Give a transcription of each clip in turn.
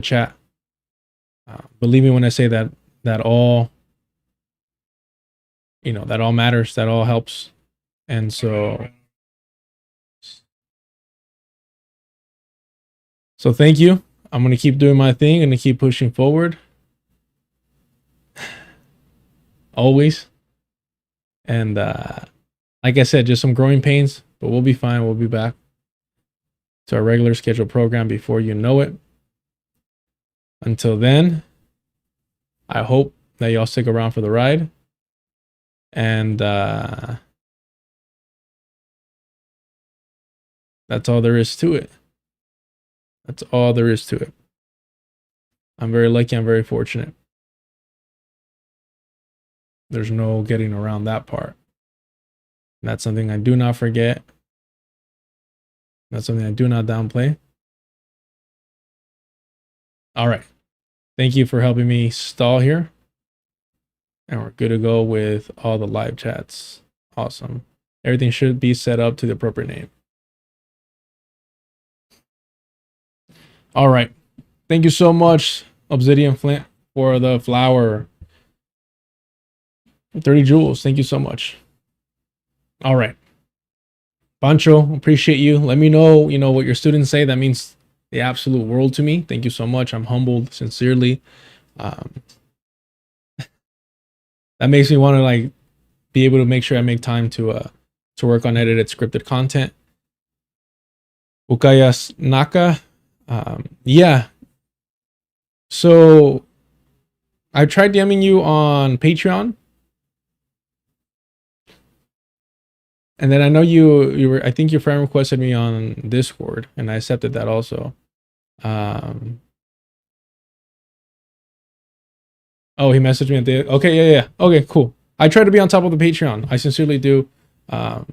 chat. Believe me when I say that all, that all matters, that all helps. And so thank you. I'm going to keep doing my thing and to keep pushing forward. Always. And like I said, just some growing pains, but we'll be fine. We'll be back to our regular scheduled program before you know it. Until then, I hope that y'all stick around for the ride. And that's all there is to it. That's all there is to it. I'm very lucky. I'm very fortunate. There's no getting around that part. And that's something I do not forget. That's something I do not downplay. All right. Thank you for helping me stall here. And we're good to go with all the live chats. Awesome. Everything should be set up to the appropriate name. All right. Thank you so much, Obsidian Flint, for the flower. 30 jewels. Thank you so much. All right. Pancho, appreciate you. Let me know, what your students say. That means the absolute world to me. Thank you so much. I'm humbled, sincerely. That makes me want to be able to make sure I make time to work on edited scripted content. Ukayas Naka. Yeah. So I tried DMing you on Patreon. And then I know you were, I think your friend requested me on Discord, and I accepted that also. Oh, he messaged me at the, okay, yeah. Okay, cool. I try to be on top of the Patreon. I sincerely do. It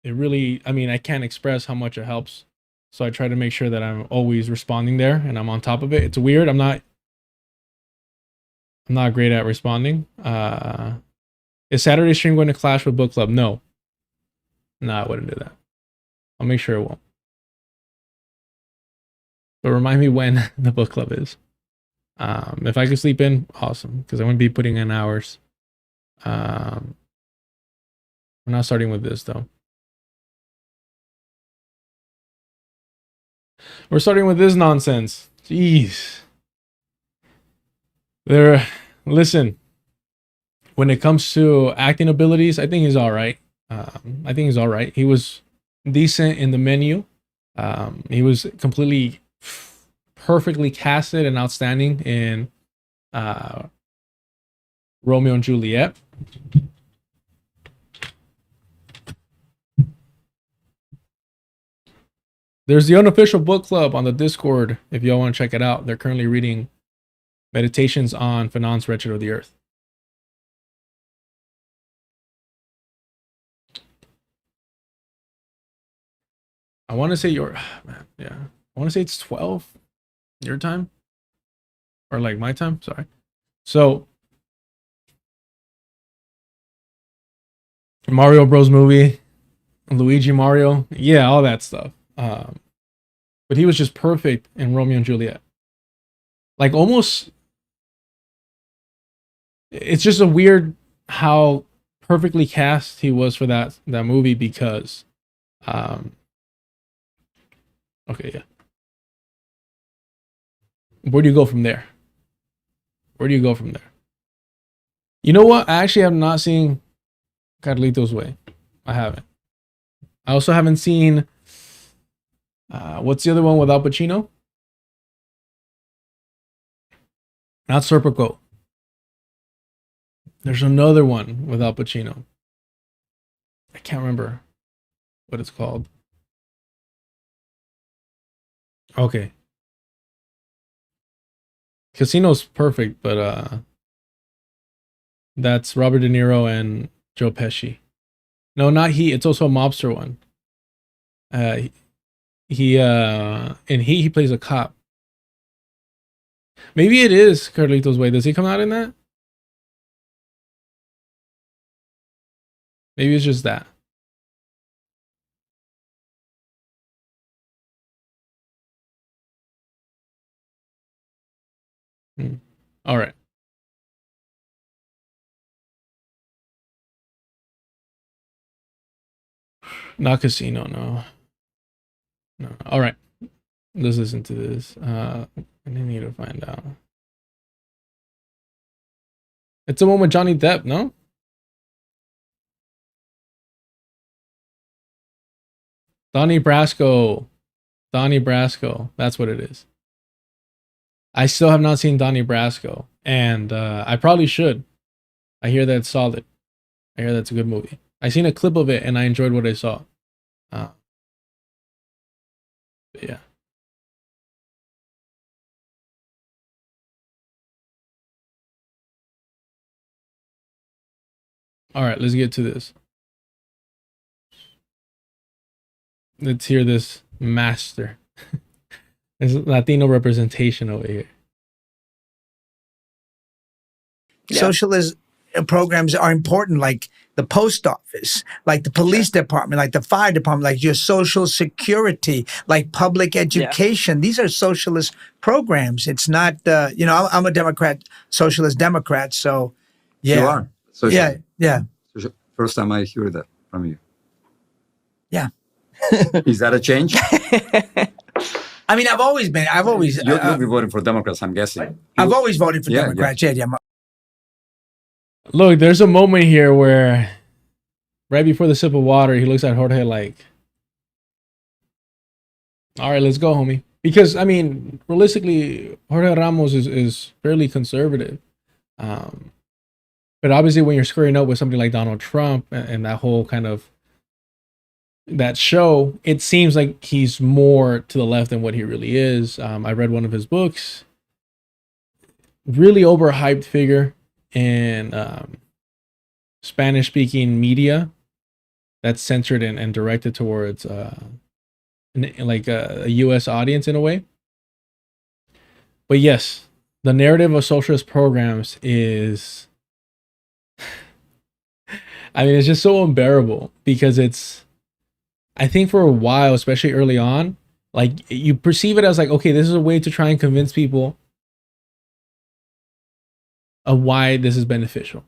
really, I can't express how much it helps. So I try to make sure that I'm always responding there and I'm on top of it. It's weird. I'm not great at responding. Is Saturday stream going to clash with book club? No. No, I wouldn't do that. I'll make sure it won't. But remind me when the book club is. If I could sleep in, awesome, because I wouldn't be putting in hours. We're not starting with this though. We're starting with this nonsense. Jeez. Listen. When it comes to acting abilities, I think he's all right. He was decent in the menu. He was completely perfectly casted and outstanding in Romeo and Juliet. There's the unofficial book club on the Discord if y'all want to check it out. They're currently reading Meditations on Fanon's Wretched of the Earth. I want to say I want to say it's 12 your time or my time. Sorry. So Mario Bros movie, Luigi Mario, yeah, all that stuff. But he was just perfect in Romeo and Juliet. Almost, it's just a weird how perfectly cast he was for that movie because, okay, yeah. Where do you go from there? You know what? I actually have not seen Carlito's Way. I haven't. I also haven't seen, what's the other one with Al Pacino? Not Serpico. There's another one with Al Pacino. I can't remember what it's called. Okay. Casino's perfect, but that's Robert De Niro and Joe Pesci. No, not he. It's also a mobster one. He plays a cop. Maybe it is Carlito's Way. Does he come out in that? Maybe it's just that. All right. Not casino, no. No. All right. Let's listen to this. I need to find out. It's the one with Johnny Depp, no? Donnie Brasco. Donnie Brasco. That's what it is. I still have not seen Donnie Brasco, and I probably should. I hear that it's solid. I hear that's a good movie. I seen a clip of it, and I enjoyed what I saw. Yeah. All right, let's get to this. Let's hear this master. It's Latino representation over here. Yeah. Socialist programs are important, like the post office, like the police department, like the fire department, like your social security, like public education. These are socialist programs. It's not, I'm a Democrat, socialist Democrat. So, yeah. You are. Socialist. Yeah. First time I hear that from you. Yeah. Is that a change? I mean, I've always. You'll be voting for Democrats, I'm guessing. I've always voted for Democrats. Yeah. Look, there's a moment here where, right before the sip of water, he looks at Jorge like, all right, let's go, homie. Because, I mean, realistically, Jorge Ramos is fairly conservative. But obviously, when you're squaring up with somebody like Donald Trump and that whole kind of that show, it seems like he's more to the left than what he really is. I read one of his books. Really overhyped figure in Spanish-speaking media that's centered and directed towards like a U.S. audience in a way. But yes, the narrative of socialist programs is, I mean, it's just so unbearable because it's, I think for a while, especially early on, like you perceive it as like, okay, this is a way to try and convince people of why this is beneficial,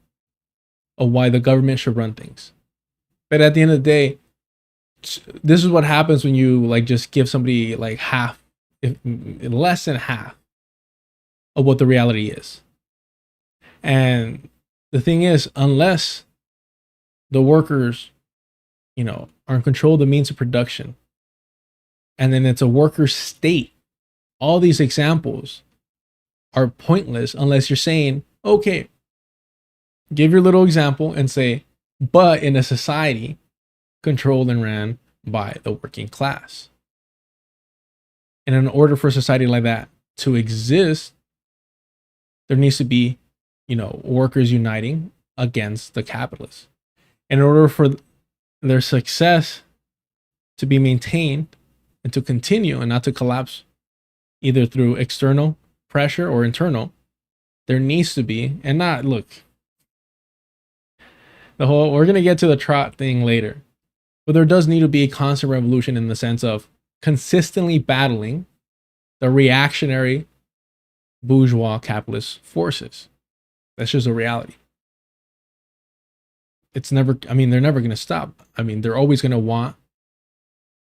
of why the government should run things. But at the end of the day, this is what happens when you like just give somebody like half, if less than half of what the reality is. And the thing is, unless the workers, are in control of the means of production, and then it's a worker state, all these examples are pointless unless you're saying, okay, give your little example and say, but in a society controlled and ran by the working class. And in order for a society like that to exist, there needs to be, workers uniting against the capitalists. In order for their success to be maintained and to continue and not to collapse either through external pressure or internal, there needs to be, and not, look, we're going to get to the trot thing later, but there does need to be a constant revolution in the sense of consistently battling the reactionary bourgeois capitalist forces. That's just a reality. They're never going to stop. I mean, they're always going to want,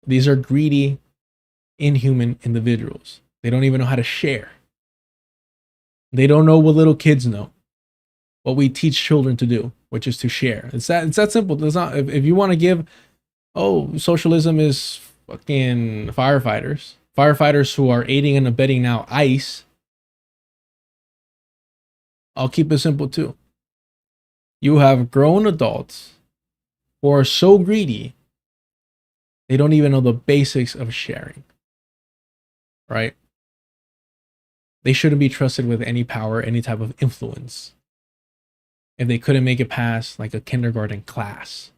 these are greedy, inhuman individuals. They don't even know how to share. They don't know what little kids know, what we teach children to do, which is to share. It's that simple. It's not, if you want to give, socialism is fucking firefighters who are aiding and abetting now ICE. I'll keep it simple too. You have grown adults who are so greedy, they don't even know the basics of sharing, right? They shouldn't be trusted with any power, any type of influence, if they couldn't make it past like a kindergarten class.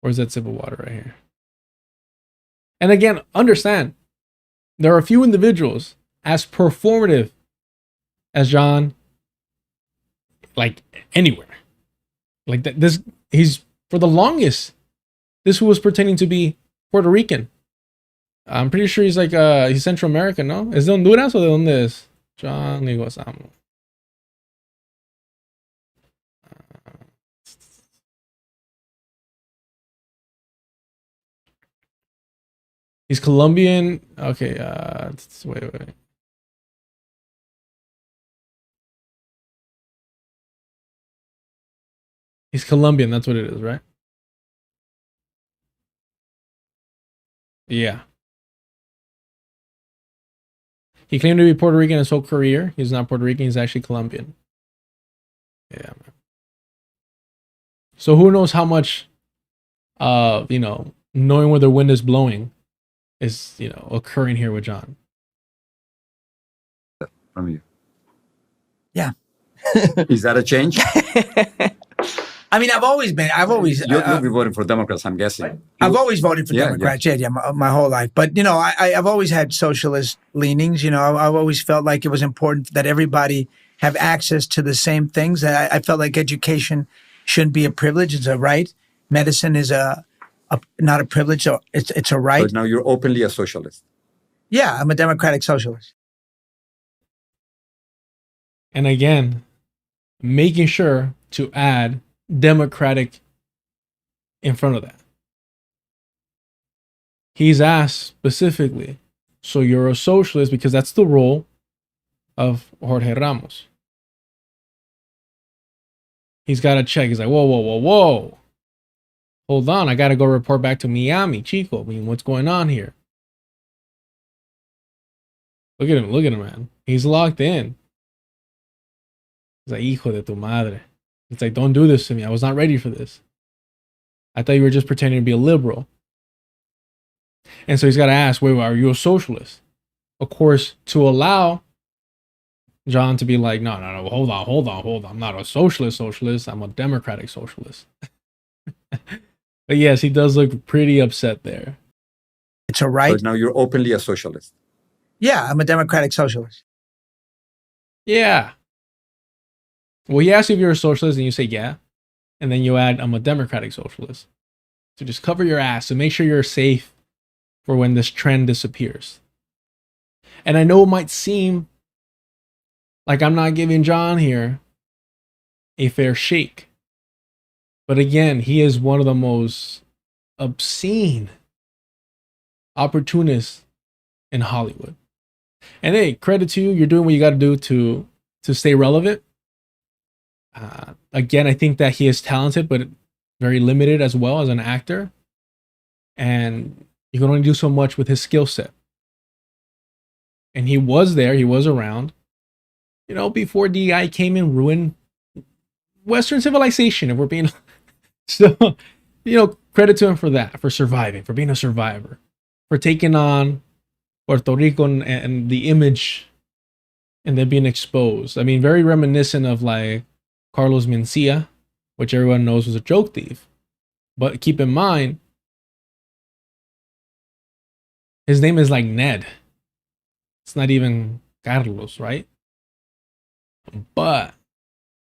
Where's that sip of water right here? And again, understand, there are a few individuals as performative as John, like anywhere. Like that, he's, for the longest, this was pretending to be Puerto Rican. I'm pretty sure he's like he's Central American, no? ¿Es de Honduras o de dónde es? John Leguizamo. He's Colombian. Okay, wait. He's Colombian, that's what it is, right? Yeah. He claimed to be Puerto Rican his whole career. He's not Puerto Rican, he's actually Colombian. Yeah, man. So who knows how much knowing where the wind is blowing is, occurring here with John. From you. Yeah. Is that a change? I mean, You'll be voting for Democrats, I'm guessing. I've always voted for Democrats. Yeah, my whole life. But I've always had socialist leanings. I've always felt like it was important that everybody have access to the same things. I felt like education shouldn't be a privilege; it's a right. Medicine is not a privilege; so it's a right. So now you're openly a socialist. Yeah, I'm a democratic socialist. And again, making sure to add democratic in front of that. He's asked specifically, so you're a socialist, because that's the role of Jorge Ramos. He's got to check. He's like, whoa. Hold on, I got to go report back to Miami, Chico. I mean, what's going on here? Look at him, man. He's locked in. He's like, hijo de tu madre. It's like, don't do this to me. I was not ready for this. I thought you were just pretending to be a liberal. And so he's got to ask, wait, are you a socialist? Of course, to allow John to be like, no, hold on. I'm not a socialist. I'm a democratic socialist. But yes, he does look pretty upset there. It's a right. So now you're openly a socialist. Yeah, I'm a democratic socialist. Yeah. Well, he asks you if you're a socialist, and you say yeah. And then you add, I'm a democratic socialist. So just cover your ass and make sure you're safe for when this trend disappears. And I know it might seem like I'm not giving John here a fair shake. But again, he is one of the most obscene opportunists in Hollywood. And hey, credit to you. You're doing what you got to do to stay relevant. Again, I think that he is talented, but very limited as well as an actor. And you can only do so much with his skill set. And he was there. He was around. Before DEI came and ruined Western civilization, if we're being... So, credit to him for that, for surviving, for being a survivor, for taking on Puerto Rico and the image and then being exposed. I mean, very reminiscent of like Carlos Mencia, which everyone knows was a joke thief. But keep in mind, his name is like Ned. It's not even Carlos, right? But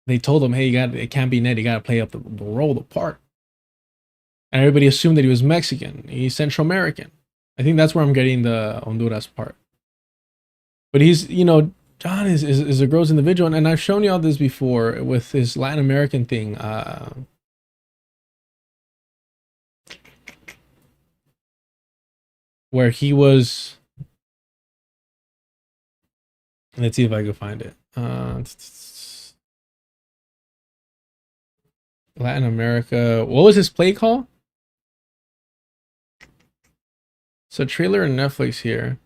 they told him, hey, it can't be Ned. You got to play up the role, the part. And everybody assumed that he was Mexican. He's Central American. I think that's where I'm getting the Honduras part. But he's, John is a gross individual. And I've shown you all this before with his Latin American thing. Where he was... Let's see if I can find it. Latin America. What was his play called? So trailer on Netflix here.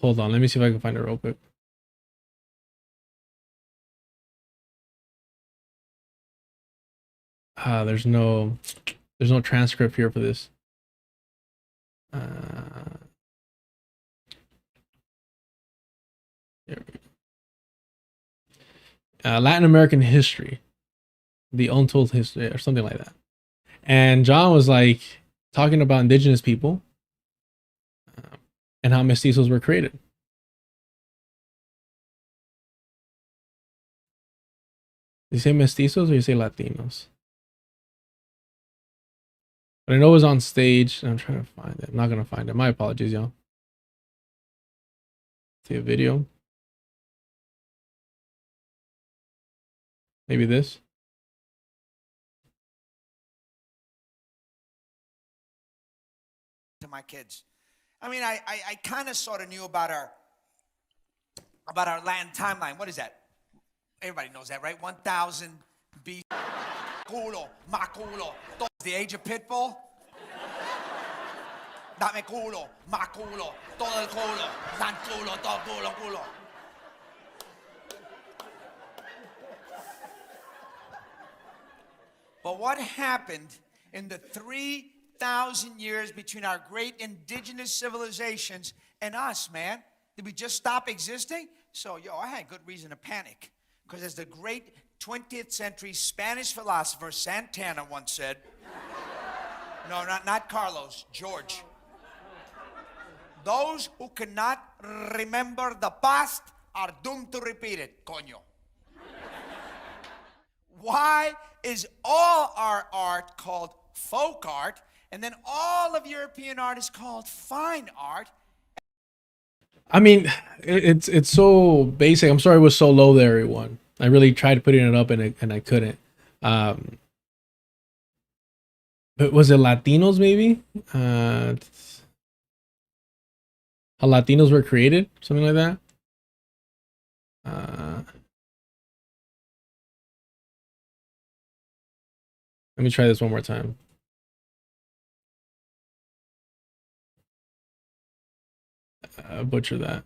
Hold on, let me see if I can find it real quick. There's no transcript here for this. Latin American history, the untold history, or something like that. And John was like talking about indigenous people and how mestizos were created. You say mestizos or you say Latinos? But I know it was on stage. And I'm trying to find it. I'm not gonna find it. My apologies, y'all. See a video. Maybe this. To my kids. I mean, I kind of sort of knew about our land timeline. What is that? Everybody knows that, right? 1000 BC. Culo, ma culo. The age of Pitbull. Dame culo, ma culo, todo el culo, dan culo, todo culo, culo. But what happened in the 3,000 years between our great indigenous civilizations and us, man? Did we just stop existing? So, I had good reason to panic. Because as the great 20th century Spanish philosopher Santana once said, no, not Carlos, George. Those who cannot remember the past are doomed to repeat it, coño. Why is all our art called folk art, and then all of European art is called fine art? I mean, it's so basic. I'm sorry it was so low there, everyone. I really tried putting it up and I couldn't. But was it Latinos maybe? How Latinos were created, something like that. Let me try this one more time. Butcher that.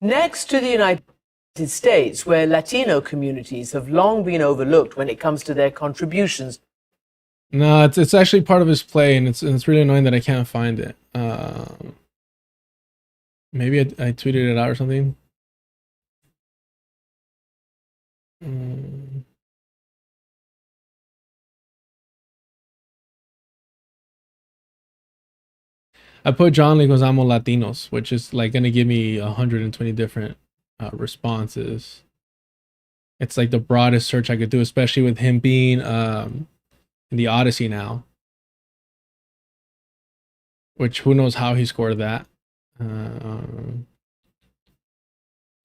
Next to the United States, where Latino communities have long been overlooked when it comes to their contributions. No, it's actually part of his play, and it's really annoying that I can't find it. Maybe I tweeted it out or something. I put John Leguizamo Latinos, which is like going to give me 120 different responses. It's like the broadest search I could do, especially with him being in the Odyssey now. Which, who knows how he scored that.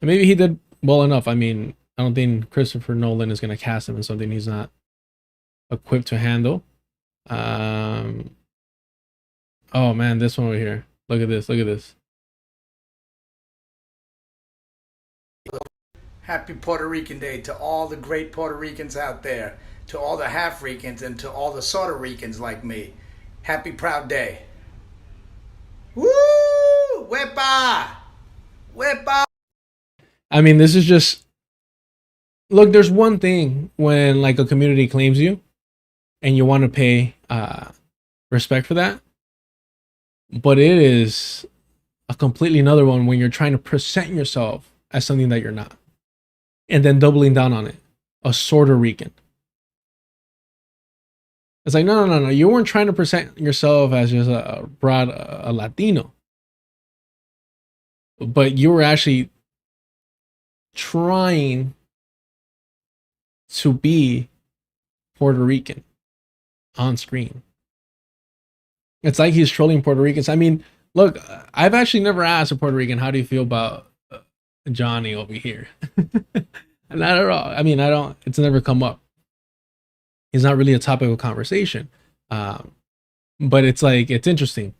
Maybe he did well enough. I mean, I don't think Christopher Nolan is going to cast him in something he's not equipped to handle. Oh man, this one over here. Look at this. Look at this. Happy Puerto Rican Day to all the great Puerto Ricans out there, to all the half-Ricans, and to all the sort of Ricans like me. Happy Proud Day. Woo! Wepa! Wepa! I mean, this is just... Look, there's one thing when like a community claims you and you want to pay respect for that. But it is a completely another one when you're trying to present yourself as something that you're not. And then doubling down on it. A sort of Rican. It's like, no. You weren't trying to present yourself as just a Latino. But you were actually trying to be Puerto Rican on screen. It's like he's trolling Puerto Ricans. I mean, look, I've actually never asked a Puerto Rican, how do you feel about Johnny over here? Not at all. I mean, it's never come up. He's not really a topic of conversation. But it's like, it's interesting.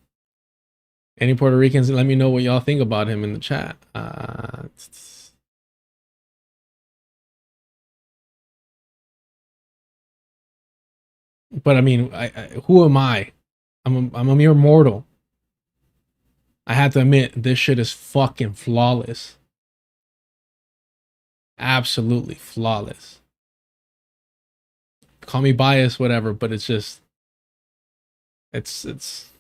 Any Puerto Ricans, let me know what y'all think about him in the chat. But I mean, who am I? I'm a mere mortal. I have to admit, this shit is fucking flawless. Absolutely flawless. Call me biased, whatever, but it's just, it's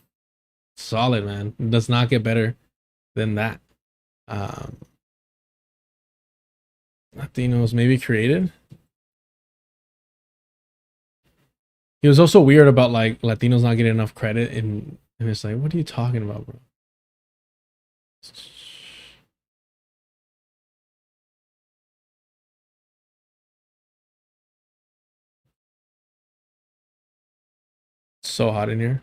solid, man. It does not get better than that. Latinos maybe created. He was also weird about like Latinos not getting enough credit, and it's like, what are you talking about, bro? So hot in here.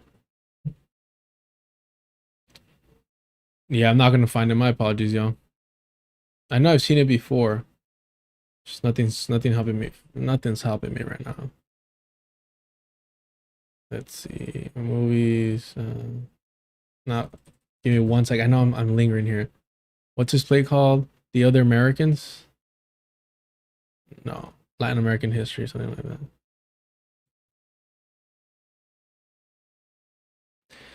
Yeah, I'm not gonna find it. My apologies, y'all. I know I've seen it before. Just nothing helping me. Nothing's helping me right now. Let's see. Movies. Not. Give me 1 sec. I know I'm lingering here. What's this play called? The Other Americans? No. Latin American history, something like that.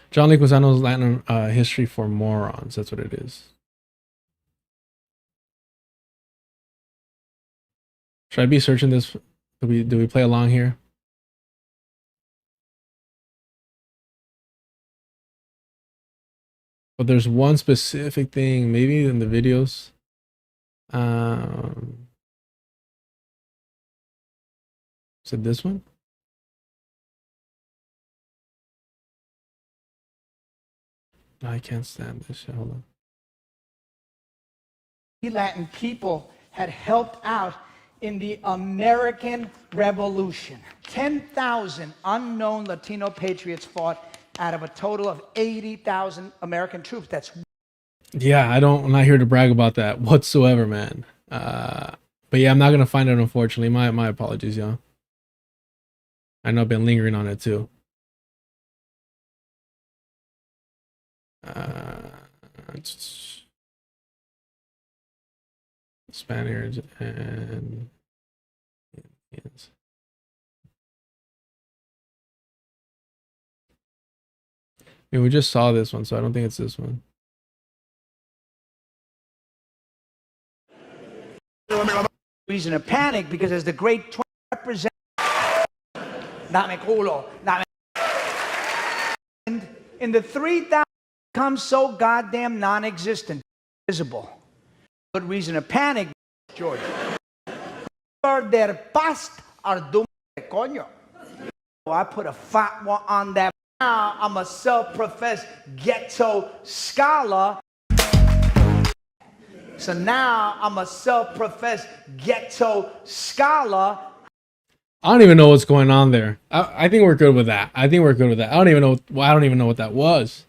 John Leguizamo's Latin history for morons. That's what it is. Should I be searching this? Do we play along here? But there's one specific thing, maybe in the videos. Is it this one? I can't stand this shit. Hold on. Latin people had helped out in the American Revolution. 10,000 unknown Latino patriots fought out of a total of 80,000 American troops. That's yeah, I'm not here to brag about that whatsoever, man. But yeah, I'm not gonna find it, unfortunately. My apologies, y'all. I know I've been lingering on it too. Spaniards and Indians. I mean, we just saw this one, so I don't think it's this one. reason to panic, because as the great representative, in the 3,000 becomes so goddamn non-existent, visible. Good reason to panic, George. Their past are doomed, coño. I put a fatwa on that. Now I'm a self-professed ghetto scholar. So now I'm a self-professed ghetto scholar. I don't even know what's going on there. I think we're good with that. I think we're good with that. I don't even know what that was.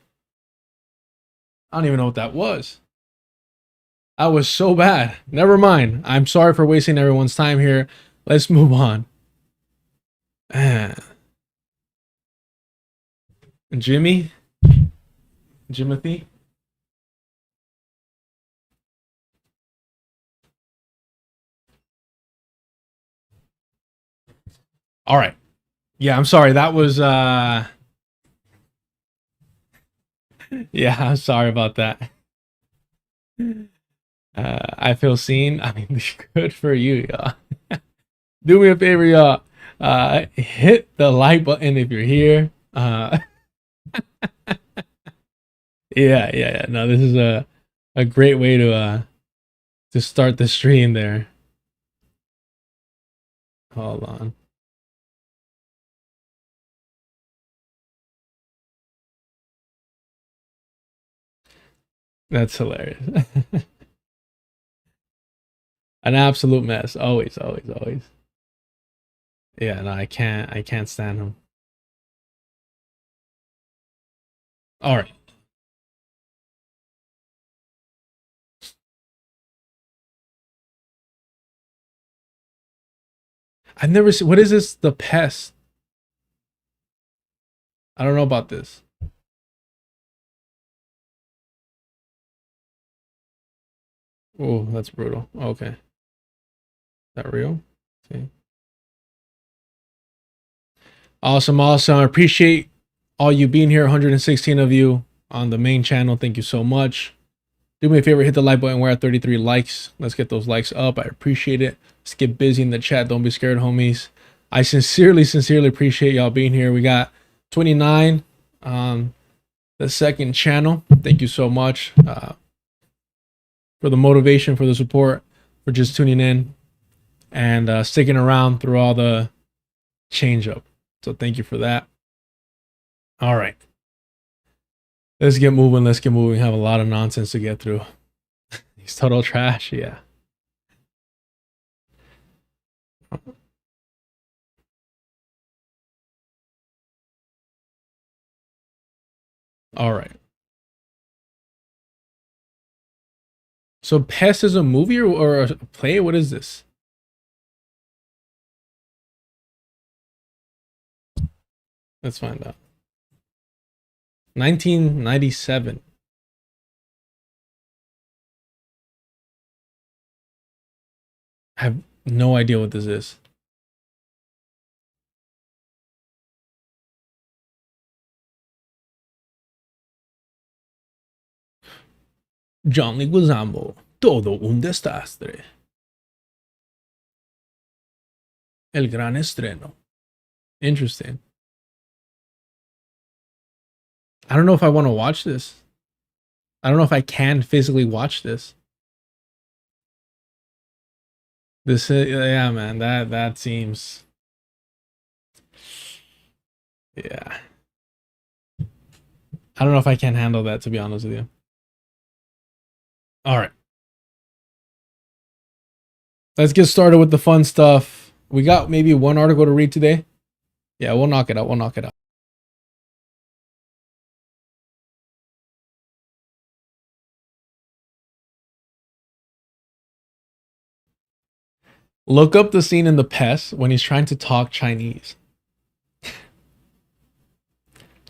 I don't even know what that was. That was so bad. Never mind. I'm sorry for wasting everyone's time here. Let's move on. Jimothy? All right. Yeah, I'm sorry. That was yeah, I'm sorry about that. I feel seen. I mean, good for you, y'all. Do me a favor, y'all. Hit the like button if you're here. Yeah. No, this is a great way to start the stream there. Hold on. That's hilarious. An absolute mess. Always. Yeah, no, I can't stand him. All right. I've never seen, what is this? The Pest. I don't know about this. Oh, that's brutal. Okay. Is that real? Okay. Awesome. I appreciate all you being here. 116 of you on the main channel. Thank you so much. Do me a favor, hit the like button. We're at 33 likes. Let's get those likes up. I appreciate it. Let's get busy in the chat. Don't be scared, homies. I sincerely appreciate y'all being here. We got 29 on the second channel. Thank you so much for the motivation, for the support, for just tuning in and sticking around through all the change up. So thank you for that. All right. Let's get moving. Let's get moving. Have a lot of nonsense to get through. He's total trash. Yeah. All right. So Pest is a movie or a play? What is this? Let's find out. 1997. I have no idea what this is. John Leguizamo, todo un desastre. El gran estreno. Interesting. I don't know if I want to watch this. I don't know if I can physically watch this. This is, yeah, man, that seems, yeah. I don't know if I can handle that, to be honest with you. All right. Let's get started with the fun stuff. We got maybe one article to read today. Yeah, we'll knock it out. We'll knock it out. Look up the scene in The Pest when he's trying to talk Chinese.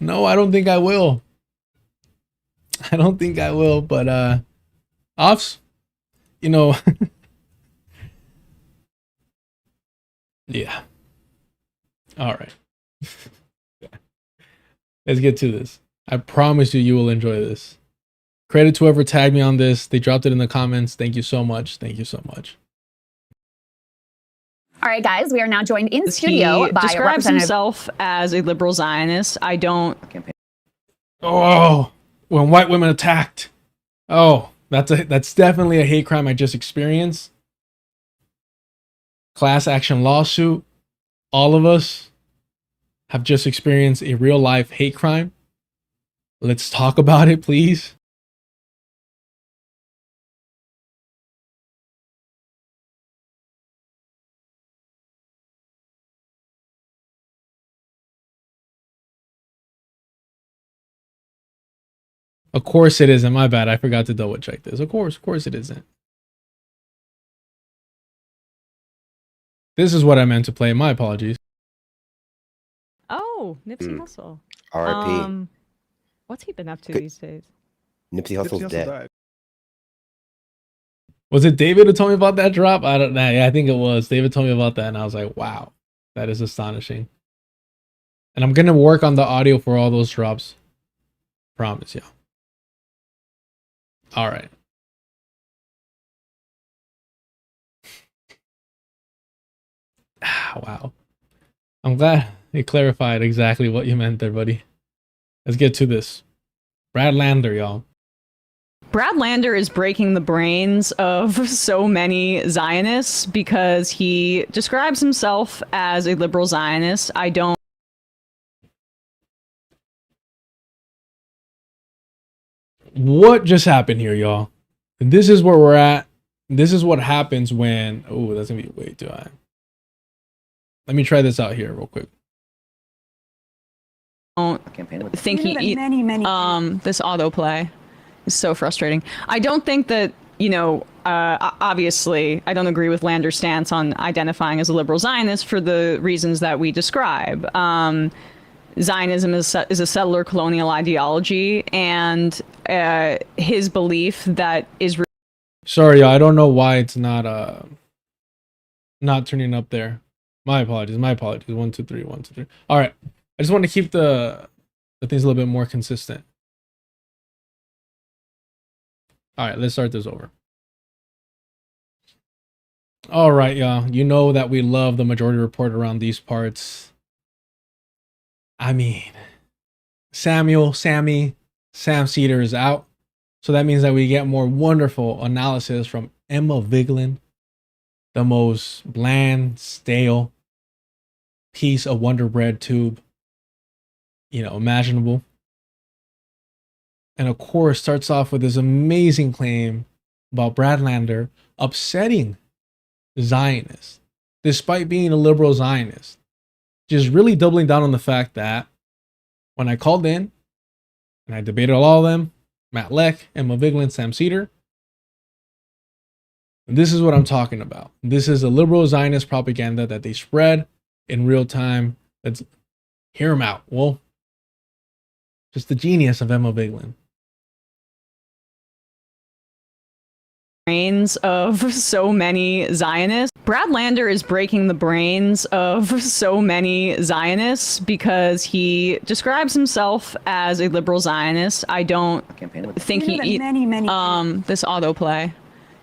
No, I don't think I will. I don't think I will, but offs, you know. Yeah. All right. Let's get to this. I promise you, you will enjoy this. Credit to whoever tagged me on this. They dropped it in the comments. Thank you so much. Thank you so much. All right, guys, we are now joined in studio by describes himself as a liberal Zionist. I don't. Oh, when white women attacked. Oh, that's definitely a hate crime I just experienced. Class action lawsuit. All of us have just experienced a real life hate crime. Let's talk about it, please. Of course it isn't. My bad. I forgot to double check this. Of course it isn't. This is what I meant to play. My apologies. Oh, Nipsey Hussle. R.I.P. What's he been up to these days? Nipsey Hussle's dead. Was it David who told me about that drop? I don't know. Yeah, I think it was. David told me about that, and I was like, wow, that is astonishing. And I'm going to work on the audio for all those drops. Promise you. All right. Wow. I'm glad it clarified exactly what you meant there, buddy. Let's get to this. Brad Lander, y'all. Brad Lander is breaking the brains of so many Zionists because he describes himself as a liberal Zionist. I don't. What just happened here, y'all? This is where we're at. This is what happens when... Oh, that's going to be way too high. Let me try this out here real quick. I don't think he... this autoplay is so frustrating. I don't think that, you know, obviously, I don't agree with Lander's stance on identifying as a liberal Zionist for the reasons that we describe. Zionism is a settler colonial ideology, and his belief that Israel... Sorry, y'all, I don't know why it's not turning up there. My apologies. 1, 2, 3, 1, 2, 3. All right. I just want to keep the things a little bit more consistent. All right, let's start this over. All right, y'all. You know that we love the Majority Report around these parts. I mean, Sam Cedar is out. So that means that we get more wonderful analysis from Emma Vigeland, the most bland, stale piece of Wonder Bread tube, you know, imaginable. And of course, starts off with this amazing claim about Brad Lander upsetting Zionists, despite being a liberal Zionist. Just really doubling down on the fact that when I called in and I debated all of them, Matt Leck, Emma Vigeland, Sam Cedar, this is what I'm talking about. This is a liberal Zionist propaganda that they spread in real time. Let's hear them out. Well, just the genius of Emma Vigeland. Brains of so many Zionists. Brad Lander is breaking the brains of so many Zionists because he describes himself as a liberal Zionist. I don't think he this autoplay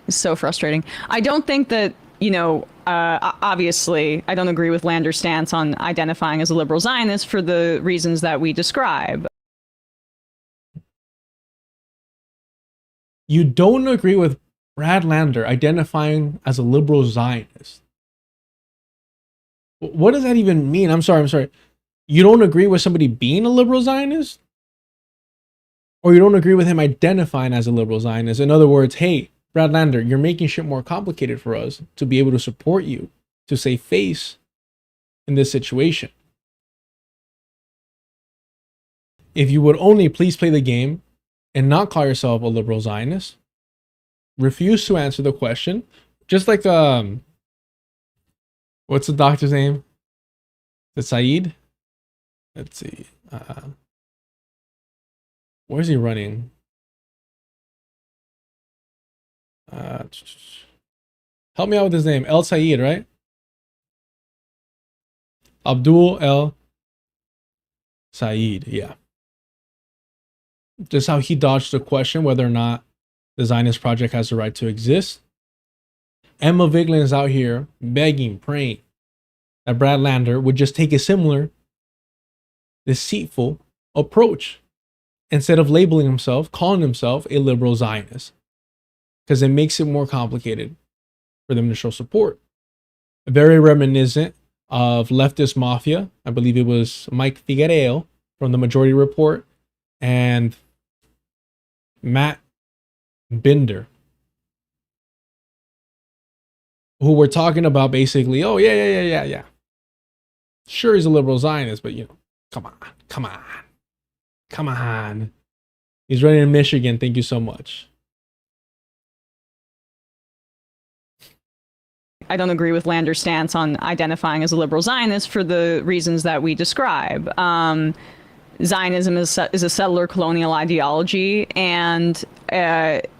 is so frustrating. I don't think that, you know, obviously I don't agree with Lander's stance on identifying as a liberal Zionist for the reasons that we describe. You don't agree with Brad Lander identifying as a liberal Zionist. What does that even mean? I'm sorry. You don't agree with somebody being a liberal Zionist? Or you don't agree with him identifying as a liberal Zionist? In other words, hey, Brad Lander, you're making shit more complicated for us to be able to support you, to save face in this situation. If you would only please play the game and not call yourself a liberal Zionist, refuse to answer the question, just like what's the doctor's name? Is it Saeed? Let's see. Where's he running? Help me out with his name. El Saeed, right? Abdul El Saeed, yeah. Just how he dodged the question whether or not the Zionist project has the right to exist. Emma Vigeland is out here begging, praying that Brad Lander would just take a similar deceitful approach instead of labeling himself, calling himself a liberal Zionist, because it makes it more complicated for them to show support. Very reminiscent of leftist mafia. I believe it was Mike Figueiredo from the Majority Report and Matt Binder, who were talking about basically, oh yeah. Sure, he's a liberal Zionist, but you know, come on. He's running in Michigan. Thank you so much. I don't agree with Lander's stance on identifying as a liberal Zionist for the reasons that we describe. Zionism is a settler colonial ideology, and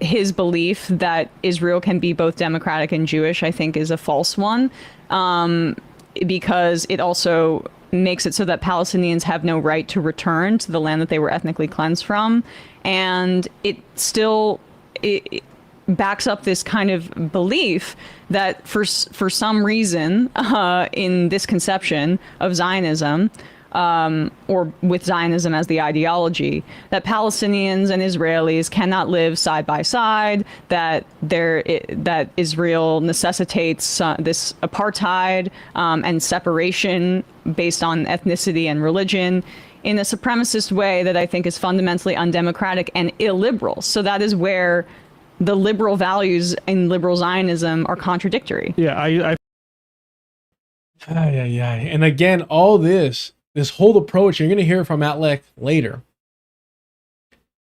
his belief that Israel can be both democratic and Jewish, I think, is a false one, because it also makes it so that Palestinians have no right to return to the land that they were ethnically cleansed from, and it backs up this kind of belief that for some reason in this conception of Zionism, or with Zionism as the ideology, that Palestinians and Israelis cannot live side by side, that Israel necessitates this apartheid and separation based on ethnicity and religion in a supremacist way that I think is fundamentally undemocratic and illiberal. So that is where the liberal values in liberal Zionism are contradictory. Yeah, and again, all this whole approach, you're going to hear from Matt Leck later.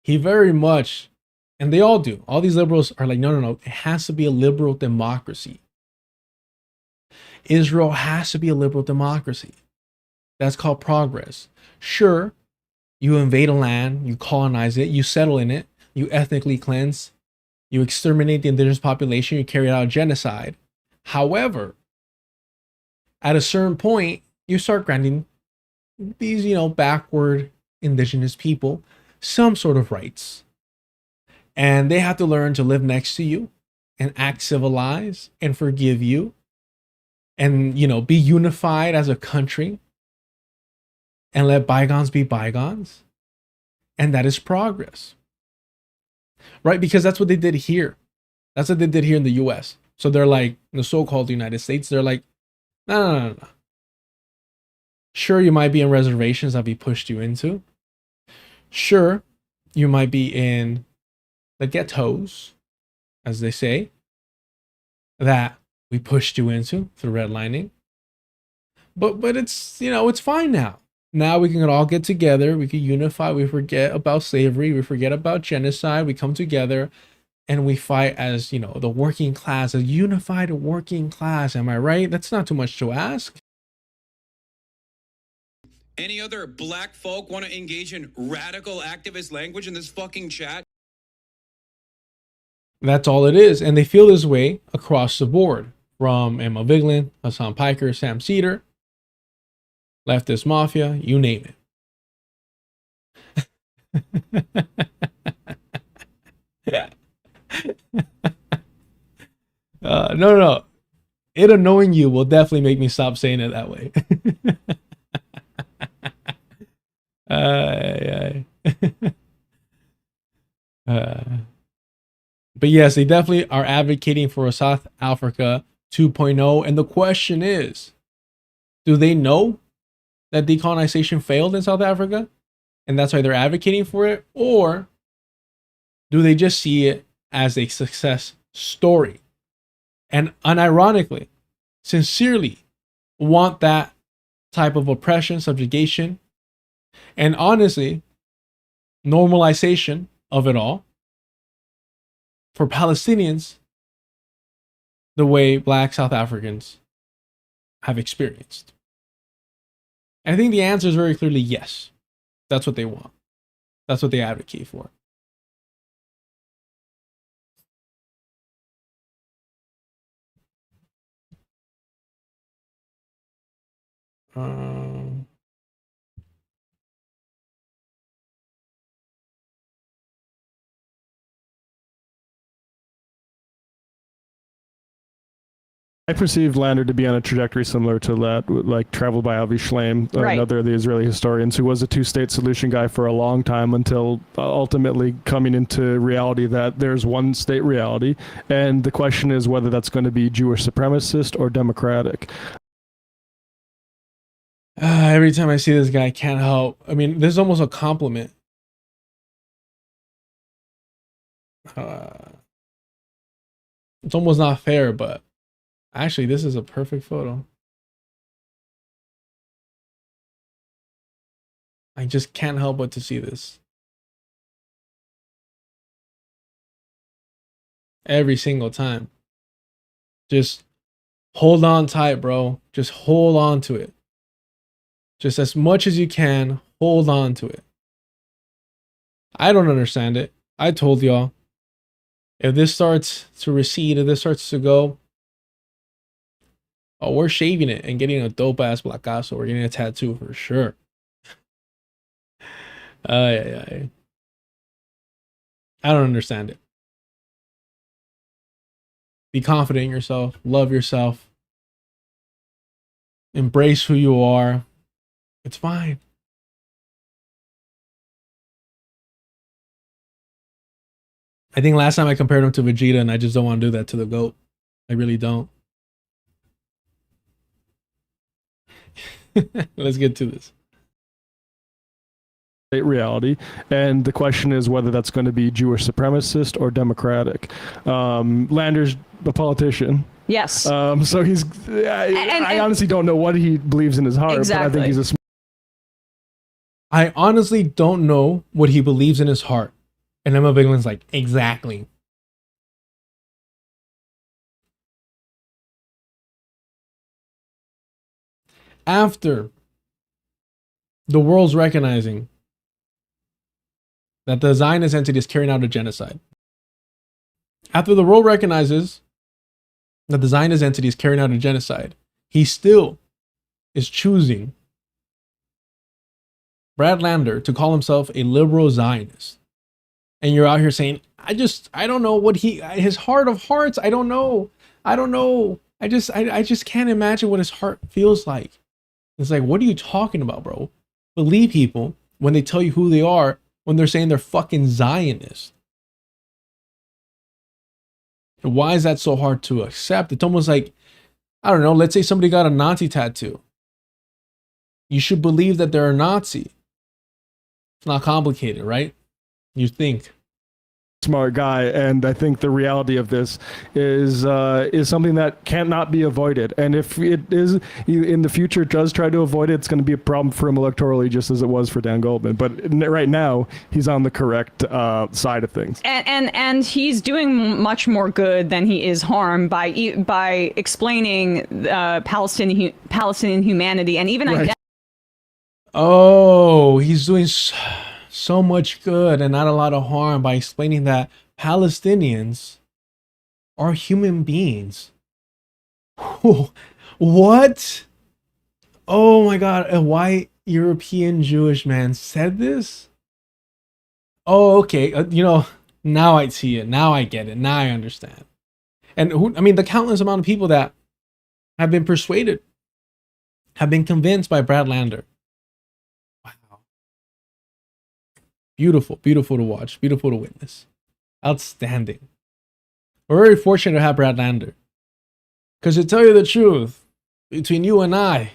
He very much, and they all do, all these liberals are like, no, it has to be a liberal democracy. Israel has to be a liberal democracy. That's called progress. Sure, you invade a land, you colonize it, you settle in it, you ethnically cleanse, you exterminate the indigenous population, you carry out genocide. However, at a certain point, you start granting these, backward indigenous people some sort of rights. And they have to learn to live next to you and act civilized and forgive you and, be unified as a country and let bygones be bygones. And that is progress. Right? Because that's what they did here. That's what they did here in the US. So they're like, the so-called United States, they're like, no. Sure, you might be in reservations that we pushed you into. Sure, You might be in the ghettos, as they say, that we pushed you into through redlining. But it's, you know, it's fine now. Now we can all get together. We can unify. We forget about slavery. We forget about genocide. We come together and we fight as, you know, the working class, a unified working class. Am I right? That's not too much to ask. Any other black folk want to engage in radical activist language in this fucking chat? That's all it is. And they feel this way across the board. From Emma Vigeland, Hassan Piker, Sam Cedar, leftist mafia, you name it. Yeah. No. It annoying you will definitely make me stop saying it that way. But yes, they definitely are advocating for a South Africa 2.0. And the question is, do they know that decolonization failed in South Africa and that's why they're advocating for it? Or do they just see it as a success story and unironically, sincerely want that type of oppression, subjugation, and honestly, normalization of it all for Palestinians the way Black South Africans have experienced? I think the answer is very clearly yes. That's what they want. That's what they advocate for. I perceived Lander to be on a trajectory similar to that, like traveled by Avi Shleim, another of the Israeli historians, who was a two-state solution guy for a long time until ultimately coming into reality that there's one state reality. And the question is whether that's going to be Jewish supremacist or democratic. Every time I see this guy, I can't help. I mean, this is almost a compliment. It's almost not fair, but actually, this is a perfect photo. I just can't help but to see this. Every single time. Just hold on tight, bro. Just hold on to it. Just as much as you can, hold on to it. I don't understand it. I told y'all. If this starts to recede, if this starts to go, oh, we're shaving it and getting a dope ass placazo. We're getting a tattoo for sure. I don't understand it. Be confident in yourself. Love yourself. Embrace who you are. It's fine. I think last time I compared him to Vegeta, and I just don't want to do that to the GOAT. I really don't. Let's get to this. Reality, and the question is whether that's going to be Jewish supremacist or democratic. Lander's a politician. Yes. So he's. I honestly don't know what he believes in his heart, exactly. But I think he's a. I honestly don't know what he believes in his heart, and Emma Vigeland's like, exactly. After the world's recognizing that the Zionist entity is carrying out a genocide, after the world recognizes that the Zionist entity is carrying out a genocide, he still is choosing Brad Lander to call himself a liberal Zionist. And you're out here saying, I don't know what his heart of hearts, I don't know. I just can't imagine what his heart feels like. It's like, what are you talking about, bro? Believe people when they tell you who they are, when they're saying they're fucking Zionists. And why is that so hard to accept? It's almost like, I don't know, let's say somebody got a Nazi tattoo. You should believe that they're a Nazi. It's not complicated, right? You think. Smart guy, and I think the reality of this is something that cannot be avoided. And if it is in the future does try to avoid it, it's going to be a problem for him electorally, just as it was for Dan Goldman. But right now, he's on the correct side of things. And he's doing much more good than he is harm by explaining Palestinian humanity and even Right. Oh, he's doing so much good and not a lot of harm by explaining that Palestinians are human beings. What? Oh my God, a white European Jewish man said this? Oh, okay. Now I see it. Now I get it. Now I understand. And the countless amount of people that have been persuaded, have been convinced by Brad Lander. Beautiful, beautiful to watch, beautiful to witness. Outstanding. We're very fortunate to have Brad Lander. Because to tell you the truth, between you and I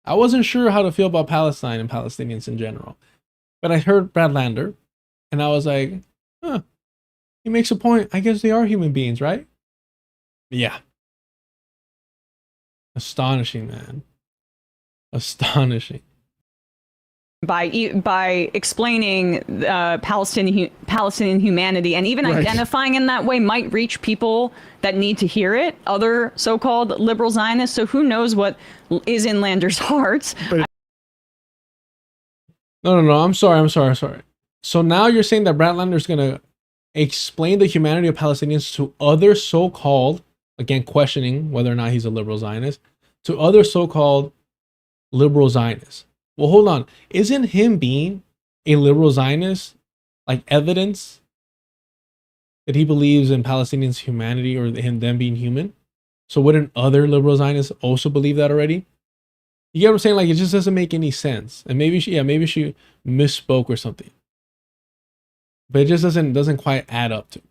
wasn't sure how to feel about Palestine and Palestinians in general. But I heard Brad Lander, and I was like, he makes a point. I guess they are human beings, right? Yeah. Astonishing, man. Astonishing. By explaining Palestinian humanity and even identifying in that way might reach people that need to hear it, other so-called liberal Zionists. So who knows what is in Lander's heart? No. I'm sorry. So now you're saying that Brad Lander is going to explain the humanity of Palestinians to other so-called, again, questioning whether or not he's a liberal Zionist, to other so-called liberal Zionists. Well, hold on. Isn't him being a liberal Zionist like evidence that he believes in Palestinians' humanity or them being human? So wouldn't other liberal Zionists also believe that already? You get what I'm saying? Like, it just doesn't make any sense. And maybe she misspoke or something. But it just doesn't quite add up to,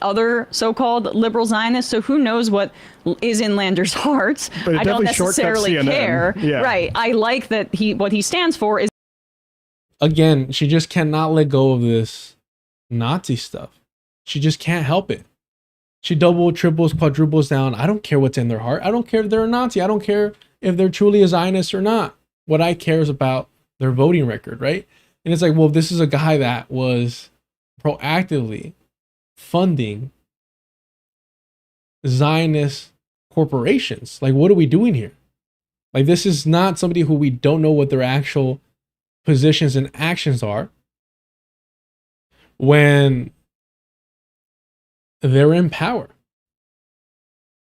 Other so-called liberal Zionists. So who knows what is in Lander's heart? I don't necessarily care. Yeah. Right. I like that what he stands for is. Again, she just cannot let go of this Nazi stuff. She just can't help it. She double, triples, quadruples down. I don't care what's in their heart. I don't care if they're a Nazi. I don't care if they're truly a Zionist or not. What I care is about their voting record, right? And it's like, well, this is a guy that was proactively funding Zionist corporations. Like, what are we doing here? Like, this is not somebody who we don't know what their actual positions and actions are when they're in power.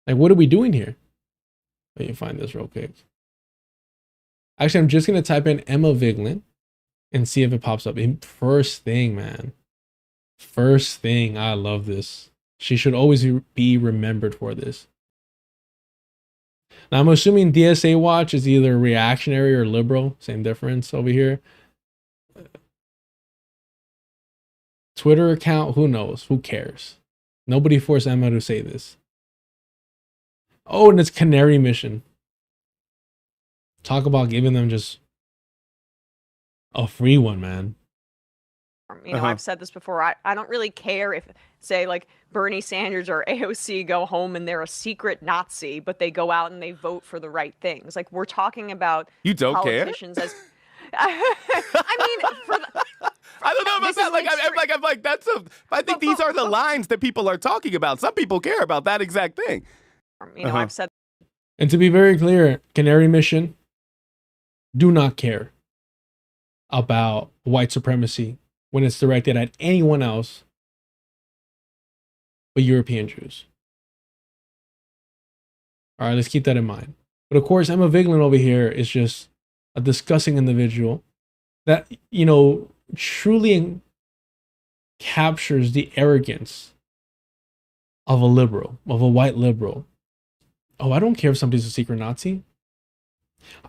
Like, what are we doing here? Let me find this real quick. Actually, I'm just going to type in Emma Vigeland and see if it pops up. First thing, man. First thing, I love this. She should always be remembered for this. Now, I'm assuming DSA Watch is either reactionary or liberal. Same difference over here. Twitter account, who knows? Who cares? Nobody forced Emma to say this. Oh, and it's Canary Mission. Talk about giving them just a free one, man. I've said this before. I don't really care if, say, like Bernie Sanders or AOC go home and they're a secret Nazi, but they go out and they vote for the right things. Like, we're talking about politicians as. I don't know about that. I'm like, I think these are the lines that people are talking about. Some people care about that exact thing. I've said. And to be very clear, Canary Mission do not care about white supremacy when it's directed at anyone else but European Jews. All right, let's keep that in mind. But of course, Emma Vigeland over here is just a disgusting individual that, truly captures the arrogance of a liberal, of a white liberal. Oh, I don't care if somebody's a secret Nazi.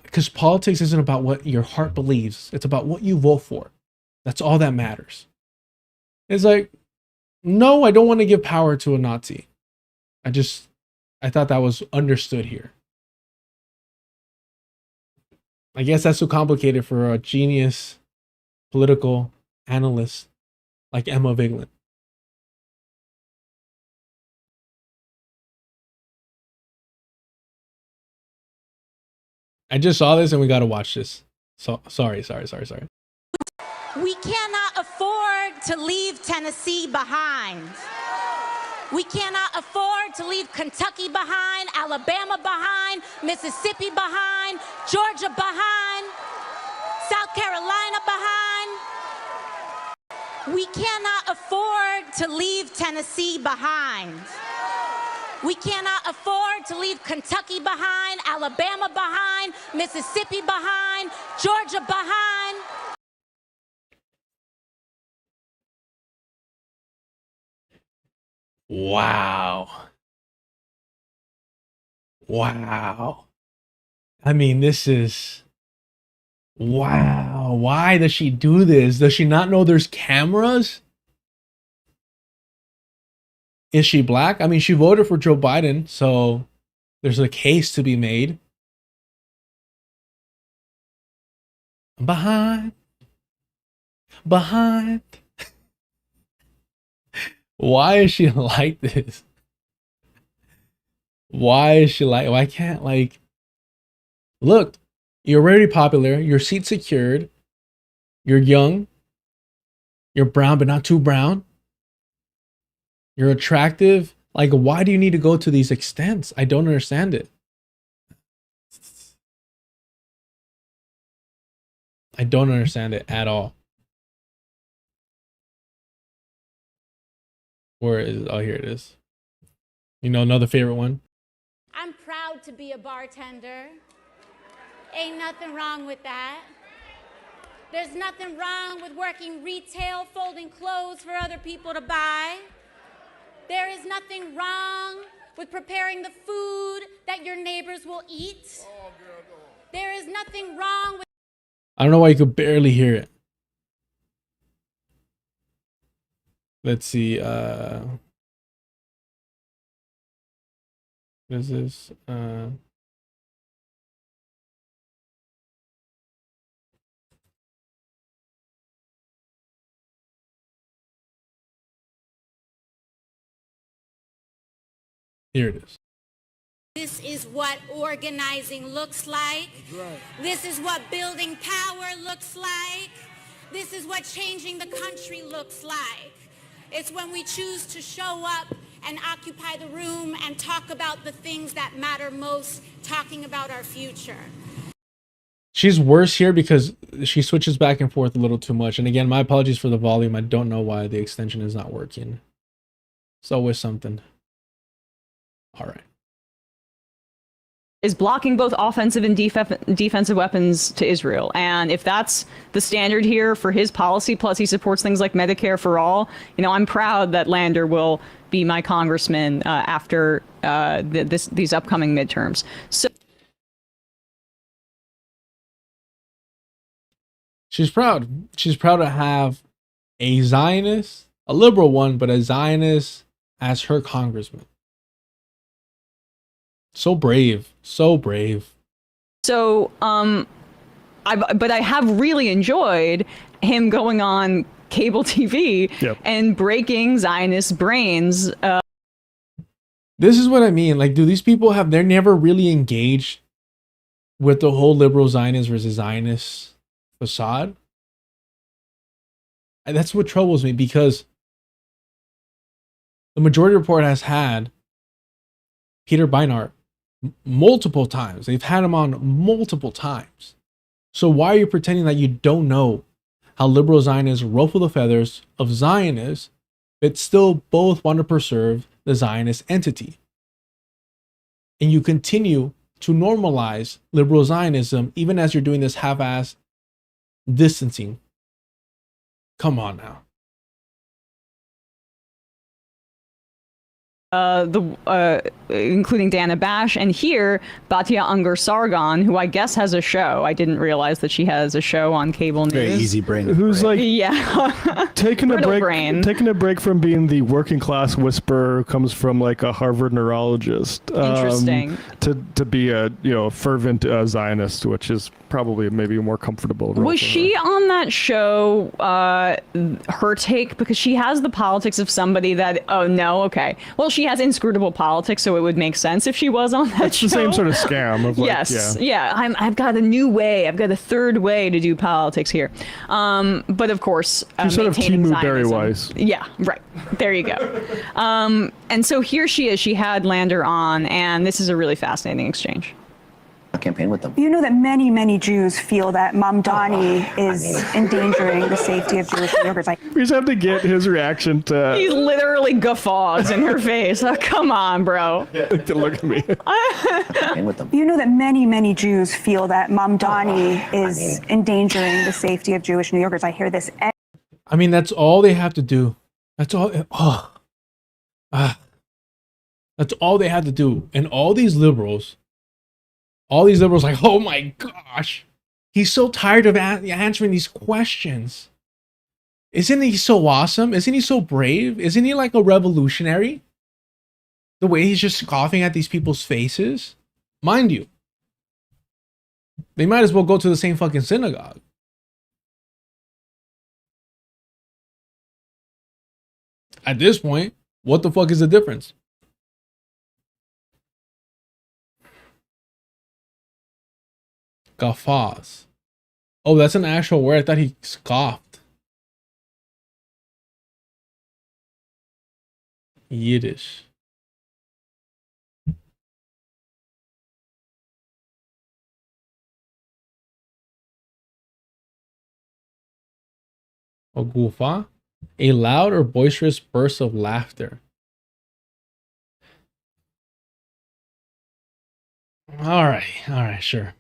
Because politics isn't about what your heart believes. It's about what you vote for. That's all that matters. It's like, no, I don't want to give power to a Nazi. I thought that was understood here. I guess that's so complicated for a genius political analyst like Emma Vigeland. I just saw this and we got to watch this. So sorry. We cannot afford to leave Tennessee behind. We cannot afford to leave Kentucky behind, Alabama behind, Mississippi behind, Georgia behind, South Carolina behind. We cannot afford to leave Tennessee behind. We cannot afford to leave Kentucky behind, Alabama behind, Mississippi behind, Georgia behind. Wow. I mean, this is... Wow. Why does she do this? Does she not know there's cameras? Is she black? I mean, she voted for Joe Biden, so there's a case to be made. Behind. Why is she like this? Why can't, like, look, you're already popular, your seat secured, you're young, you're brown but not too brown, you're attractive. Like, why do you need to go to these extents? I don't understand it. I don't understand it at all. Where is it? Oh, here it is. You know, another favorite one. I'm proud to be a bartender. Ain't nothing wrong with that. There's nothing wrong with working retail, folding clothes for other people to buy. There is nothing wrong with preparing the food that your neighbors will eat. There is nothing wrong with... I don't know why you could barely hear it. Let's see. What is this? Here it is. This is what organizing looks like. Right. This is what building power looks like. This is what changing the country looks like. It's when we choose to show up and occupy the room and talk about the things that matter most, talking about our future. She's worse here because she switches back and forth a little too much. And again, my apologies for the volume. I don't know why the extension is not working. It's always something. All right. Is blocking both offensive and defensive weapons to Israel. And if that's the standard here for his policy, plus he supports things like Medicare for all, you know, I'm proud that Lander will be my congressman after these upcoming midterms. So she's proud. She's proud to have a Zionist, a liberal one, but a Zionist as her congressman. So brave. So brave. So, but I have really enjoyed him going on cable TV and breaking Zionist brains. This is what I mean. Like, do these people they're never really engaged with the whole liberal Zionist versus Zionist facade? And that's what troubles me, because the Majority Report has had Peter Beinart multiple times. They've had him on multiple times. So why are you pretending that you don't know how liberal Zionists ruffle the feathers of Zionists, but still both want to preserve the Zionist entity? And you continue to normalize liberal Zionism even as you're doing this half-ass distancing. Come on now. including Dana Bash, and here Batya Ungar Sargon, who I guess has a show. I didn't realize that she has a show on cable news. Very easy brain. Who's like taking a break, brain. taking a break from being the working class whisperer who comes from like a Harvard neurologist. Interesting. To be a fervent Zionist, which is probably maybe a more comfortable role. Was she on that show? Her take, because she has the politics of somebody that. Oh no, okay. Well, she has inscrutable politics, so it would make sense if she was on that show. It's the same sort of scam of like, yes, yeah. I've got a new way. I've got a third way to do politics here. But of course, she's sort of Timu Berry-Weiss. Yeah, right. There you go. And so here she is. She had Lander on, and this is a really fascinating exchange. Campaign with them. You know that many, many Jews feel that Mamdani is endangering the safety of Jewish New Yorkers. We just have to get his reaction to. He literally guffaws in her face. Oh, come on, bro. Look at me. With them. You know that many, many Jews feel that Mamdani is endangering the safety of Jewish New Yorkers. I hear this. I mean, that's all they have to do. That's all. That's all they have to do. And all these liberals like, oh my gosh, he's so tired of answering these questions. Isn't he so awesome? Isn't he so brave? Isn't he like a revolutionary? The way he's just scoffing at these people's faces. Mind you, they might as well go to the same fucking synagogue. At this point, what the fuck is the difference? Guffaws. Oh, that's an actual word. I thought he scoffed. Yiddish. A gufa? A loud or boisterous burst of laughter. All right, sure.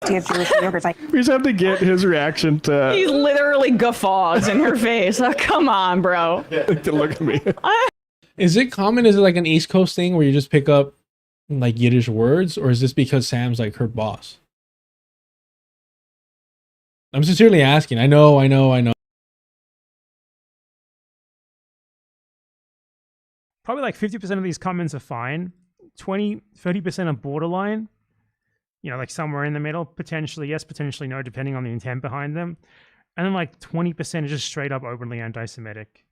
Of Jewish New Yorkers. We just have to get his reaction to. He literally guffaws in her face. Oh, come on, bro. Look at me. Is it common? Is it like an East Coast thing where you just pick up like Yiddish words, or is this because Sam's like her boss? I'm sincerely asking. I know. Probably like 50% of these comments are fine. 30% are borderline. You know, like somewhere in the middle, potentially yes, potentially no, depending on the intent behind them. And then like 20% are just straight up openly anti-Semitic.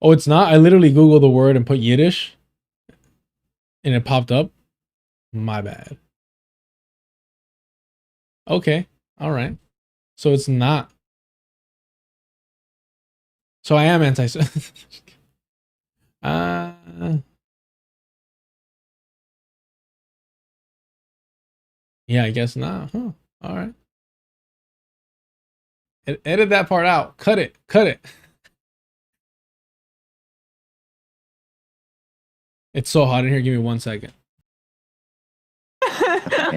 Oh, it's not? I literally Googled the word and put Yiddish and it popped up. My bad. Okay. All right. So it's not. So I am anti-Semitic. Yeah, I guess not. Huh. All right. Edit that part out. Cut it. It's so hot in here. Give me 1 second.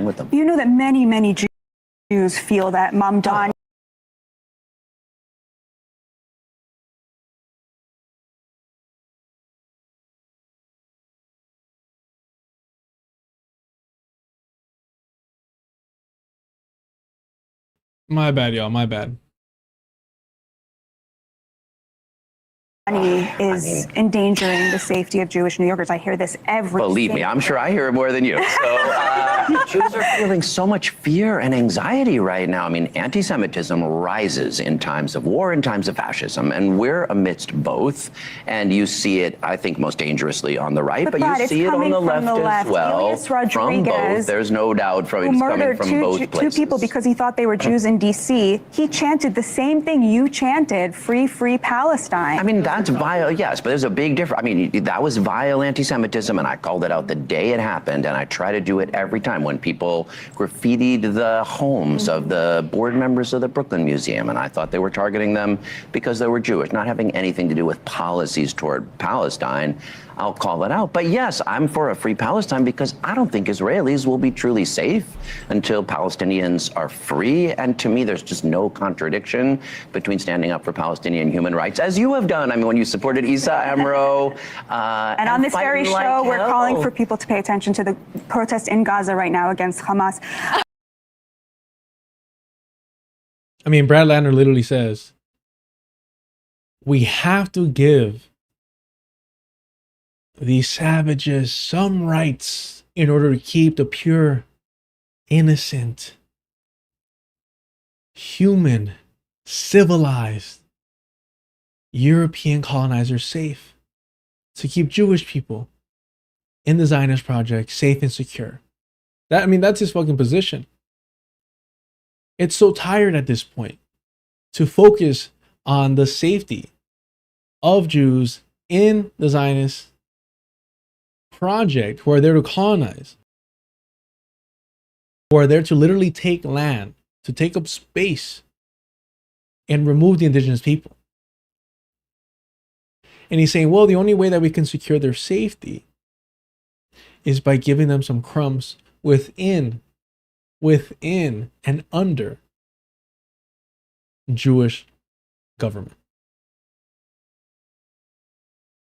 With them. You know that many, many Jews feel that Mamdani. My bad, y'all. My bad. Is endangering the safety of Jewish New Yorkers. I hear this every. Believe me, I'm sure I hear it more than you. So Jews are feeling so much fear and anxiety right now. I mean, anti-Semitism rises in times of war, in times of fascism, and we're amidst both. And you see it, I think, most dangerously on the right, but you see it on the left as well. From both. There's no doubt from it's coming from both places. Two people because he thought they were Jews in D.C. He chanted the same thing you chanted: "Free, free Palestine." I mean, that's vile, yes, but there's a big difference. I mean, that was vile anti-Semitism, and I called it out the day it happened, and I try to do it every time when people graffitied the homes of the board members of the Brooklyn Museum, and I thought they were targeting them because they were Jewish, not having anything to do with policies toward Palestine. I'll call it out. But yes, I'm for a free Palestine because I don't think Israelis will be truly safe until Palestinians are free. And to me, there's just no contradiction between standing up for Palestinian human rights, as you have done. I mean, when you supported Isa Amro. And on this very show, we're calling for people to pay attention to the protest in Gaza right now against Hamas. I mean, Brad Lander literally says, we have to give these savages some rights in order to keep the pure, innocent, human, civilized European colonizers safe, to keep Jewish people in the Zionist project safe and secure. That's his fucking position. It's so tired at this point to focus on the safety of Jews in the Zionist project who are there to colonize, who are there to literally take land, to take up space and remove the indigenous people. And he's saying, well, the only way that we can secure their safety is by giving them some crumbs within and under Jewish government.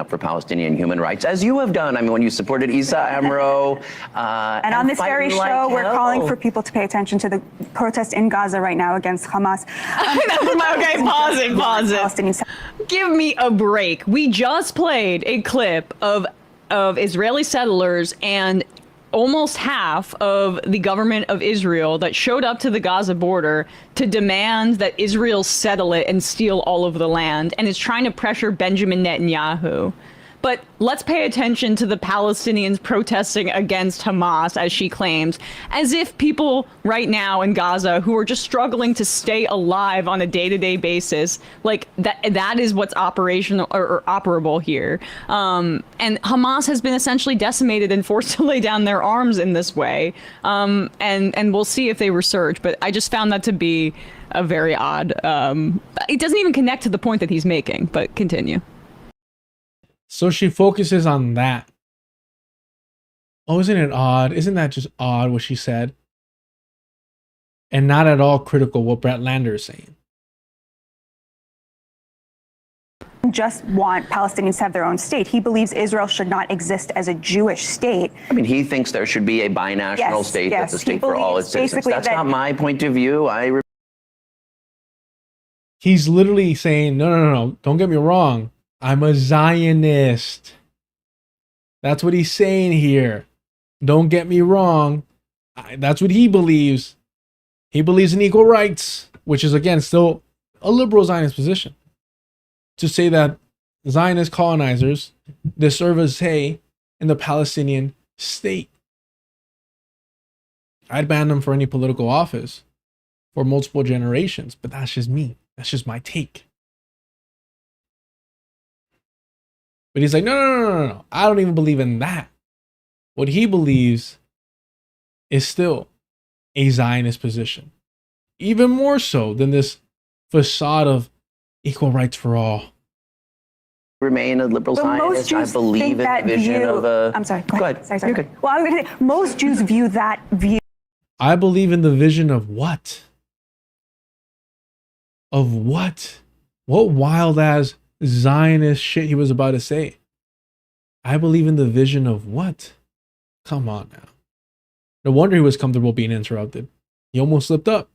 For Palestinian human rights, as you have done. I mean, when you supported Isa Amro. And on this very show, we're calling for people to pay attention to the protest in Gaza right now against Hamas. Okay, pause it. Give me a break. We just played a clip of Israeli settlers and almost half of the government of Israel that showed up to the Gaza border to demand that Israel settle it and steal all of the land, and is trying to pressure Benjamin Netanyahu. But let's pay attention to the Palestinians protesting against Hamas, as she claims, as if people right now in Gaza who are just struggling to stay alive on a day-to-day basis, like that is what's operational or operable here. And Hamas has been essentially decimated and forced to lay down their arms in this way. And we'll see if they resurge. But I just found that to be a very odd. It doesn't even connect to the point that he's making, but continue. So she focuses on that. Oh, isn't it odd? Isn't that just odd what she said? And not at all critical what Brett Lander is saying. Just want Palestinians to have their own state. He believes Israel should not exist as a Jewish state. I mean, he thinks there should be a binational state that's a state for all its citizens. That's not my point of view. He's literally saying, no. Don't get me wrong. I'm a Zionist. That's what he's saying here. Don't get me wrong. That's what he believes. He believes in equal rights, which is, again, still a liberal Zionist position. To say that Zionist colonizers deserve a say in the Palestinian state. I'd ban them for any political office for multiple generations, but that's just me. That's just my take. But he's like, no. I don't even believe in that. What he believes is still a Zionist position. Even more so than this facade of equal rights for all. Remain a liberal Zionist. I believe in the vision of a... I'm sorry. Go ahead. Sorry. You're good. Well, I was going to say, most Jews view that view... I believe in the vision of what? Of what? What wild-ass Zionist shit he was about to say. I believe in the vision of what? Come on now. No wonder he was comfortable being interrupted. He almost slipped up.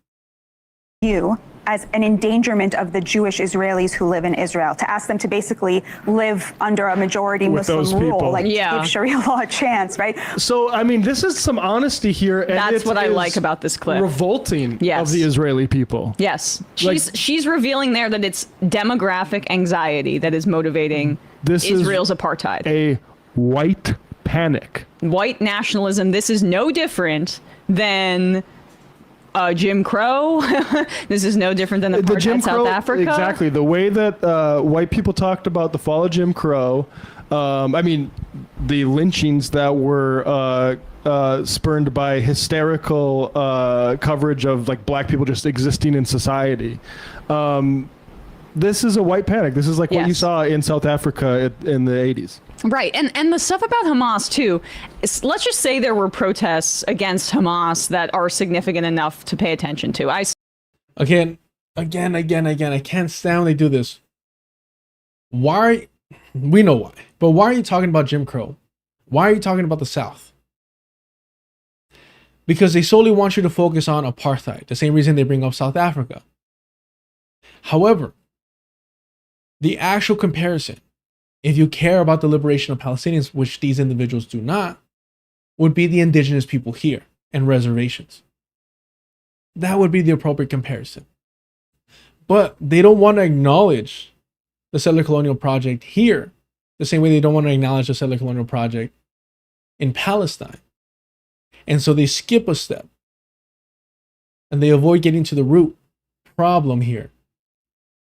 You as an endangerment of the Jewish Israelis who live in Israel, to ask them to basically live under a majority Muslim rule, like give Sharia law a chance, right? So, I mean, this is some honesty here. And that's what I like about this clip. Revolting of the Israeli people. Yes. She's revealing there that it's demographic anxiety that is motivating Israel's apartheid. A white panic. White nationalism. This is no different than... Jim Crow. This is no different than the Jim Crow, South Africa. Exactly. The way that white people talked about the fall of Jim Crow. I mean, the lynchings that were spurned by hysterical coverage of like black people just existing in society. This is a white panic. This is like what you saw in South Africa in the 80s. Right. And the stuff about Hamas, too, let's just say there were protests against Hamas that are significant enough to pay attention to. Again, I can't stand when they do this. Why? We know why. But why are you talking about Jim Crow? Why are you talking about the South? Because they solely want you to focus on apartheid, the same reason they bring up South Africa. However, the actual comparison, if you care about the liberation of Palestinians, which these individuals do not, would be the indigenous people here and reservations. That would be the appropriate comparison. But they don't want to acknowledge the settler colonial project here the same way they don't want to acknowledge the settler colonial project in Palestine. And so they skip a step and they avoid getting to the root problem here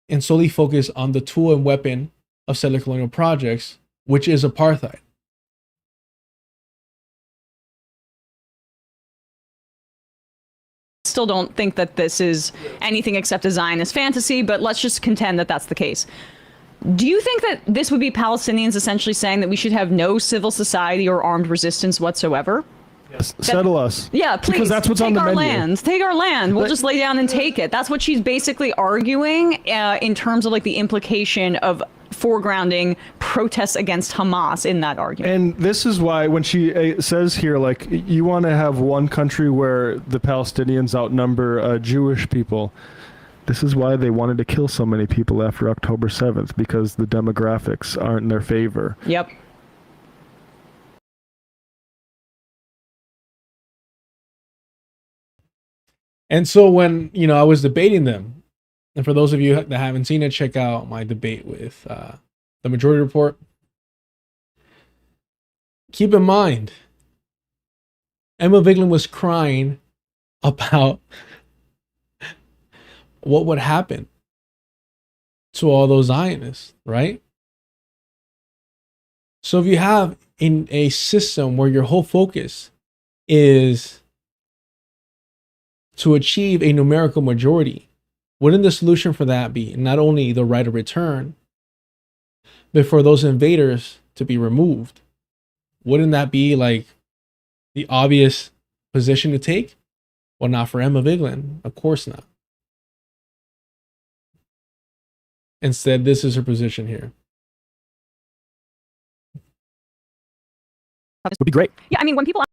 and solely focus on the tool and weapon of settler colonial projects, which is apartheid. Still don't think that this is anything except a Zionist fantasy, but let's just contend that that's the case. Do you think that this would be Palestinians essentially saying that we should have no civil society or armed resistance whatsoever? Yes, settle us. Yeah, please. Because that's what's on the menu. Take our land. We'll just lay down and take it. That's what she's basically arguing in terms of like the implication of foregrounding protests against Hamas in that argument. And this is why when she says here, like, you want to have one country where the Palestinians outnumber Jewish people. This is why they wanted to kill so many people after October 7th, because the demographics aren't in their favor. Yep. And so when, I was debating them, and for those of you that haven't seen it, check out my debate with the Majority Report. Keep in mind, Emma Vigeland was crying about what would happen to all those Zionists, right? So if you have in a system where your whole focus is to achieve a numerical majority, wouldn't the solution for that be not only the right of return, but for those invaders to be removed? Wouldn't that be like the obvious position to take? Well, not for Emma Vigeland. Of course not. Instead, this is her position here. This would be great. Yeah, I mean, when people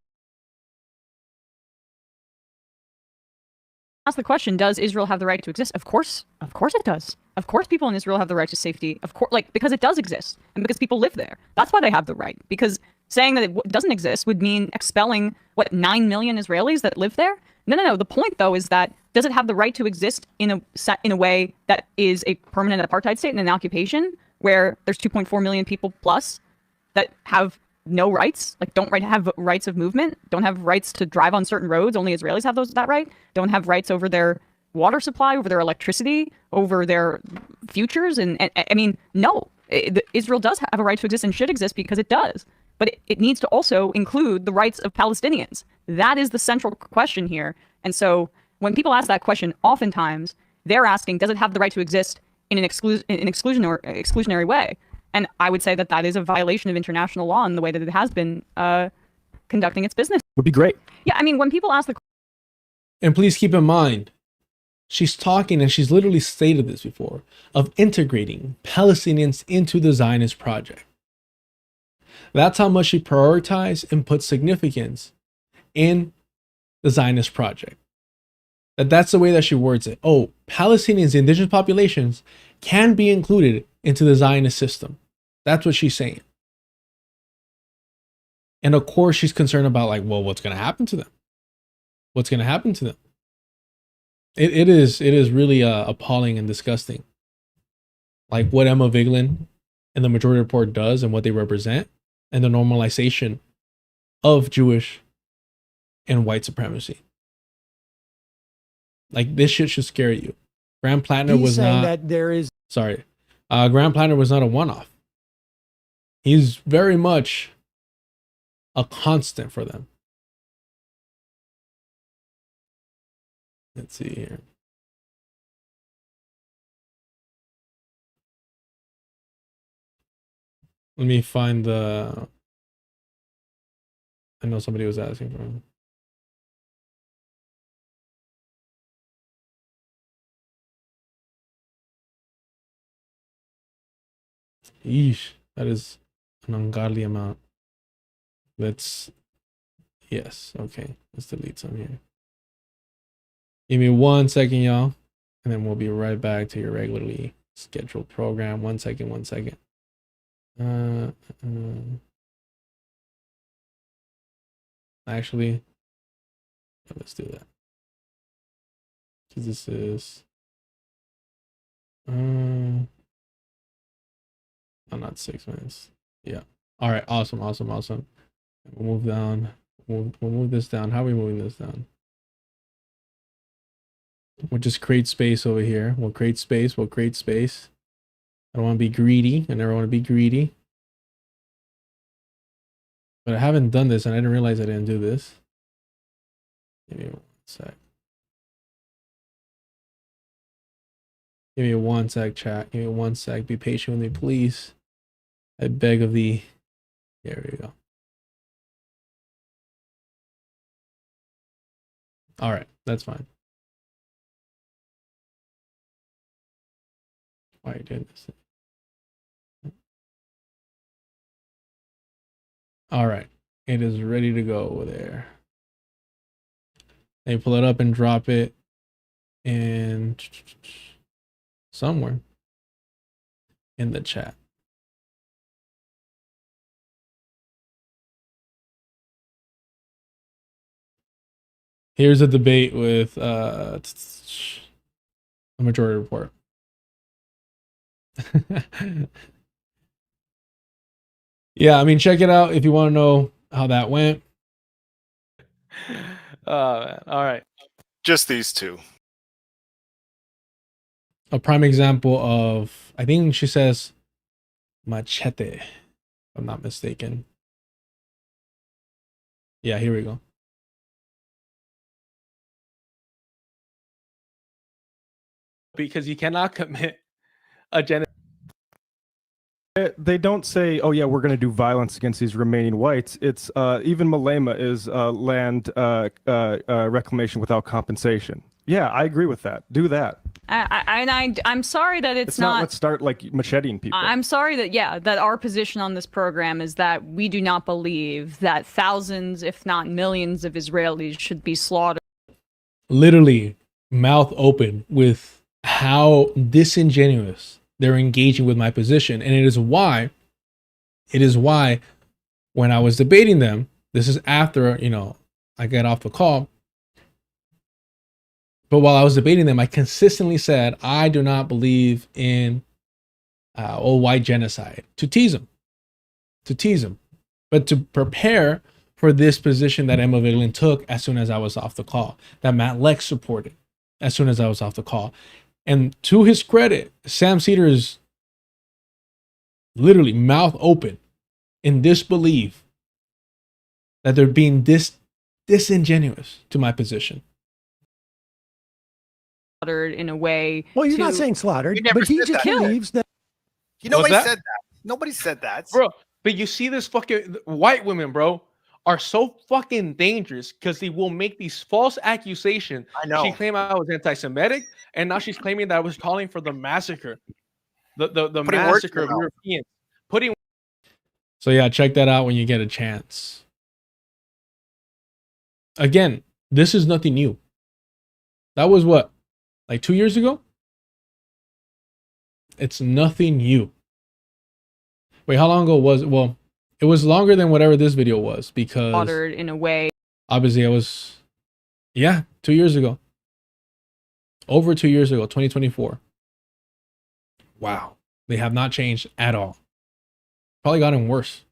ask the question, does Israel have the right to exist? Of course it does. Of course people in Israel have the right to safety. Of course, because it does exist and because people live there. That's why they have the right. Because saying that it doesn't exist would mean expelling, 9 million Israelis that live there? No. The point, though, is that does it have the right to exist in a way that is a permanent apartheid state and an occupation where there's 2.4 million people plus that have no rights, don't have rights of movement, don't have rights to drive on certain roads, only Israelis have that right, don't have rights over their water supply, over their electricity, over their futures, and I mean, no, Israel does have a right to exist and should exist because it does, but it needs to also include the rights of Palestinians. That is the central question here. And so when people ask that question, oftentimes they're asking, does it have the right to exist in an exclusionary way? And I would say that that is a violation of international law in the way that it has been conducting its business. Would be great. Yeah, I mean, when people ask the question. And please keep in mind, she's talking, and she's literally stated this before, of integrating Palestinians into the Zionist project. That's how much she prioritized and put significance in the Zionist project. That's the way that she words it. Oh, Palestinians, the indigenous populations, can be included into the Zionist system. That's what she's saying. And of course, she's concerned about what's going to happen to them? What's going to happen to them? It is really appalling and disgusting. What Emma Vigeland and the Majority Report does and what they represent and the normalization of Jewish and white supremacy. This shit should scare you. Graham Plattner was not. That there is. Sorry. Graham Plattner was not a one-off. He's very much a constant for them. Let's see here. Let me find the. I know somebody was asking for him. Yeesh, that is an ungodly amount. Yes, okay. Let's delete some here. Give me 1 second, y'all. And then we'll be right back to your regularly scheduled program. 1 second, 1 second. Actually, let's do that. Because this is... oh, not 6 minutes. Yeah. All right. Awesome. We'll move down. We'll move this down. How are we moving this down? We'll just create space over here. We'll create space. I don't want to be greedy. I never want to be greedy. But I haven't done this, and I didn't realize I didn't do this. Give me 1 sec. Give me 1 sec, chat. Give me 1 sec. Be patient with me, please. I beg of thee. There we go. All right, that's fine. Why are you doing this? All right, it is ready to go over there. They pull it up and drop it in somewhere in the chat. Here's a debate with a majority report. Yeah, I mean, check it out if you want to know how that went. All right. Just these two. A prime example of, I think she says machete, if I'm not mistaken. Yeah, here we go. Because you cannot commit a genocide. They don't say, "Oh yeah, we're going to do violence against these remaining whites." It's even Malema is land reclamation without compensation. Yeah, I agree with that. Do that. I'm sorry that It's not let's start like macheting people. I'm sorry that our position on this program is that we do not believe that thousands, if not millions, of Israelis should be slaughtered. Literally, mouth open with how disingenuous they're engaging with my position. And it is why when I was debating them, this is after, I got off the call. But while I was debating them, I consistently said, I do not believe in old white genocide, to tease them, but to prepare for this position that Emma Vigeland took as soon as I was off the call, that Matt Lex supported as soon as I was off the call. And to his credit, Sam Cedar is literally mouth open in disbelief that they're being disingenuous to my position. Slaughtered in a way. Well, you're not saying slaughtered, but he just believes that. Nobody said that. Nobody said that, bro. But you see, this fucking white women, bro, are so fucking dangerous because they will make these false accusations. I know. She claimed I was anti-Semitic, and now she's claiming that I was calling for the massacre, the massacre of Europeans. So yeah, check that out when you get a chance. Again, this is nothing new. That was what, like 2 years ago? It's nothing new. Wait, how long ago was it? Well, it was longer than whatever this video was because slaughtered in a way. Obviously, 2 years ago. Over 2 years ago, 2024. Wow. They have not changed at all. Probably gotten worse.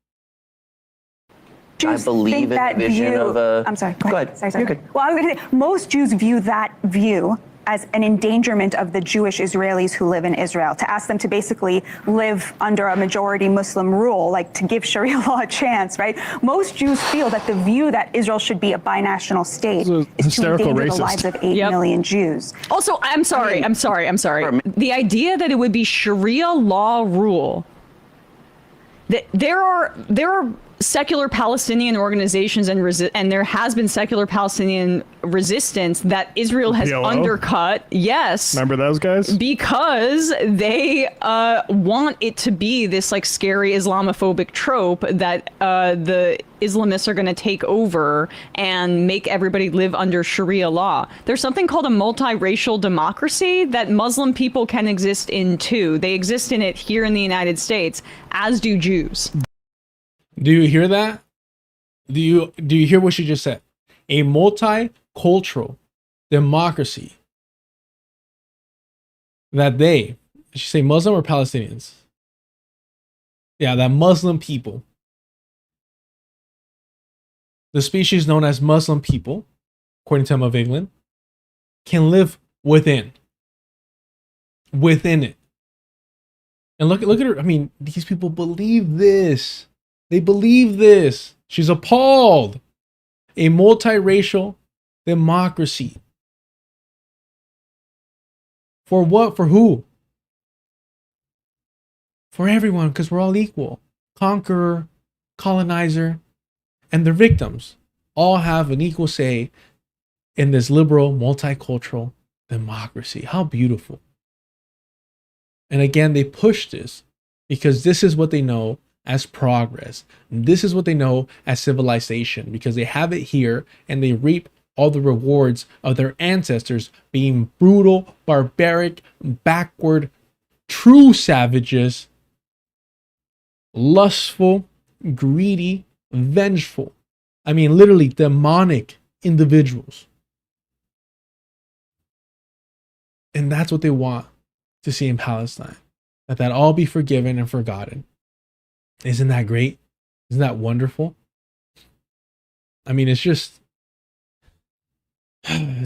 I believe in the vision of a... I'm sorry. Go ahead. Sorry. You're good. Well, I was going to say, most Jews view that view as an endangerment of the Jewish Israelis who live in Israel, to ask them to basically live under a majority Muslim rule, like to give Sharia law a chance, right? Most Jews feel that the view that Israel should be a binational state is to endanger the lives of 8 million Jews. Also, I'm sorry. The idea that it would be Sharia law rule, that there are secular Palestinian organizations and there has been secular Palestinian resistance that Israel has undercut. Yes. Remember those guys? Because they want it to be this like scary Islamophobic trope that the Islamists are going to take over and make everybody live under Sharia law. There's something called a multiracial democracy that Muslim people can exist in too. They exist in it here in the United States, as do Jews. Do you hear that? Do you hear what she just said? A multicultural democracy that did she say Muslim or Palestinians? Yeah, that Muslim people, the species known as Muslim people, according to Emma of England, can live within it. And look at her. I mean, these people believe this. They believe this. She's appalled. A multiracial democracy. For what? For who? For everyone, because we're all equal. Conqueror, colonizer, and their victims all have an equal say in this liberal, multicultural democracy. How beautiful. And again, they push this because this is what they know as progress. This is what they know as civilization, because they have it here and they reap all the rewards of their ancestors being brutal, barbaric, backward, true savages, lustful, greedy, vengeful. I mean, literally demonic individuals. And that's what they want to see in Palestine. That all be forgiven and forgotten. Isn't that great? Isn't that wonderful? I mean, it's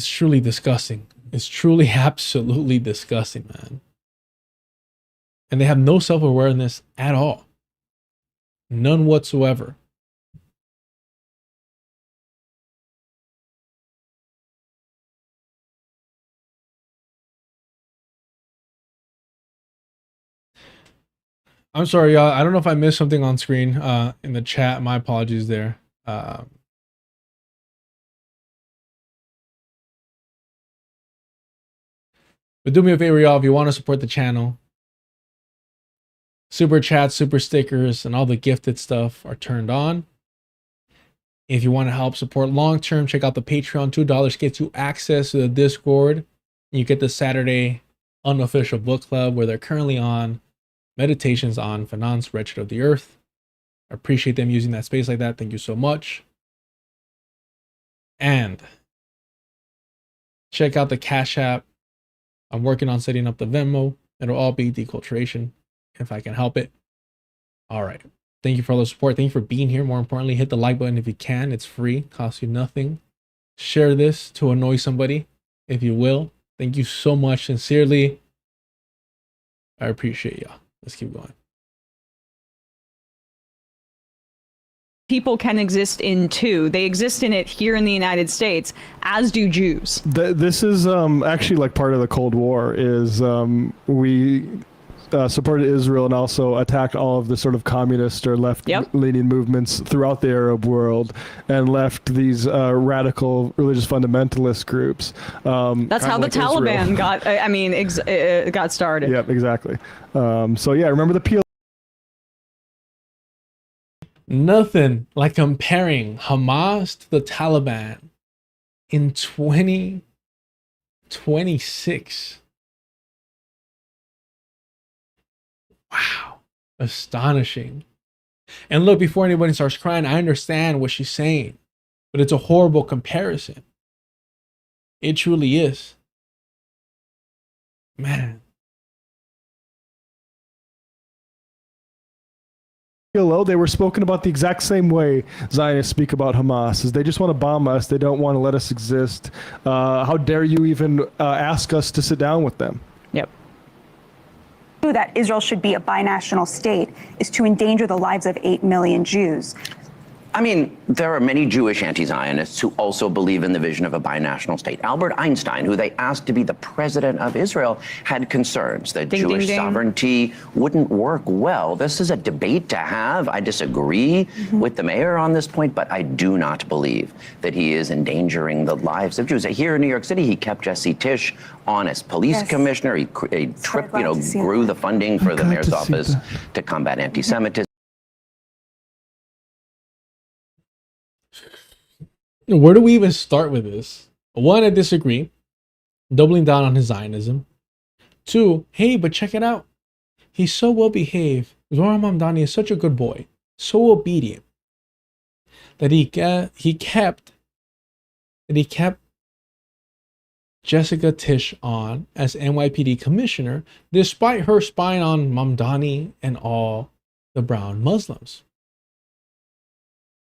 truly disgusting. It's truly absolutely disgusting, man. And they have no self-awareness at all. None whatsoever. I'm sorry, y'all. I don't know if I missed something on screen in the chat. My apologies there. But do me a favor, y'all. If you want to support the channel, super chats, super stickers, and all the gifted stuff are turned on. If you want to help support long term, check out the Patreon. $2 gets you access to the Discord. You get the Saturday unofficial book club where they're currently on Meditations on Finance, Wretched of the Earth. I appreciate them using that space like that. Thank you so much. And check out the Cash App. I'm working on setting up the Venmo. It'll all be deculturation if I can help it. All right. Thank you for all the support. Thank you for being here. More importantly, hit the like button if you can. It's free. Costs you nothing. Share this to annoy somebody if you will. Thank you so much. Sincerely, I appreciate y'all. Let's keep going. People can exist in too. They exist in it here in the United States, as do Jews. This is actually like part of the Cold War. Is we supported Israel and also attacked all of the sort of communist or left-leaning movements throughout the Arab world, and left these radical religious fundamentalist groups. That's how the Taliban got. I mean, got started. Yep, exactly. So yeah, remember the PLO. Nothing like comparing Hamas to the Taliban in 2026. Wow. Astonishing. And look, before anybody starts crying, I understand what she's saying, but it's a horrible comparison. It truly is. Man. They were spoken about the exact same way Zionists speak about Hamas, is they just want to bomb us. They don't want to let us exist. How dare you even ask us to sit down with them? Yep. That Israel should be a binational state is to endanger the lives of 8 million Jews. I mean, there are many Jewish anti-Zionists who also believe in the vision of a binational state. Albert Einstein, who they asked to be the president of Israel, had concerns that Jewish sovereignty wouldn't work well. This is a debate to have. I disagree with the mayor on this point, but I do not believe that he is endangering the lives of Jews. Here in New York City, he kept Jesse Tisch on as police commissioner. He grew the funding for the mayor's office to combat anti-Semitism. Where do we even start with this? One, I disagree. Doubling down on his Zionism. Two, hey, but check it out. He's so well behaved. Zohran Mamdani is such a good boy, so obedient that he kept Jessica Tisch on as NYPD commissioner, despite her spying on Mamdani and all the brown Muslims.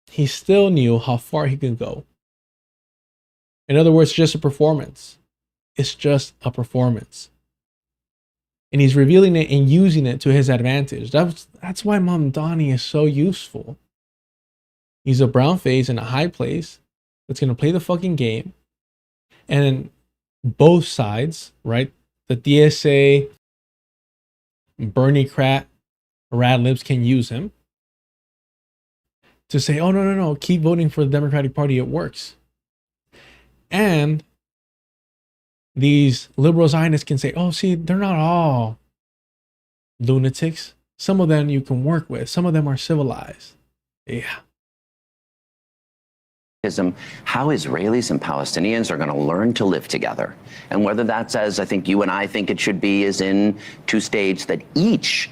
He still knew how far he could go. In other words, just a performance. It's just a performance. And he's revealing it and using it to his advantage. That's why Mamdani is so useful. He's a brown face in a high place that's going to play the fucking game. And both sides, right? The DSA, Bernie Crat, Rad Libs can use him to say, oh, no, keep voting for the Democratic Party, it works. And these liberal Zionists can say, oh, see, they're not all lunatics. Some of them you can work with. Some of them are civilized. Yeah. How Israelis and Palestinians are going to learn to live together. And whether that's, as I think you and I think it should be, is in two states that each,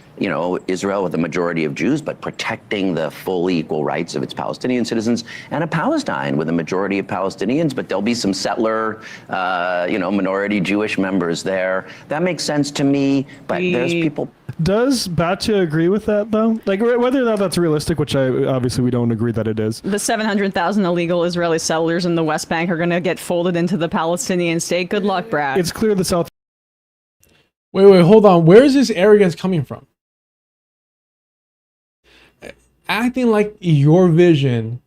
Israel with a majority of Jews, but protecting the full equal rights of its Palestinian citizens, and a Palestine with a majority of Palestinians, but there'll be some settler, minority Jewish members there. That makes sense to me, but there's people. Does Batya agree with that, though? Like, whether or not that's realistic, which obviously we don't agree that it is. The 700,000 illegal Israeli settlers in the West Bank are going to get folded into the Palestinian state. Good luck, Brad. It's clear the South. Wait, hold on. Where is this arrogance coming from? Acting like your vision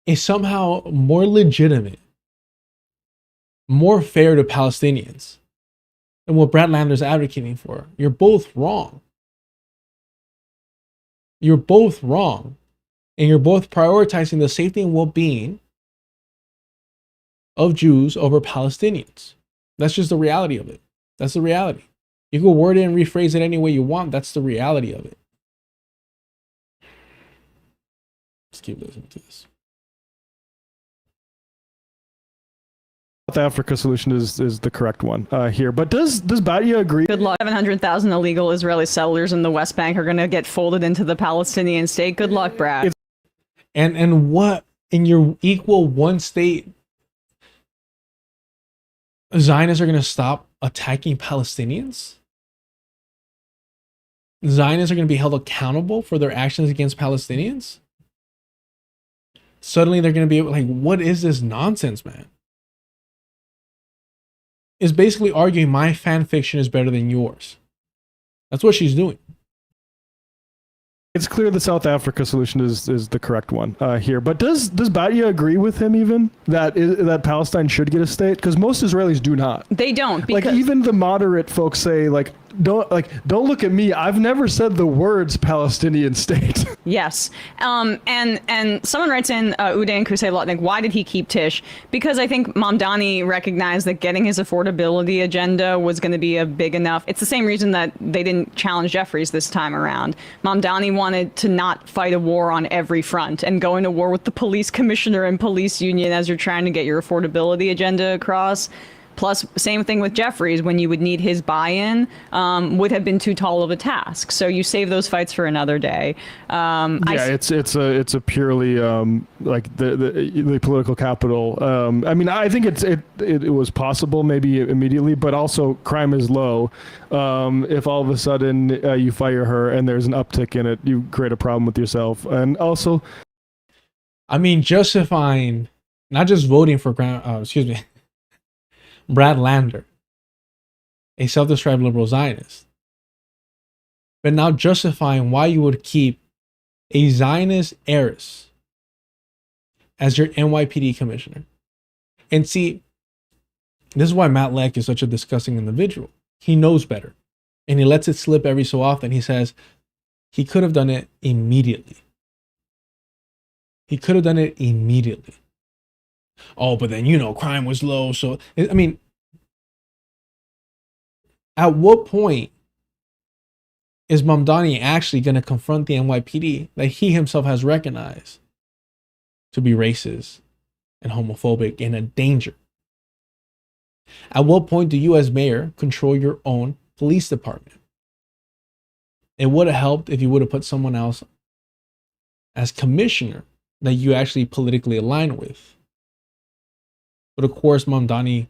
is somehow more legitimate, more fair to Palestinians than what Brad Lander's advocating for. You're both wrong. You're both wrong. And you're both prioritizing the safety and well-being of Jews over Palestinians. That's just the reality of it. That's the reality. You can word it and rephrase it any way you want. That's the reality of it. Let's keep listening to this. South Africa solution is the correct one here. But does Batya agree? Good luck. 700,000 illegal Israeli settlers in the West Bank are going to get folded into the Palestinian state. Good luck, Brad. And what in your equal one state Zionists are going to stop attacking Palestinians? Zionists are going to be held accountable for their actions against Palestinians? Suddenly they're going to be like, what is this nonsense, man? Is basically arguing my fan fiction is better than yours. That's what she's doing. It's clear the South Africa solution is the correct one here. But does Batya agree with him even that Palestine should get a state? Because most Israelis do not. They don't. Because like even the moderate folks say don't look at me. I've never said the words Palestinian state. Yes. And someone writes in Udain Kusei-Lutnick, why did he keep Tisch? Because I think Mamdani recognized that getting his affordability agenda was going to be a big enough. It's the same reason that they didn't challenge Jeffries this time around. Mamdani wanted to not fight a war on every front and go into war with the police commissioner and police union as you're trying to get your affordability agenda across. Plus, same thing with Jeffries, when you would need his buy-in, would have been too tall of a task. So you save those fights for another day. It's a purely like the political capital. I mean, I think it was possible maybe immediately, but also crime is low. If all of a sudden you fire her and there's an uptick in it, you create a problem with yourself. And also, I mean, justifying not just voting for Brad Lander, a self-described liberal Zionist, but now justifying why you would keep a Zionist heiress as your NYPD commissioner. And see, this is why Matt Leck is such a disgusting individual. He knows better. And he lets it slip every so often. He says he could have done it immediately. He could have done it immediately. Oh, but then, crime was low. So, I mean, at what point is Mamdani actually going to confront the NYPD that he himself has recognized to be racist and homophobic and a danger? At what point do you as mayor control your own police department? It would have helped if you would have put someone else as commissioner that you actually politically align with. But of course, Mamdani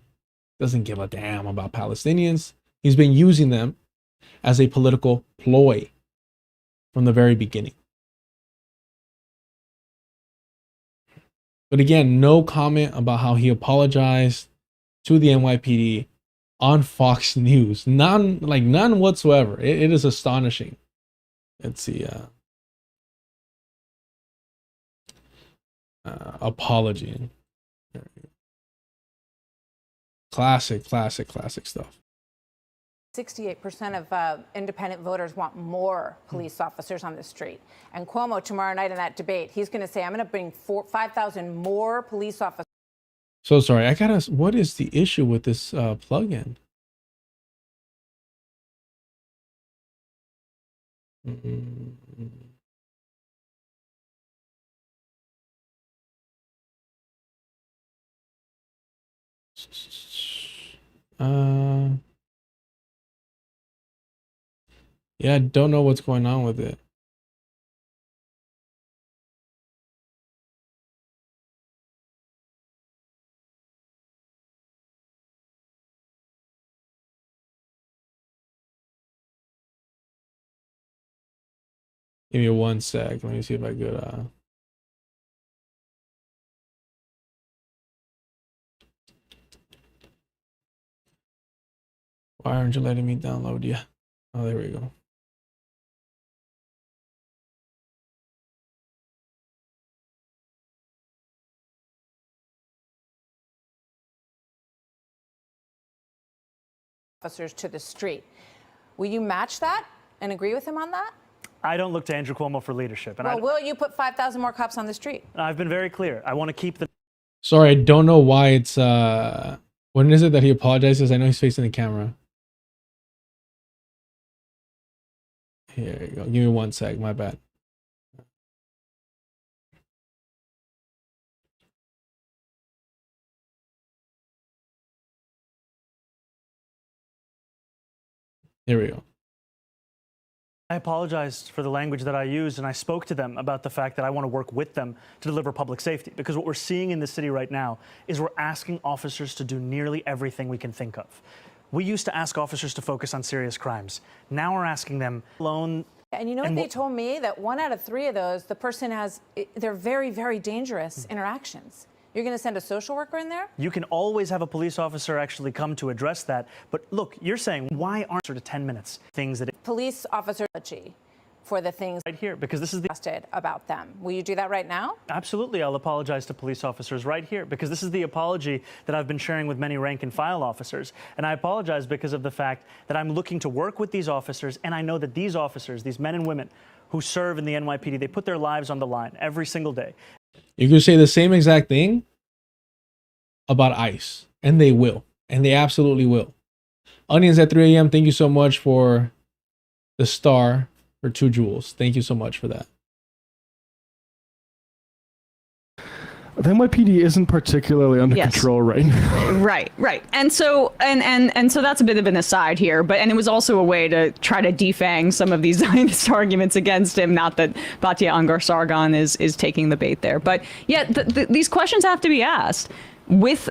doesn't give a damn about Palestinians. He's been using them as a political ploy from the very beginning. But again, no comment about how he apologized to the NYPD on Fox News. None whatsoever. It is astonishing. Let's see. Apology. Classic stuff. 68% of independent voters want more police officers on the street. And Cuomo, tomorrow night in that debate, he's going to say, I'm going to bring 5,000 more police officers. So sorry, what is the issue with this plugin? Yeah, I don't know what's going on with it. Give me 1 sec. Let me see if I could why aren't you letting me download you? Oh, there we go. Officers to the street. Will you match that and agree with him on that? I don't look to Andrew Cuomo for leadership. And will you put 5,000 more cops on the street? I've been very clear. I want to keep the... Sorry, I don't know why it's when is it that he apologizes? I know he's facing the camera. Here you go. Give me 1 sec, my bad. Here we go. I apologized for the language that I used, and I spoke to them about the fact that I want to work with them to deliver public safety. Because what we're seeing in the city right now is we're asking officers to do nearly everything we can think of. We used to ask officers to focus on serious crimes. Now we're asking them alone. And you know what they told me? That 1 out of 3 of those, the person they're very, very dangerous interactions. You're going to send a social worker in there? You can always have a police officer actually come to address that. But look, you're saying, why aren't sort of 10 minutes things that... Police officer for the things right here, because this is the... about them. Will you do that right now? Absolutely. I'll apologize to police officers right here, because this is the apology that I've been sharing with many rank and file officers. And I apologize because of the fact that I'm looking to work with these officers, and I know that these officers, these men and women who serve in the NYPD, they put their lives on the line every single day. You could say the same exact thing about ICE, and they will, and they absolutely will. Onions at 3 a.m. Thank you so much for the star for 2 jewels. Thank you so much for that. The NYPD isn't particularly under control right now. Right. And so so that's a bit of an aside here, and it was also a way to try to defang some of these Zionist arguments against him. Not that Batya Ungar-Sargon is taking the bait there, but yeah, these questions have to be asked. With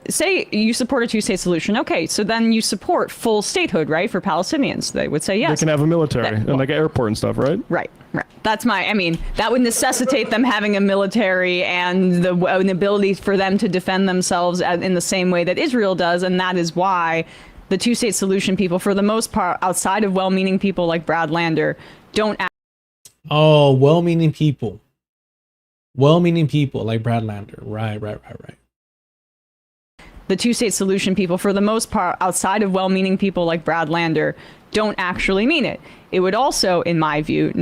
say you support a 2-state solution, okay, so then you support full statehood, right, for Palestinians? They would say yes. They can have a military and like an airport and stuff, right? Right. That's that would necessitate them having a military and an ability for them to defend themselves in the same way that Israel does, and that is why the 2-state solution people, for the most part, outside of well-meaning people like Brad Lander, don't act. Oh, well-meaning people. Well-meaning people like Brad Lander. Right. The two-state solution people, for the most part, outside of well-meaning people like Brad Lander, don't actually mean it. It would also, in my view,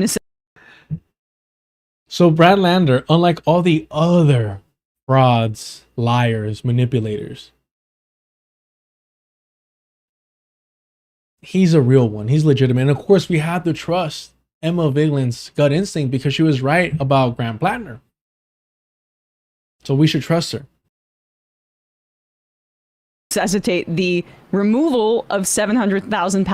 So Brad Lander, unlike all the other frauds, liars, manipulators, he's a real one. He's legitimate. And of course, we have to trust Emma Vigeland's gut instinct because she was right about Graham Plattner. So we should trust her. necessitate the removal of 700,000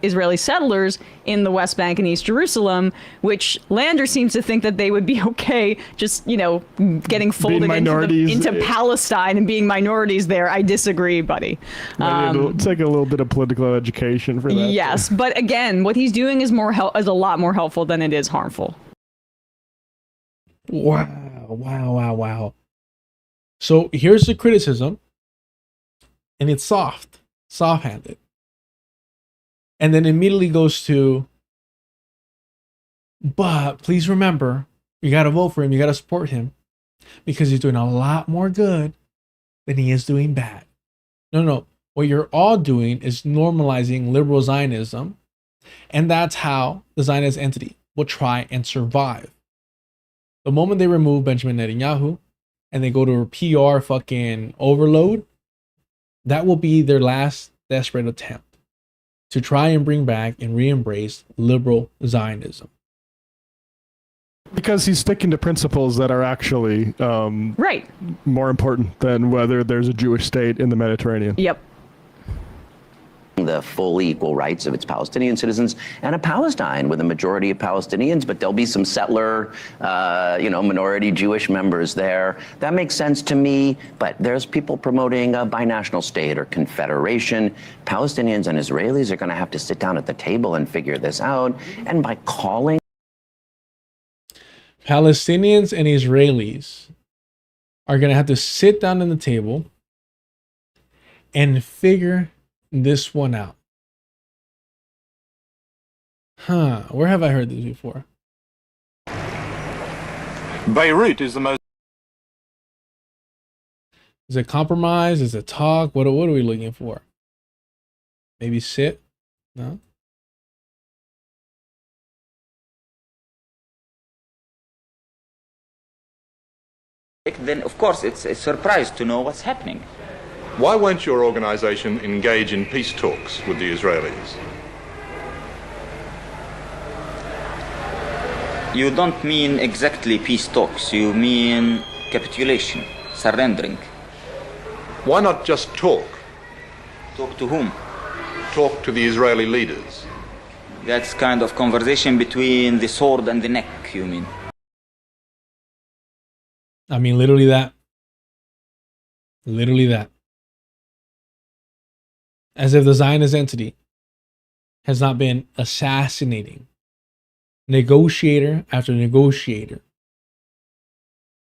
Israeli settlers in the West Bank and East Jerusalem, which Lander seems to think that they would be okay just, getting folded into Palestine and being minorities there. I disagree, buddy. It's like a little bit of political education for that. Yes, but again, what he's doing is a lot more helpful than it is harmful. Wow. So here's the criticism. And it's soft-handed. And then immediately goes to, but please remember, you got to vote for him. You got to support him because he's doing a lot more good than he is doing bad. No. What you're all doing is normalizing liberal Zionism. And that's how the Zionist entity will try and survive. The moment they remove Benjamin Netanyahu and they go to a PR fucking overload, that will be their last desperate attempt to try and bring back and re-embrace liberal Zionism. Because he's sticking to principles that are actually more important than whether there's a Jewish state in the Mediterranean. Yep. The full equal rights of its Palestinian citizens and a Palestine with a majority of Palestinians, but there'll be some settler, minority Jewish members there. That makes sense to me, but there's people promoting a binational state or confederation. Palestinians and Israelis are going to have to sit down at the table and figure this out. And by calling Palestinians and Israelis are going to have to sit down at the table and figure this one out. Where have I heard this before? Beirut is the most. Is it compromise? Is it talk? What are we looking for? Maybe sit? No? Then, of course, it's a surprise to know what's happening. Why won't your organization engage in peace talks with the Israelis? You don't mean exactly peace talks. You mean capitulation, surrendering. Why not just talk? Talk to whom? Talk to the Israeli leaders. That's kind of conversation between the sword and the neck, you mean? I mean, literally that. Literally that. As if the Zionist entity has not been assassinating negotiator after negotiator.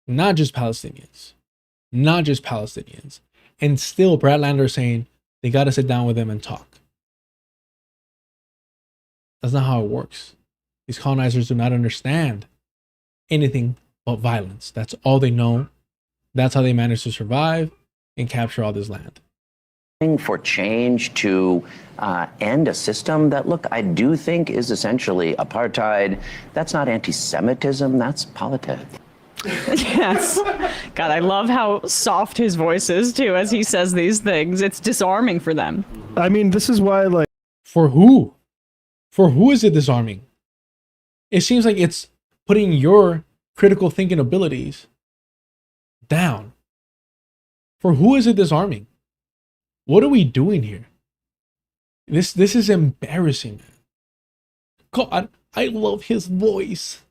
Not just Palestinians. And still Brad Lander is saying they got to sit down with them and talk. That's not how it works. These colonizers do not understand anything but violence. That's all they know. That's how they manage to survive and capture all this land. For change to end a system that, look, I do think is essentially apartheid. That's not anti-Semitism, that's politics. Yes. God, I love how soft his voice is, too, as he says these things. It's disarming for them. I mean, this is why, like... For who? For who is it disarming? It seems like it's putting your critical thinking abilities down. For who is it disarming? What are we doing here? This is embarrassing, man. God, I love his voice.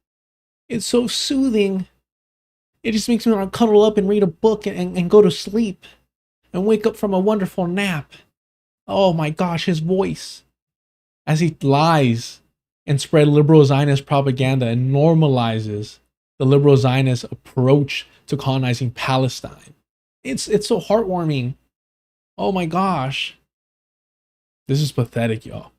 It's so soothing. It just makes me want to cuddle up and read a book and go to sleep and wake up from a wonderful nap. Oh my gosh, his voice. As he lies and spread liberal Zionist propaganda and normalizes the liberal Zionist approach to colonizing Palestine. It's so heartwarming. Oh my gosh. This is pathetic, y'all.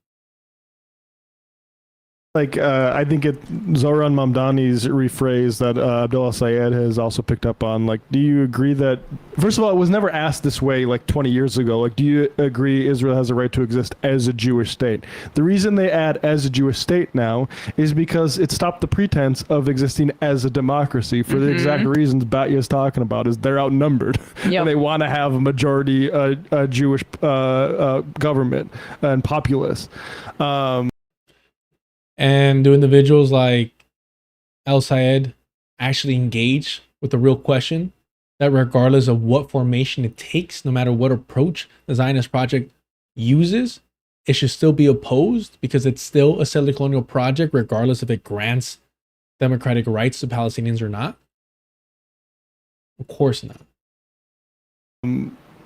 like I think Zohran Mamdani's rephrase that Abdullah Sayed has also picked up on. Like, do you agree that, first of all, it was never asked this way like 20 years ago. Like, do you agree Israel has a right to exist as a Jewish state? The reason they add as a Jewish state now is because it stopped the pretense of existing as a democracy for the exact reasons Batya is talking about, is they're outnumbered. And they want to have a majority Jewish government and populace. And do individuals like El Sayed actually engage with the real question that regardless of what formation it takes, no matter what approach the Zionist project uses, it should still be opposed because it's still a settler colonial project, regardless if it grants democratic rights to Palestinians or not? Of course not.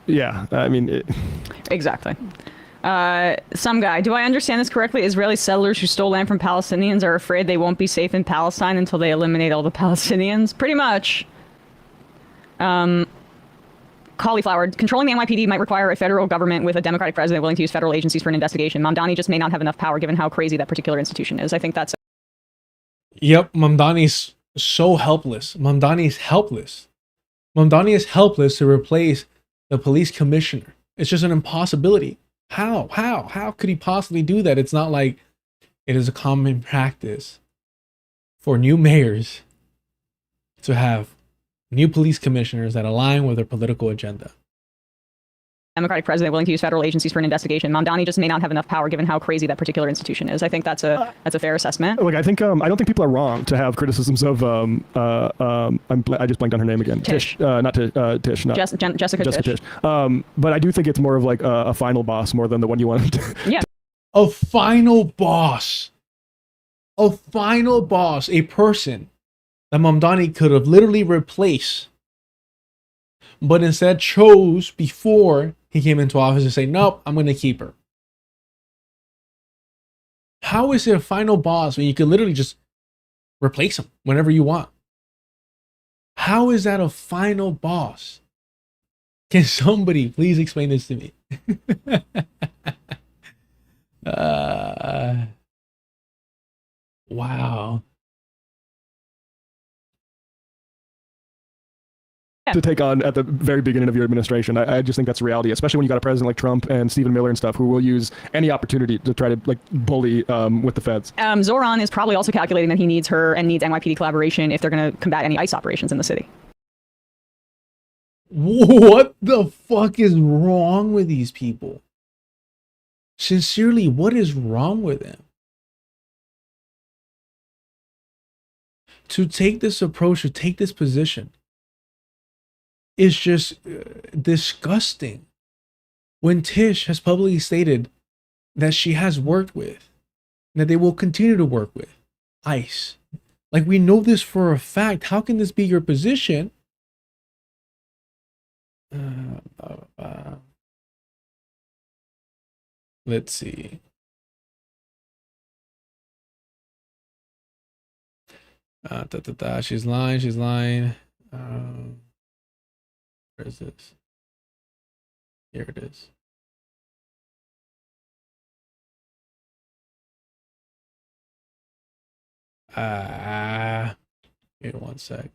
Yeah, I mean... Exactly. Some guy, do I understand this correctly? Israeli settlers who stole land from Palestinians are afraid they won't be safe in Palestine until they eliminate all the Palestinians? Pretty much. Cauliflower, controlling the NYPD might require a federal government with a democratic president willing to use federal agencies for an investigation. Mamdani just may not have enough power given how crazy that particular institution is. I think that's... Yep, Mamdani's so helpless. Mamdani is helpless. Mamdani is helpless to replace the police commissioner. It's just an impossibility. How could he possibly do that? It's not like it is a common practice for new mayors to have new police commissioners that align with their political agenda. Democratic president willing to use federal agencies for an investigation. Mamdani just may not have enough power given how crazy that particular institution is. I think that's a fair assessment. Look, I think I don't think people are wrong to have criticisms of I just blanked on her name again. Tish. Not Tish. Not Jessica Tish. But I do think it's more of like a final boss more than the one you wanted to. Yeah. A final boss. A final boss. A person that Mamdani could have literally replaced, but instead chose before he came into office to say, nope, I'm going to keep her. How is it a final boss when you can literally just replace him whenever you want? How is that a final boss? Can somebody please explain this to me? Wow. To take on at the very beginning of your administration. I just think that's reality, especially when you got a president like Trump and Stephen Miller and stuff who will use any opportunity to try to like bully with the feds. Zohran is probably also calculating that he needs her and needs NYPD collaboration if they're going to combat any ICE operations in the city. What the fuck is wrong with these people? Sincerely, what is wrong with them? To take this approach, to take this position, is just disgusting. When Tish has publicly stated that she has worked with, that they will continue to work with ICE. Like, we know this for a fact. How can this be your position? Let's see. She's lying. Where is this? Here it is. Give me one sec.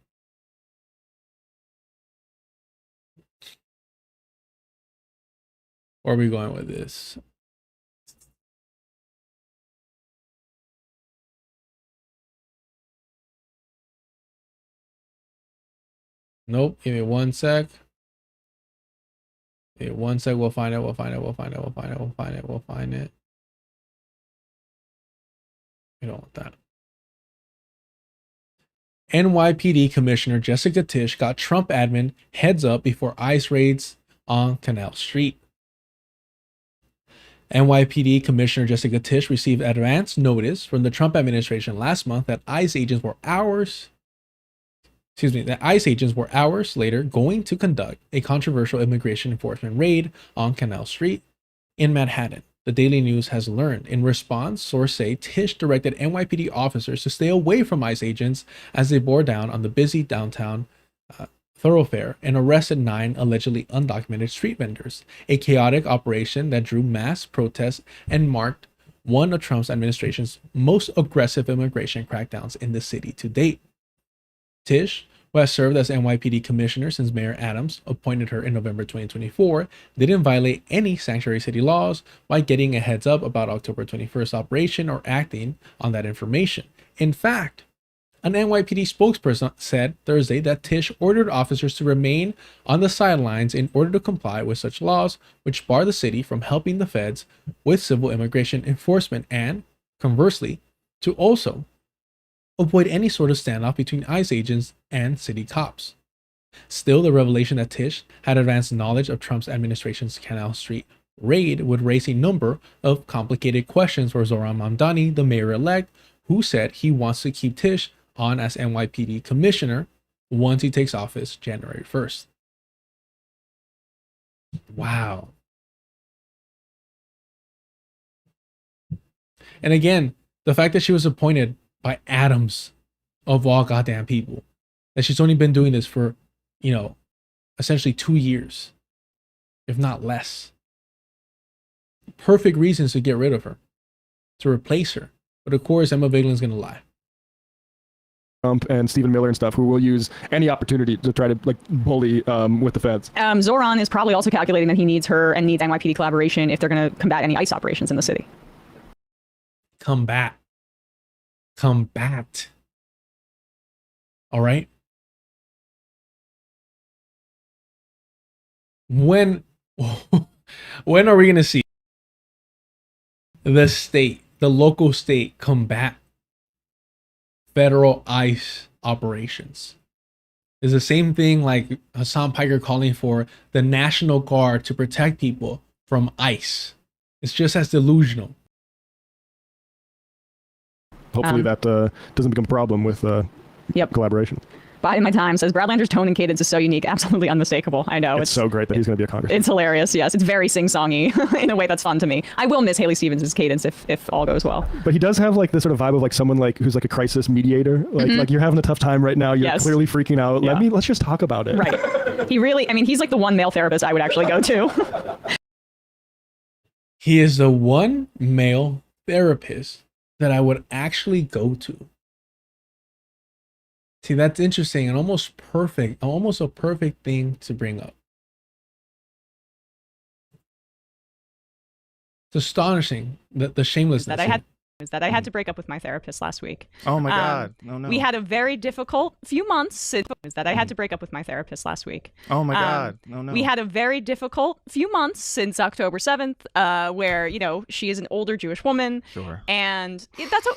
Where are we going with this? Nope. Give me one sec. Okay, one sec. We'll find it. We don't want that. NYPD Commissioner Jessica Tish got Trump admin heads up before ICE raids on Canal Street. NYPD Commissioner Jessica Tish received advance notice from the Trump administration last month that ICE agents were hours later going to conduct a controversial immigration enforcement raid on Canal Street in Manhattan. The Daily News has learned. In response, sources say Tish directed NYPD officers to stay away from ICE agents as they bore down on the busy downtown thoroughfare and arrested 9 allegedly undocumented street vendors, a chaotic operation that drew mass protests and marked one of Trump's administration's most aggressive immigration crackdowns in the city to date. Tish, who has served as NYPD commissioner since Mayor Adams appointed her in November 2024, didn't violate any sanctuary city laws by getting a heads up about October 21st operation or acting on that information. In fact, an NYPD spokesperson said Thursday that Tish ordered officers to remain on the sidelines in order to comply with such laws, which bar the city from helping the feds with civil immigration enforcement and, conversely, to also avoid any sort of standoff between ICE agents and city cops. Still, the revelation that Tish had advanced knowledge of Trump's administration's Canal Street raid would raise a number of complicated questions for Zohran Mamdani, the mayor-elect, who said he wants to keep Tish on as NYPD commissioner once he takes office January 1st. Wow. And again, the fact that she was appointed by Adams of all goddamn people, that she's only been doing this for, essentially 2 years, if not less. Perfect reasons to get rid of her, to replace her. But of course, Emma Vigeland's going to lie. Trump and Stephen Miller and stuff, who will use any opportunity to try to bully with the feds. Zohran is probably also calculating that he needs her and needs NYPD collaboration if they're going to combat any ICE operations in the city. Combat. All right. When are we going to see the local state combat federal ICE operations? Is the same thing like Hassan Piker calling for the National Guard to protect people from ICE. It's just as delusional. Hopefully that doesn't become a problem with collaboration. Biden My Time says Brad Lander's tone and cadence is so unique, absolutely unmistakable. I know. It's so great that he's going to be a congressman. It's hilarious, yes. It's very sing-songy in a way that's fun to me. I will miss Haley Stevens' cadence if all goes well. But he does have this sort of vibe of someone who's a crisis mediator. Like you're having a tough time right now. You're clearly freaking out. Yeah. Let's just talk about it. Right. He's like the one male therapist I would actually go to. He is the one male therapist that I would actually go to. See, that's interesting and almost a perfect thing to bring up. It's astonishing the shamelessness that I had to break up with my therapist last week. Oh my God. Oh no. We had a very difficult few months since I had to break up with my therapist last week. Oh my God. Oh no. We had a very difficult few months since October 7th, where, she is an older Jewish woman. Sure. And that's,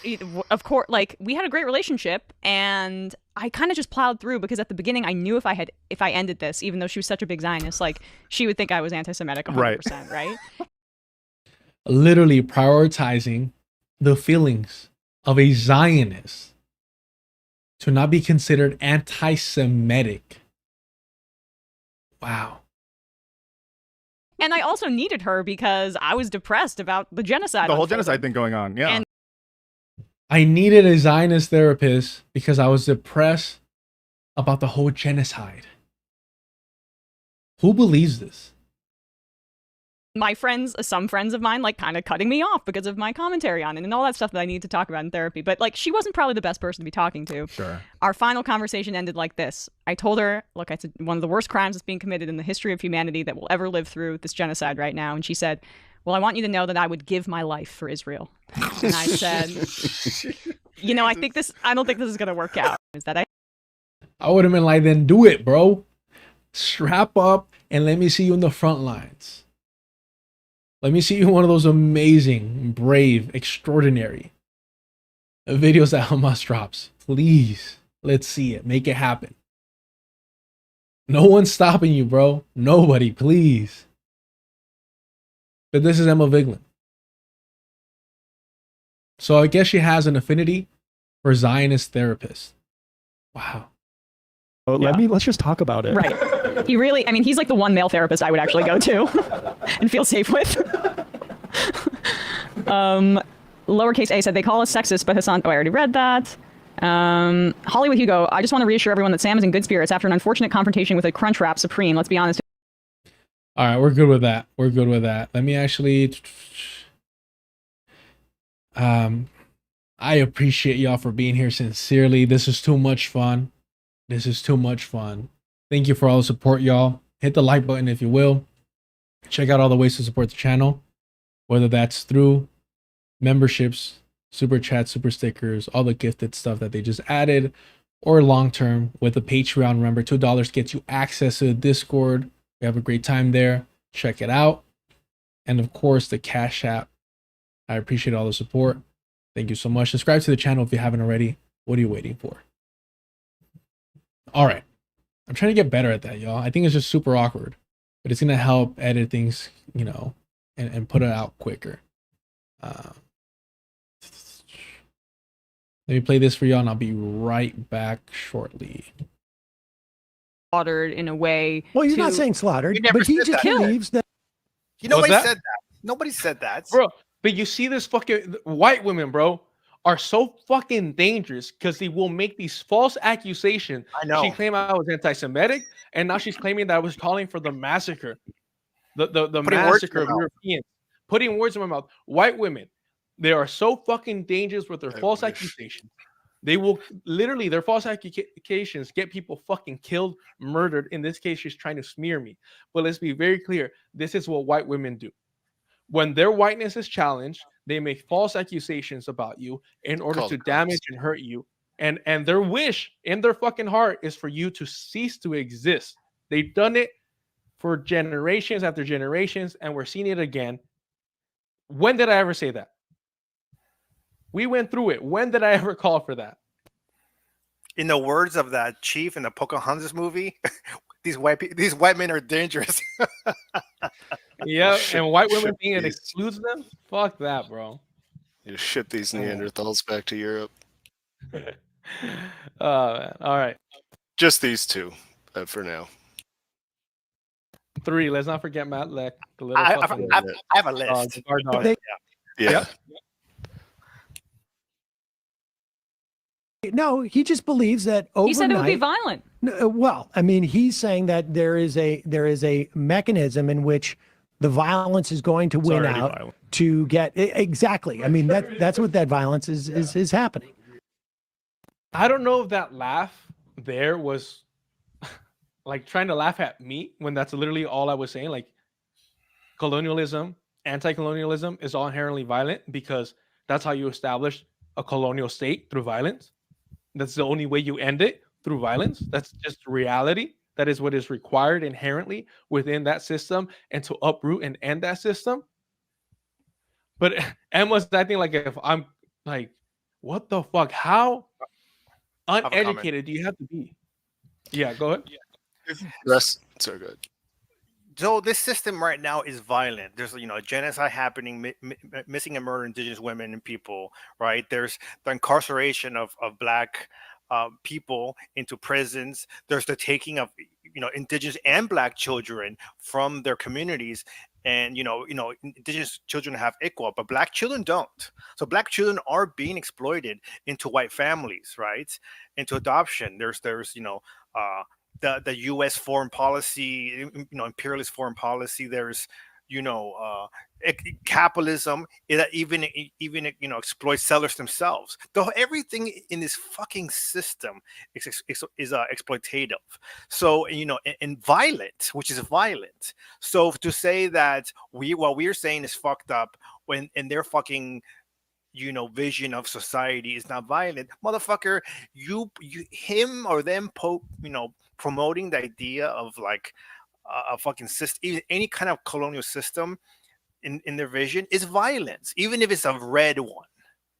of course, we had a great relationship, and I kind of just plowed through because at the beginning I knew if I ended this, even though she was such a big Zionist, she would think I was anti-Semitic 100%, right? Literally prioritizing the feelings of a Zionist to not be considered anti-Semitic. Wow. And I also needed her because I was depressed about the genocide. The whole genocide thing going on, yeah. And I needed a Zionist therapist because I was depressed about the whole genocide. Who believes this? my friends, some friends of mine, kind of cutting me off because of my commentary on it and all that stuff that I need to talk about in therapy. But she wasn't probably the best person to be talking to. Sure. Our final conversation ended like this. I told her, look, it's one of the worst crimes that's being committed in the history of humanity that will ever live through this genocide right now. And she said, well, I want you to know that I would give my life for Israel. And I said, I don't think this is going to work out. Is that I would have been like, then do it, bro. Strap up and let me see you in the front lines. Let me see you in one of those amazing, brave, extraordinary videos that Hamas drops. Please, let's see it. Make it happen. No one's stopping you, bro. Nobody, please. But this is Emma Vigeland. So I guess she has an affinity for Zionist therapists. Wow. Let's just talk about it. Right. He really, he's like the one male therapist I would actually go to and feel safe with. Lowercase a said, they call us sexist, but Hassan, I already read that. Hollywood Hugo, I just want to reassure everyone that Sam is in good spirits after an unfortunate confrontation with a Crunchwrap Supreme. Let's be honest. All right, we're good with that. We're good with that. Let me actually... I appreciate y'all for being here sincerely. This is too much fun. This is too much fun. Thank you for all the support, y'all. Hit the like button if you will. Check out all the ways to support the channel, whether that's through memberships, super chats, super stickers, all the gifted stuff that they just added, or long term with the Patreon. Remember, $2 gets you access to the Discord. We have a great time there. Check it out. And of course, the Cash App. I appreciate all the support. Thank you so much. Subscribe to the channel if you haven't already. What are you waiting for? All right. I'm trying to get better at that, y'all. I think it's just super awkward, but it's going to help edit things, you know, and put it out quicker. Let me play this for y'all and I'll be right back shortly. Slaughtered in a way. Well, you're not saying slaughtered, but he just believes that. Nobody said that. Nobody said that. Bro, but you see this fucking white women, bro, are so fucking dangerous because they will make these false accusations. I know. She claimed I was anti-Semitic, and now she's claiming that I was calling for the massacre. The massacre of Europeans. Putting words in my mouth. White women, they are so fucking dangerous with their false accusations. They will literally, their false accusations get people fucking killed, murdered. In this case, she's trying to smear me. But let's be very clear. This is what white women do. When their whiteness is challenged, they make false accusations about you in order to damage and hurt you. And their wish in their fucking heart is for you to cease to exist. They've done it for generations after generations, and we're seeing it again. When did I ever say that? We went through it. When did I ever call for that? In the words of that chief in the Pocahontas movie, these white men are dangerous. Yeah, and white women think it excludes them? Fuck that, bro. You ship these Neanderthals back to Europe. Oh, man. All right. Just these two for now. 3. Let's not forget Matt Leck. The little I have a list. Guard dog. Yeah. Yep. No, he just believes that overnight. He said it would be violent. Well, I mean, he's saying that there is a mechanism in which the violence is going to win out violent. To get exactly. I mean, that's what that violence is happening. I don't know if that laugh there was like trying to laugh at me when that's literally all I was saying. Like colonialism, anti-colonialism is all inherently violent because that's how you establish a colonial state, through violence. That's the only way you end it, through violence. That's just reality. That is what is required inherently within that system, and to uproot and end that system. But Emma's acting like if I'm like, what the fuck? How uneducated do you have to be? Yeah, go ahead. That's so good. So this system right now is violent. There's a genocide happening, missing and murder indigenous women and people. Right? There's the incarceration of black people into prisons. There's the taking of indigenous and black children from their communities. And indigenous children have equal, but black children don't. So black children are being exploited into white families, right? Into adoption. There's the U.S. foreign policy, imperialist foreign policy. There's, capitalism that even exploits sellers themselves. Though everything in this fucking system is exploitative. So and violent, which is violent. So to say that what we're saying is fucked up when in their fucking vision of society is not violent, motherfucker, him or them promoting the idea of like a fucking system, any kind of colonial system in their vision is violence, even if it's a red one,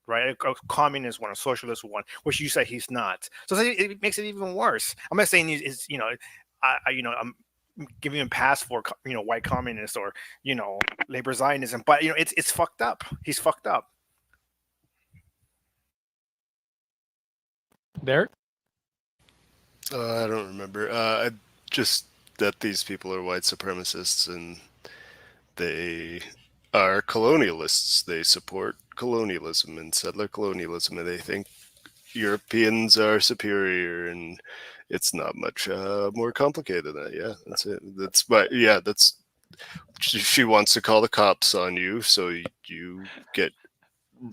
right? A communist one, a socialist one, which you say he's not. So it makes it even worse. I'm not saying he's I'm giving him a pass for white communists or labor Zionism, but it's fucked up. He's fucked up. Derek? I don't remember. Just that these people are white supremacists and they are colonialists. They support colonialism and settler colonialism, and they think Europeans are superior, and it's not much more complicated than that. Yeah, that's it. That's she wants to call the cops on you, so you get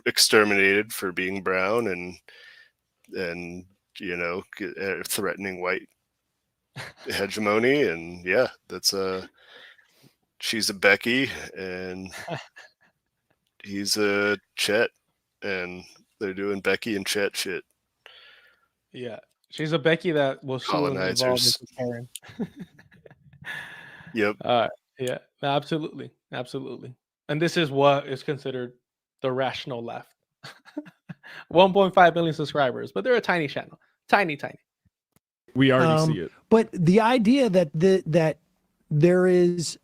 exterminated for being brown and threatening white hegemony. And yeah, that's she's a Becky and he's a Chet, and they're doing Becky and Chet shit. Yeah, she's a Becky that will sue and involve Mrs. Karen. Yep. Yeah, absolutely, and this is what is considered the rational left. 1.5 million subscribers, but they're a tiny channel, tiny. We already see it. But the idea that that there is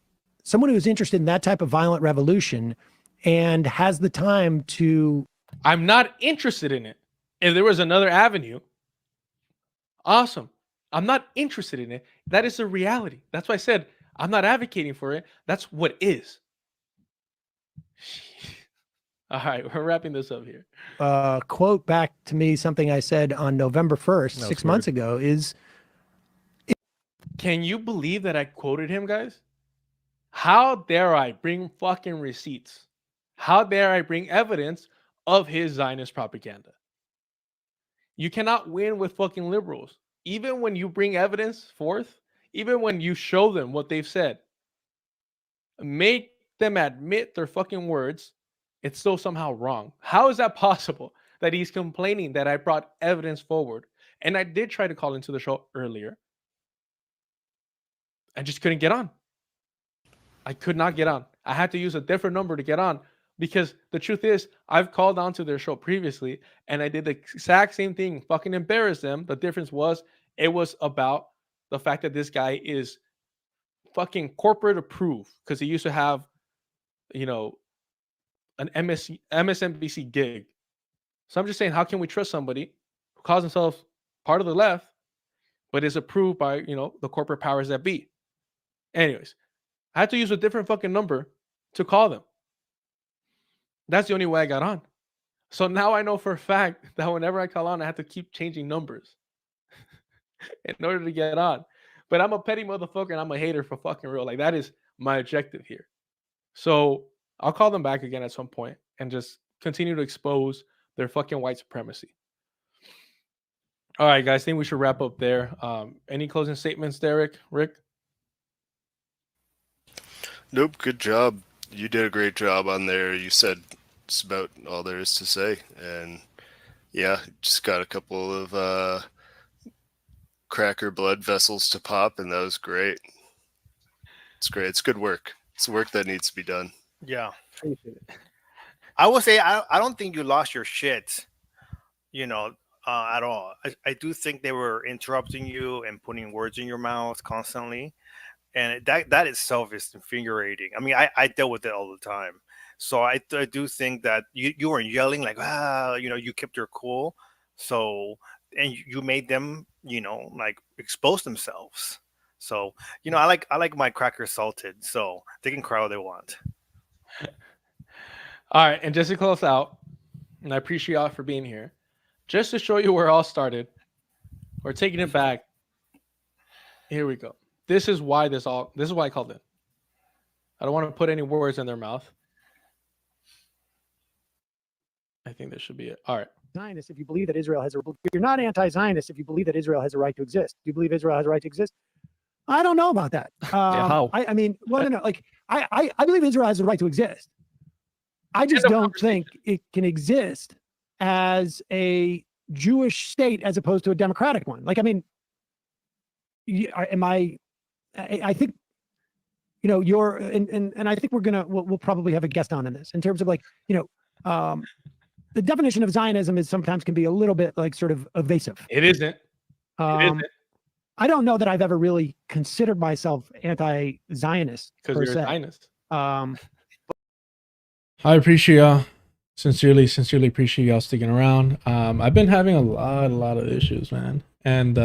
someone who is interested in that type of violent revolution and has the time to... I'm not interested in it. If there was another avenue, awesome. I'm not interested in it. That is the reality. That's why I said I'm not advocating for it. That's what is. All right, we're wrapping this up here. Quote back to me something I said on November 1st, 6 months ago is... Can you believe that I quoted him, guys? How dare I bring fucking receipts? How dare I bring evidence of his Zionist propaganda? You cannot win with fucking liberals. Even when you bring evidence forth, even when you show them what they've said, make them admit their fucking words, it's still somehow wrong. How is that possible that he's complaining that I brought evidence forward? And I did try to call into the show earlier. I just couldn't get on. I could not get on. I had to use a different number to get on because the truth is I've called onto their show previously and I did the exact same thing, fucking embarrassed them. The difference was it was about the fact that this guy is fucking corporate approved because he used to have, an MSNBC gig. So I'm just saying, how can we trust somebody who calls himself part of the left, but is approved by, the corporate powers that be? Anyways, I had to use a different fucking number to call them. That's the only way I got on. So now I know for a fact that whenever I call on, I have to keep changing numbers in order to get on. But I'm a petty motherfucker and I'm a hater for fucking real. Like, that is my objective here. So I'll call them back again at some point and just continue to expose their fucking white supremacy. All right, guys, I think we should wrap up there. Any closing statements, Derek, Rick? Nope, good job. You did a great job on there. You said it's about all there is to say. And yeah, just got a couple of cracker blood vessels to pop, and that was great. It's great. It's good work. It's work that needs to be done. Yeah. Appreciate it. I will say I don't think you lost your shit, at all. I do think they were interrupting you and putting words in your mouth constantly. And that itself is infuriating. I mean, I deal with it all the time. So I do think that you weren't yelling like, you kept your cool. So, and you made them, like expose themselves. So, I like my crackers salted, so they can cry all they want. All right, and just to close out, and I appreciate y'all for being here. Just to show you where it all started, we're taking it back. Here we go. This is why I called it. I don't want to put any words in their mouth. I think this should be it. All right. Zionist, if you believe that Israel has you're not anti-Zionist if you believe that Israel has a right to exist. Do you believe Israel has a right to exist? I don't know about that. How? I mean, well, no. Like, I believe Israel has a right to exist. I just don't think it can exist as a Jewish state as opposed to a democratic one. Like, I mean, I think, you're, and I think we'll probably have a guest on in this in terms of like, the definition of Zionism is sometimes can be a little bit like sort of evasive. It isn't. It isn't. I don't know that I've ever really considered myself anti-Zionist. Because you're a Zionist. I appreciate y'all. Sincerely appreciate y'all sticking around. I've been having a lot of issues, man. And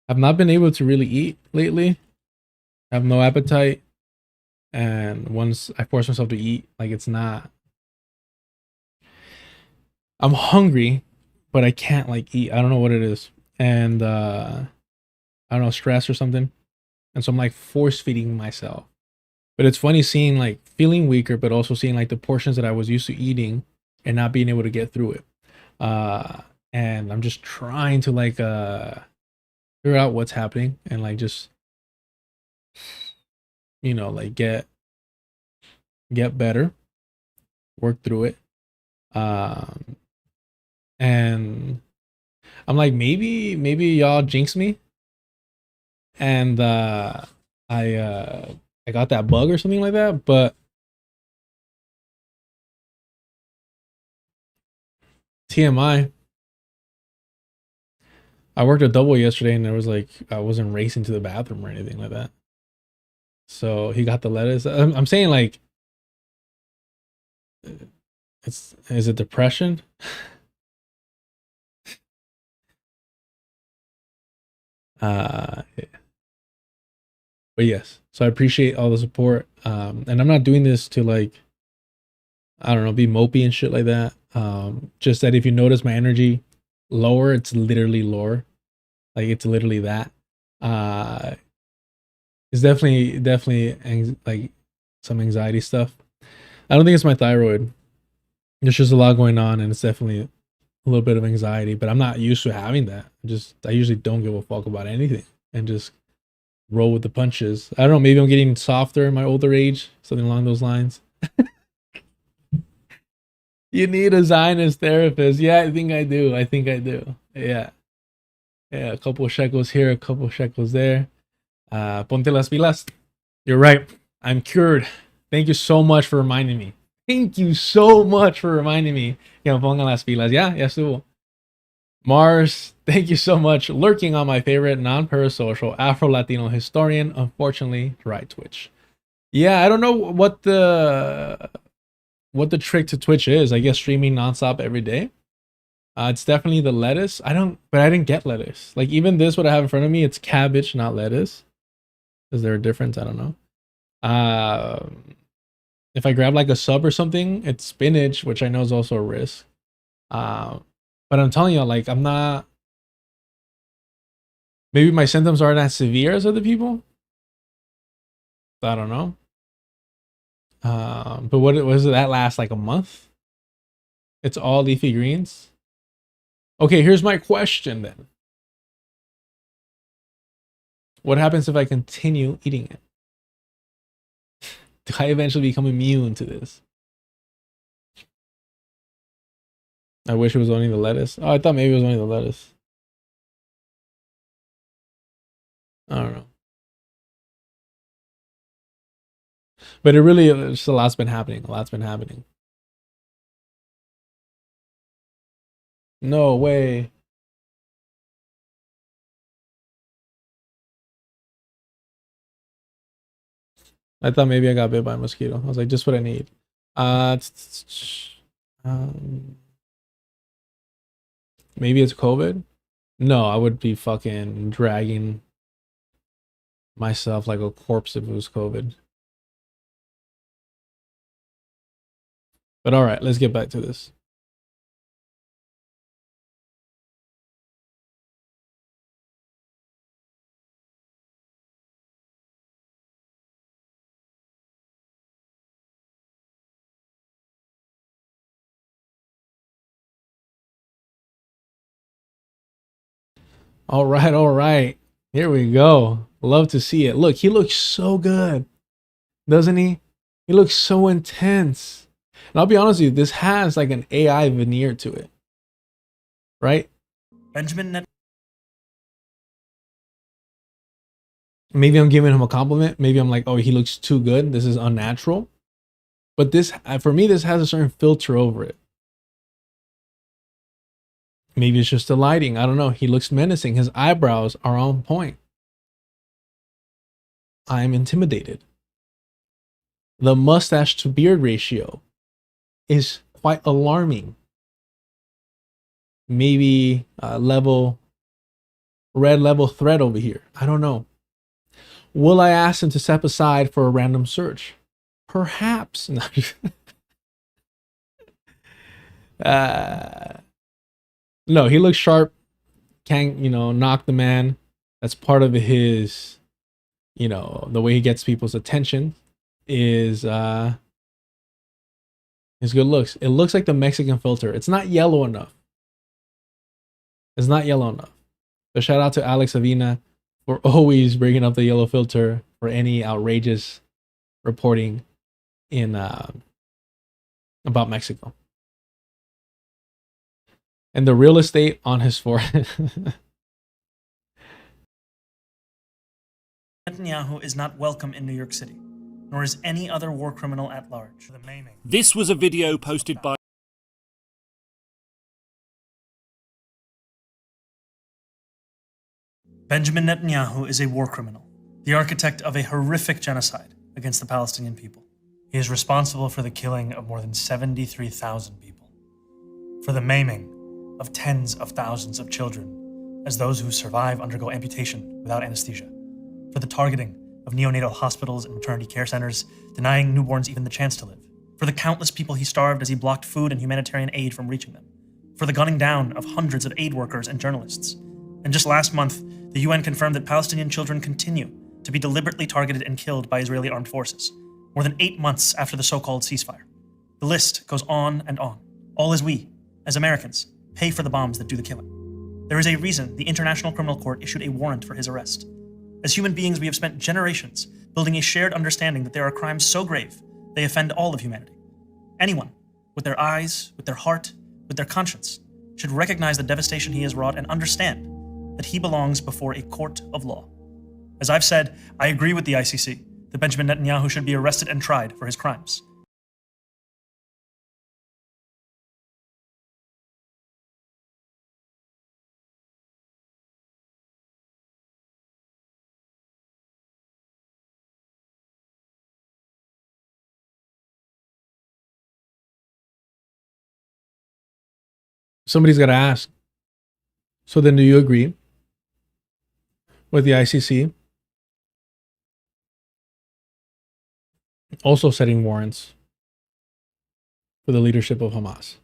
I've not been able to really eat lately. I have no appetite. And once I force myself to eat, like I'm hungry, but I can't like eat. I don't know what it is. And I don't know, stress or something. And so I'm like force feeding myself. But it's funny seeing like feeling weaker, but also seeing like the portions that I was used to eating and not being able to get through it. And I'm just trying to like figure out what's happening and like just, you know, like get better, work through it. And I'm like, maybe y'all jinx me and I got that bug or something like that, but TMI. I worked a double yesterday and there was like I wasn't racing to the bathroom or anything like that. So he got the lettuce. I'm saying like is it depression? But yes, so I appreciate all the support. And I'm not doing this to like, I don't know, be mopey and shit like that. Just that if you notice my energy lower, it's literally lower. Like it's literally that. It's definitely like some anxiety stuff. I don't think it's my thyroid. There's just a lot going on and it's definitely a little bit of anxiety, but I'm not used to having that. I usually don't give a fuck about anything and just roll with the punches. I don't know, maybe I'm getting softer in my older age, something along those lines. You need a Zionist therapist. Yeah, I think I do. Yeah. Yeah, a couple of shekels here, a couple of shekels there. Ponte las pilas. You're right. I'm cured. Thank you so much for reminding me. Thank you so much for reminding me. Que me pongan las pilas. Ya estuvo. Mars, thank you so much. Lurking on my favorite non-parasocial Afro-Latino historian. Unfortunately, right Twitch. Yeah, I don't know what the trick to Twitch is. I guess streaming nonstop every day. It's definitely the lettuce. I didn't get lettuce. Like even this, what I have in front of me, it's cabbage, not lettuce. Is there a difference? I don't know. If I grab like a sub or something, it's spinach, which I know is also a risk. But I'm telling you, like I'm not. Maybe my symptoms aren't as severe as other people. I don't know. But what was that last like a month? It's all leafy greens. Okay, here's my question then. What happens if I continue eating it? Do I eventually become immune to this? I wish it was only the lettuce. Oh, I thought maybe it was only the lettuce. I don't know. But it really, just a lot's been happening. No way. I thought maybe I got bit by a mosquito. I was like, just what I need. Maybe it's COVID. No, I would be fucking dragging myself like a corpse if it was COVID. But all right, let's get back to this. All right. Here we go. Love to see it. Look, he looks so good, doesn't he? He looks so intense. And I'll be honest with you, this has like an AI veneer to it, right? Maybe I'm giving him a compliment. Maybe I'm like, oh, he looks too good. This is unnatural. But this, for me, this has a certain filter over it. Maybe it's just the lighting. I don't know. He looks menacing. His eyebrows are on point. I'm intimidated. The mustache to beard ratio is quite alarming. Maybe red level threat over here. I don't know. Will I ask him to step aside for a random search? Perhaps. No, he looks sharp. Can't, knock the man. That's part of his, the way he gets people's attention. is his good looks. It looks like the Mexican filter. It's not yellow enough. It's not yellow enough. So shout out to Alex Avina for always bringing up the yellow filter for any outrageous reporting in about Mexico. And the real estate on his forehead. Netanyahu is not welcome in New York City, nor is any other war criminal at large. This was a video posted by Benjamin Netanyahu is a war criminal, the architect of a horrific genocide against the Palestinian people. He is responsible for the killing of more than 73,000 people, for the maiming of tens of thousands of children as those who survive undergo amputation without anesthesia, for the targeting of neonatal hospitals and maternity care centers, denying newborns even the chance to live, for the countless people he starved as he blocked food and humanitarian aid from reaching them, for the gunning down of hundreds of aid workers and journalists. And just last month, the UN confirmed that Palestinian children continue to be deliberately targeted and killed by Israeli armed forces, more than 8 months after the so-called ceasefire. The list goes on and on, all as we, as Americans, pay for the bombs that do the killing. There is a reason the International Criminal Court issued a warrant for his arrest. As human beings, we have spent generations building a shared understanding that there are crimes so grave they offend all of humanity. Anyone, with their eyes, with their heart, with their conscience, should recognize the devastation he has wrought and understand that he belongs before a court of law. As I've said, I agree with the ICC that Benjamin Netanyahu should be arrested and tried for his crimes. Somebody's got to ask. So then do you agree with the ICC also setting warrants for the leadership of Hamas?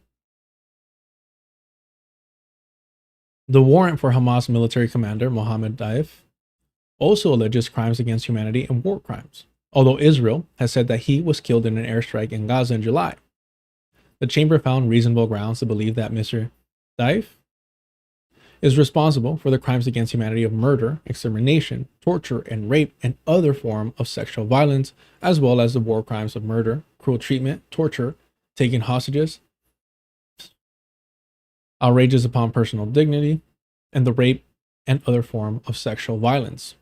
The warrant for Hamas military commander Mohammed Daif also alleges crimes against humanity and war crimes, although Israel has said that he was killed in an airstrike in Gaza in July. The chamber found reasonable grounds to believe that Mr. Daif is responsible for the crimes against humanity of murder, extermination, torture, and rape, and other form of sexual violence, as well as the war crimes of murder, cruel treatment, torture, taking hostages, outrages upon personal dignity, and the rape and other form of sexual violence.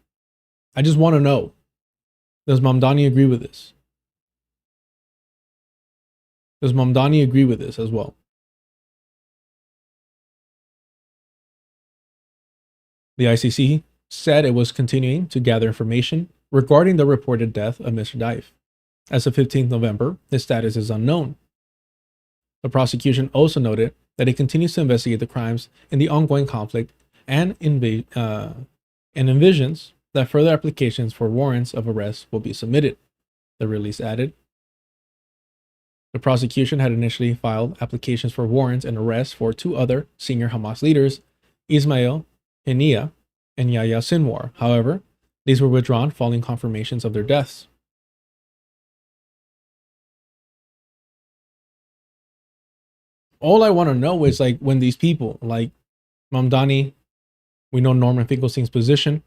I just want to know, does Mamdani agree with this? Does Mamdani agree with this as well? The ICC said it was continuing to gather information regarding the reported death of Mr. Daif. As of 15th November, his status is unknown. The prosecution also noted that it continues to investigate the crimes in the ongoing conflict and envisions that further applications for warrants of arrest will be submitted, the release added. The prosecution had initially filed applications for warrants and arrests for 2 other senior Hamas leaders, Ismail Haniyeh and Yahya Sinwar. However, these were withdrawn following confirmations of their deaths. All I want to know is, like, when these people, like Mamdani, we know Norman Finkelstein's position.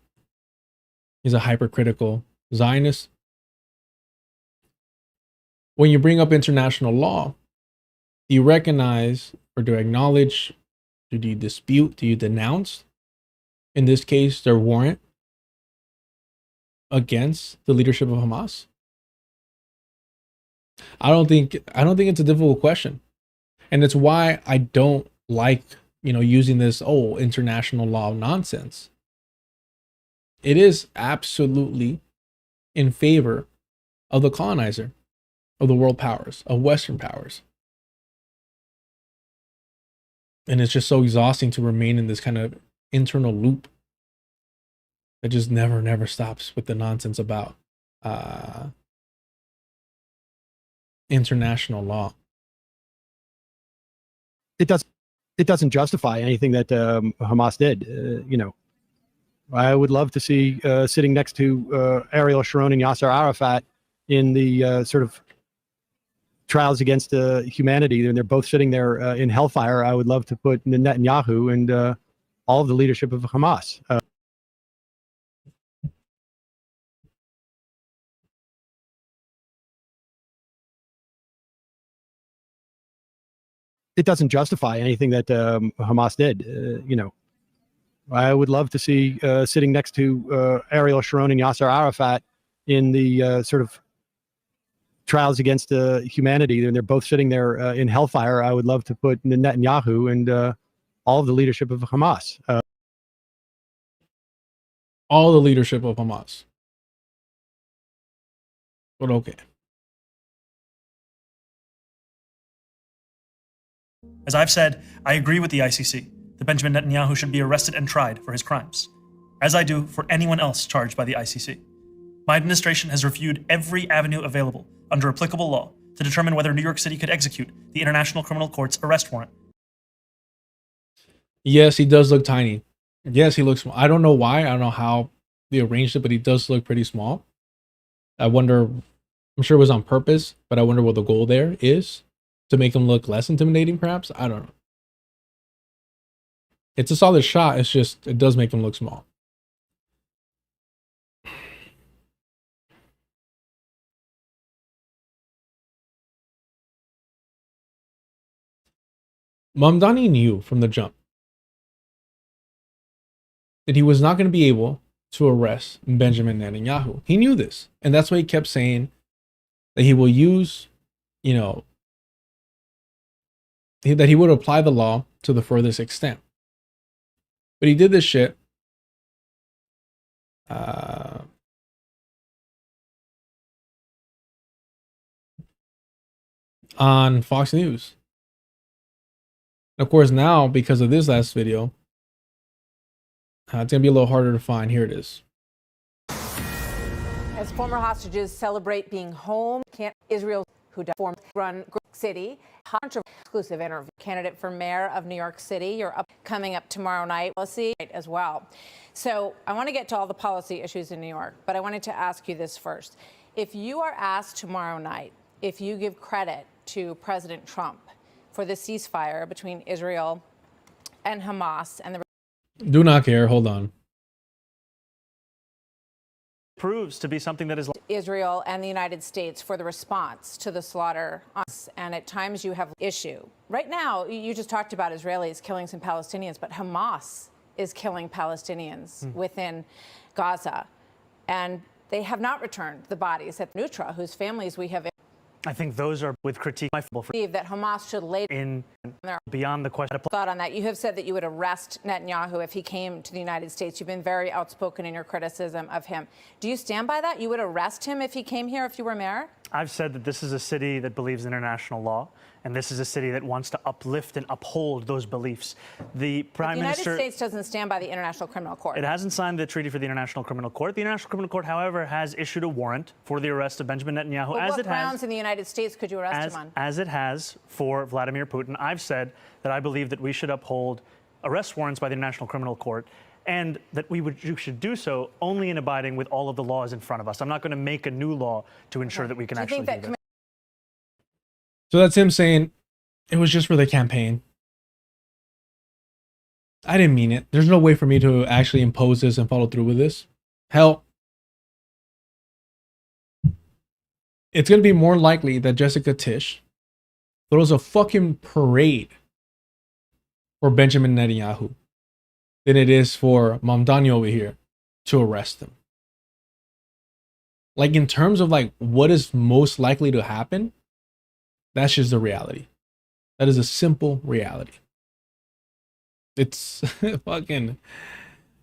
He's a hypercritical Zionist. When you bring up international law, do you recognize or do you acknowledge, do you dispute, do you denounce, in this case, their warrant against the leadership of Hamas? I don't think it's a difficult question. And it's why I don't like, using this international law nonsense. It is absolutely in favor of the colonizer, of the world powers, of Western powers. And it's just so exhausting to remain in this kind of internal loop that just never stops with the nonsense about international law. It doesn't justify anything that Hamas did. I would love to see sitting next to Ariel Sharon and Yasser Arafat in the sort of trials against humanity, and they're both sitting there in hellfire, I would love to put Netanyahu and all of the leadership of Hamas. It doesn't justify anything that Hamas did. You know, I would love to see sitting next to Ariel Sharon and Yasser Arafat in the sort of trials against humanity, and they're both sitting there in hellfire. I would love to put Netanyahu and all of the leadership of Hamas. All the leadership of Hamas. But okay. As I've said, I agree with the ICC that Benjamin Netanyahu should be arrested and tried for his crimes, as I do for anyone else charged by the ICC. My administration has reviewed every avenue available under applicable law to determine whether New York City could execute the International Criminal Court's arrest warrant. Yes, he does look tiny. Yes, he looks small. I don't know why. I don't know how they arranged it, but he does look pretty small. I wonder, I'm sure it was on purpose, but I wonder what the goal there is. To make him look less intimidating, perhaps? I don't know. It's a solid shot. It's just, it does make him look small. Mamdani knew from the jump that he was not going to be able to arrest Benjamin Netanyahu. He knew this. And that's why he kept saying that he will use, you know, that he would apply the law to the furthest extent. But he did this shit on Fox News. And of course, now, because of this last video, it's going to be a little harder to find. Here it is. As former hostages celebrate being home, Israel, who run City, exclusive interview. Candidate for mayor of New York City, you're coming up tomorrow night. Policy as well. So I want to get to all the policy issues in New York, but I wanted to ask you this first. If you are asked tomorrow night, if you give credit to President Trump for the ceasefire between Israel and Hamas and the do not care. Hold on. Proves to be something that is Israel and the United States for the response to the slaughter, and at times you have issue. Right now, you just talked about Israelis killing some Palestinians, but Hamas is killing Palestinians within Gaza, and they have not returned the bodies at Nutra, whose families we have. I think those are with critique. I believe that Hamas should lay in beyond the question. Thought on that. You have said that you would arrest Netanyahu if he came to the United States. You've been very outspoken in your criticism of him. Do you stand by that? You would arrest him if he came here if you were mayor? I've said that this is a city that believes in international law, and this is a city that wants to uplift and uphold those beliefs. The Prime Minister... The United States doesn't stand by the International Criminal Court. It hasn't signed the treaty for the International Criminal Court. The International Criminal Court, however, has issued a warrant for the arrest of Benjamin Netanyahu. But what grounds in the United States could you arrest him on? As it has for Vladimir Putin. I've said that I believe that we should uphold arrest warrants by the International Criminal Court, and that we should do so only in abiding with all of the laws in front of us. I'm not going to make a new law to ensure that we can actually do that. So that's him saying it was just for the campaign. I didn't mean it. There's no way for me to actually impose this and follow through with this. Hell, it's going to be more likely that Jessica Tisch throws a fucking parade for Benjamin Netanyahu than it is for Mamdani over here to arrest him. Like, in terms of like what is most likely to happen, that's just the reality. That is a simple reality. It's fucking,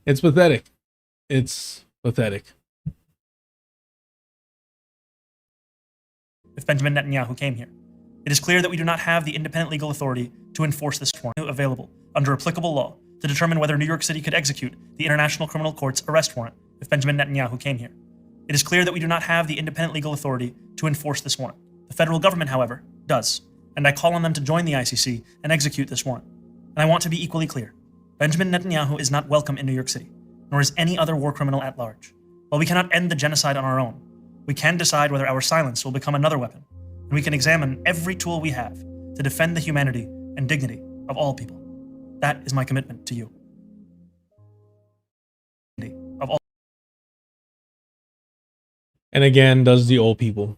it's pathetic. It's pathetic. If Benjamin Netanyahu came here, it is clear that we do not have the independent legal authority to enforce this warrant available under applicable law to determine whether New York City could execute the International Criminal Court's arrest warrant if Benjamin Netanyahu came here. It is clear that we do not have the independent legal authority to enforce this warrant. The federal government, however, does, and I call on them to join the ICC and execute this warrant. And I want to be equally clear. Benjamin Netanyahu is not welcome in New York City, nor is any other war criminal at large. While we cannot end the genocide on our own, We can decide whether our silence will become another weapon, and we can examine every tool we have to defend the humanity and dignity of all people. That is my commitment to you. Of all. And again, does the old people.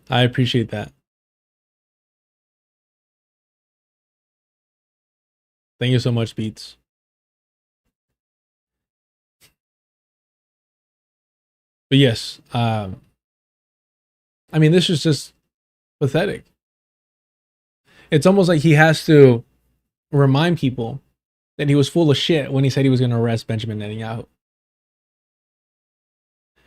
I appreciate that. Thank you so much, Beats. But yes, I mean, this is just pathetic. It's almost like he has to remind people that he was full of shit when he said he was going to arrest Benjamin Netanyahu.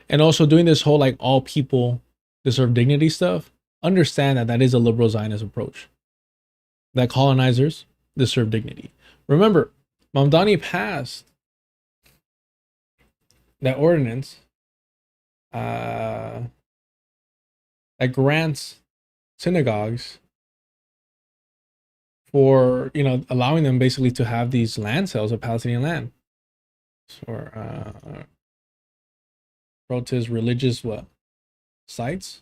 And also doing this whole like all people deserve dignity stuff. Understand that that is a liberal Zionist approach. That colonizers deserve dignity. Remember, Mamdani passed that ordinance that grants synagogues for, you know, allowing them basically to have these land sales of Palestinian land. Or protest religious what? Sites?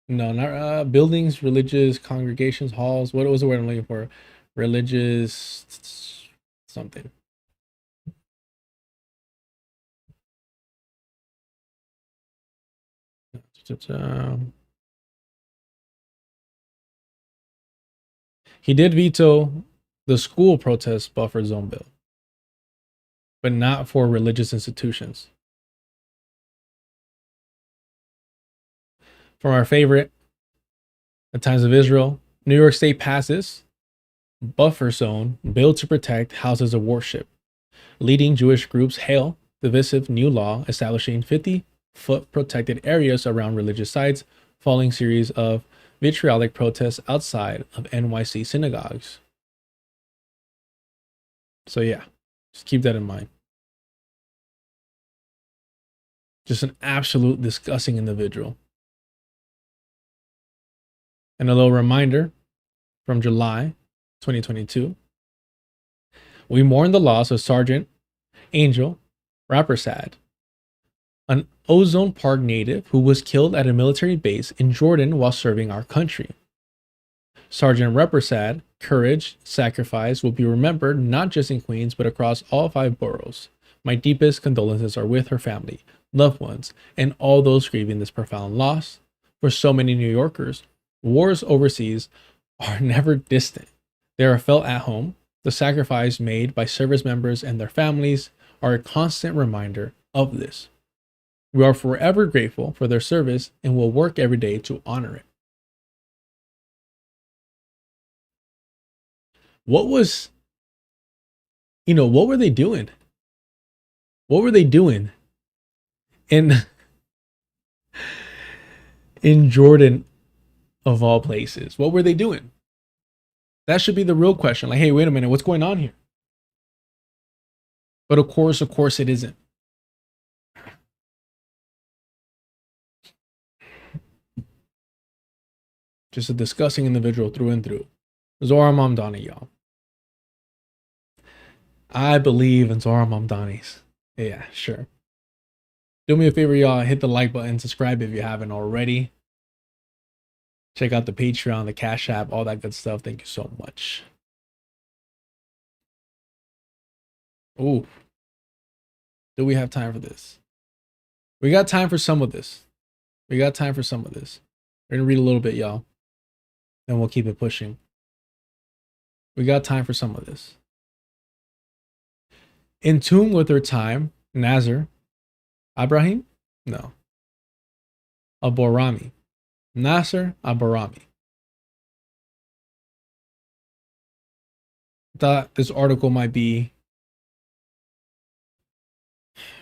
No, not buildings, religious congregations, halls. What was the word I'm looking for? Religious something. He did veto the school protest buffer zone bill, but not for religious institutions. From our favorite, The Times of Israel, New York State passes buffer zone bill to protect houses of worship. Leading Jewish groups hail divisive new law establishing 50-foot protected areas around religious sites, following series of vitriolic protests outside of NYC synagogues. So yeah, just keep that in mind. Just an absolute disgusting individual. And a little reminder from July 2022. We mourn the loss of Sergeant Angel Rappersad, an Ozone Park native who was killed at a military base in Jordan while serving our country. Sergeant Rappersad, courage, sacrifice will be remembered not just in Queens but across all 5 boroughs. My deepest condolences are with her family, loved ones, and all those grieving this profound loss. For so many New Yorkers, wars overseas are never distant. They are felt at home. The sacrifice made by service members and their families are a constant reminder of this. We are forever grateful for their service and will work every day to honor it. What was, what were they doing? What were they doing in Jordan, of all places? What were they doing? That should be the real question. Like, hey, wait a minute, what's going on here? But of course it isn't. Just a disgusting individual through and through. Zohran Mamdani, y'all. I believe in Zohran Mamdani's. Yeah, sure. Do me a favor, y'all. Hit the like button. Subscribe if you haven't already. Check out the Patreon, the Cash App, all that good stuff. Thank you so much. Ooh. Do we have time for this? We got time for some of this. We're going to read a little bit, y'all. Then we'll keep it pushing. We got time for some of this. In tune with her time, Nasser Abraham? No. Aborami. Nasser Aborami. Thought this article might be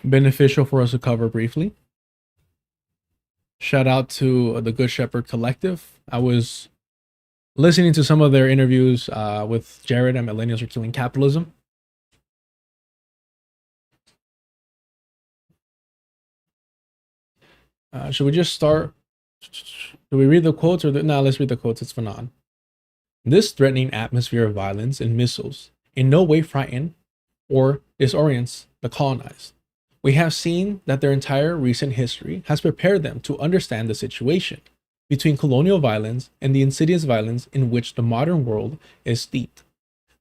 beneficial for us to cover briefly. Shout out to the Good Shepherd Collective. I was listening to some of their interviews with Jared and Millennials Are Killing Capitalism. Should we just start? Do we read the quotes or no? Let's read the quotes. It's Fanon. This threatening atmosphere of violence and missiles in no way frighten or disorients the colonized. We have seen that their entire recent history has prepared them to understand the situation between colonial violence and the insidious violence in which the modern world is steeped.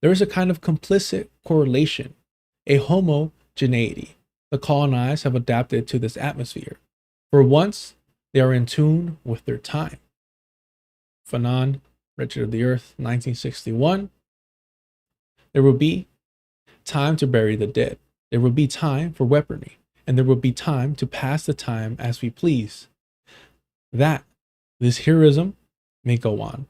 There is a kind of complicit correlation, a homogeneity. The colonized have adapted to this atmosphere. For once, they are in tune with their time. Fanon, Richard of the Earth, 1961. There will be time to bury the dead. There will be time for weaponry, and there will be time to pass the time as we please. That this heroism may go on.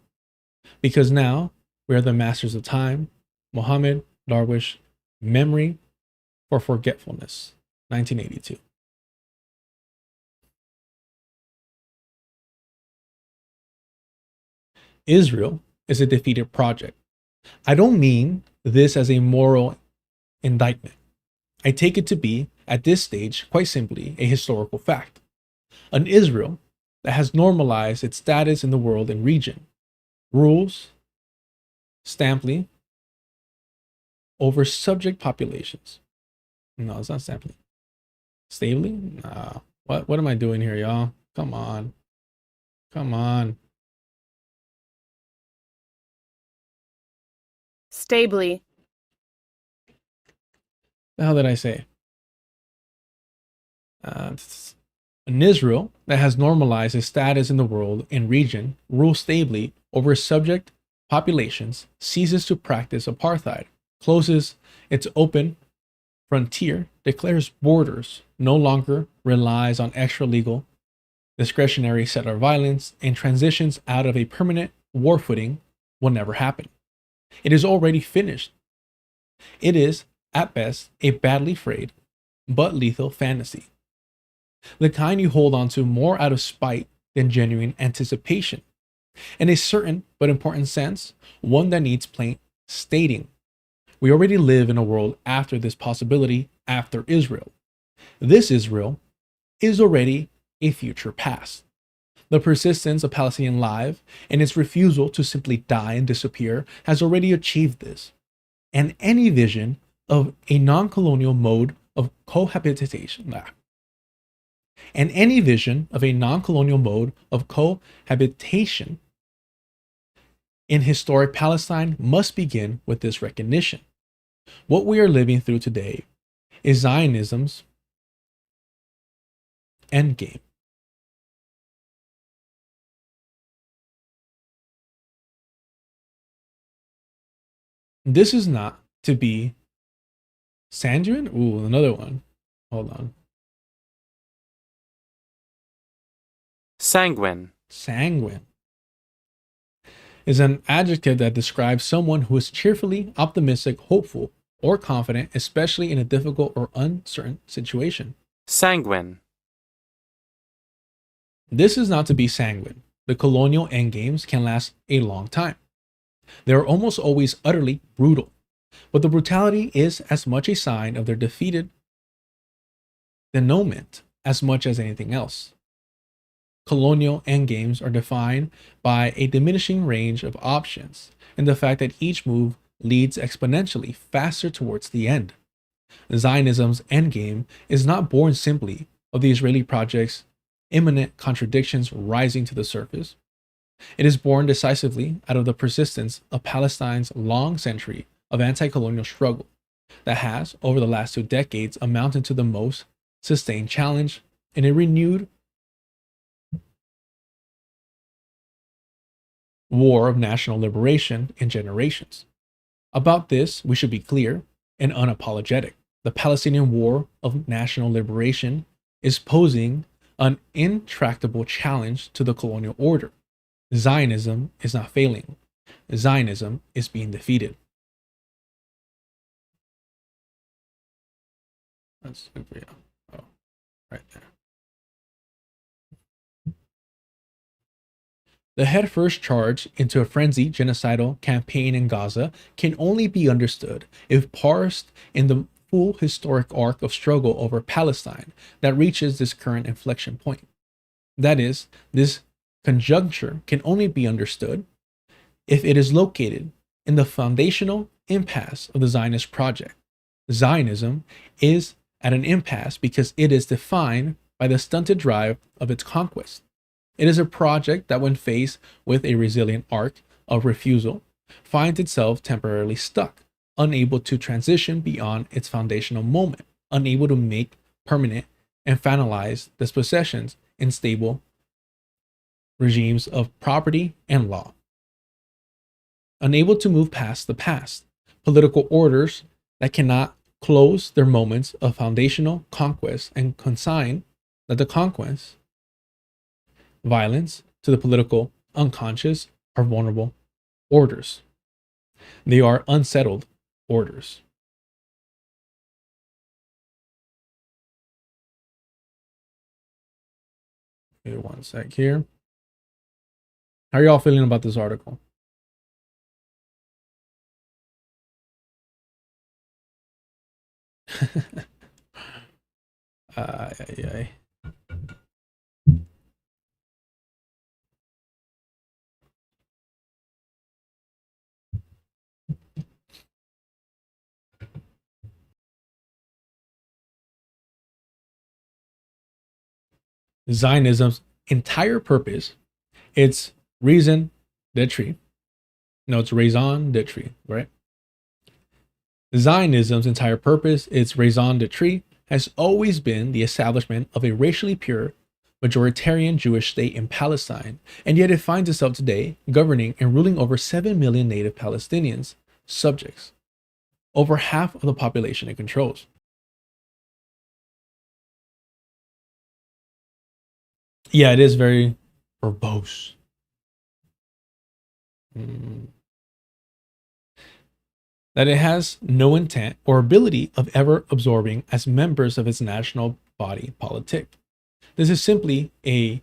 Because now we are the masters of time. Mohammed Darwish, Memory for Forgetfulness, 1982. Israel is a defeated project. I don't mean this as a moral indictment. I take it to be, at this stage, quite simply, a historical fact. An Israel that has normalized its status in the world and region, rules stamply over subject populations. No, it's not stamply. Stably? Nah. What am I doing here, y'all? Come on. Come on. Stably. The hell did I say? An Israel that has normalized its status in the world and region, rules stably over subject populations, ceases to practice apartheid, closes its open frontier, declares borders, no longer relies on extra-legal, discretionary settler violence, and transitions out of a permanent war footing will never happen. It is already finished. It is, at best, a badly frayed but lethal fantasy. The kind you hold on to more out of spite than genuine anticipation. In a certain but important sense, one that needs plain stating. We already live in a world after this possibility, after Israel. This Israel is already a future past. The persistence of Palestinian life and its refusal to simply die and disappear has already achieved this. And any vision of a non-colonial mode of cohabitation, in historic Palestine must begin with this recognition. What we are living through today is Zionism's endgame. This is not to be sanguine. Ooh, another one. Hold on. Sanguine. Sanguine is an adjective that describes someone who is cheerfully optimistic, hopeful, or confident, especially in a difficult or uncertain situation. Sanguine. This is not to be sanguine. The colonial endgames can last a long time. They are almost always utterly brutal, but the brutality is as much a sign of their defeated denouement as much as anything else. Colonial endgames are defined by a diminishing range of options and the fact that each move leads exponentially faster towards the end. Zionism's endgame is not born simply of the Israeli project's imminent contradictions rising to the surface. It is born decisively out of the persistence of Palestine's long century of anti-colonial struggle that has, over the last 2 decades, amounted to the most sustained challenge in a renewed war of national liberation in generations. About this, we should be clear and unapologetic. The Palestinian War of National Liberation is posing an intractable challenge to the colonial order. Zionism is not failing. Zionism is being defeated. That's super, yeah. Oh, right there. The headfirst charge into a frenzied genocidal campaign in Gaza can only be understood if parsed in the full historic arc of struggle over Palestine that reaches this current inflection point. That is, this conjuncture can only be understood if it is located in the foundational impasse of the Zionist project. Zionism is at an impasse because it is defined by the stunted drive of its conquest. It is a project that, when faced with a resilient arc of refusal, finds itself temporarily stuck, unable to transition beyond its foundational moment, unable to make permanent and finalize dispossessions in stable regimes of property and law. Unable to move past the past, political orders that cannot close their moments of foundational conquest and consign that the conquest, violence to the political unconscious are vulnerable orders. They are unsettled orders. Okay, one sec here. How are y'all feeling about this article? Ay. Zionism's entire purpose, its raison d'etre. No, it's raison d'etre, right? Zionism's entire purpose, its raison d'etre, has always been the establishment of a racially pure, majoritarian Jewish state in Palestine, and yet it finds itself today governing and ruling over 7 million native Palestinians, subjects, over half of the population it controls. Yeah, it is very verbose. That it has no intent or ability of ever absorbing as members of its national body politic. This is simply a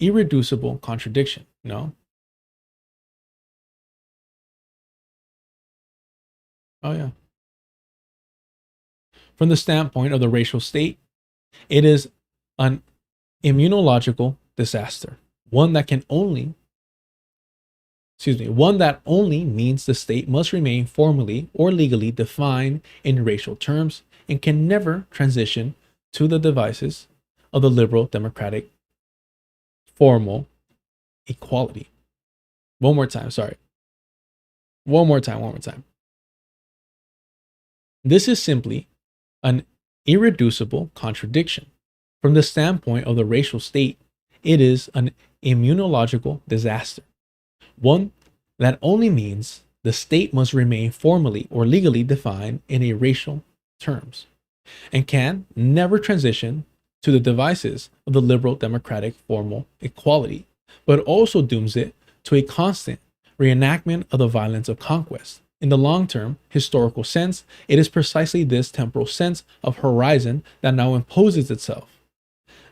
irreducible contradiction, no? Oh yeah. From the standpoint of the racial state, it is an immunological disaster, one that only means the state must remain formally or legally defined in racial terms and can never transition to the devices of the liberal democratic formal equality. One more time. This is simply an irreducible contradiction. From the standpoint of the racial state, it is an immunological disaster, one that only means the state must remain formally or legally defined in a racial terms and can never transition to the devices of the liberal democratic formal equality, but also dooms it to a constant reenactment of the violence of conquest. In the long-term historical sense, it is precisely this temporal sense of horizon that now imposes itself.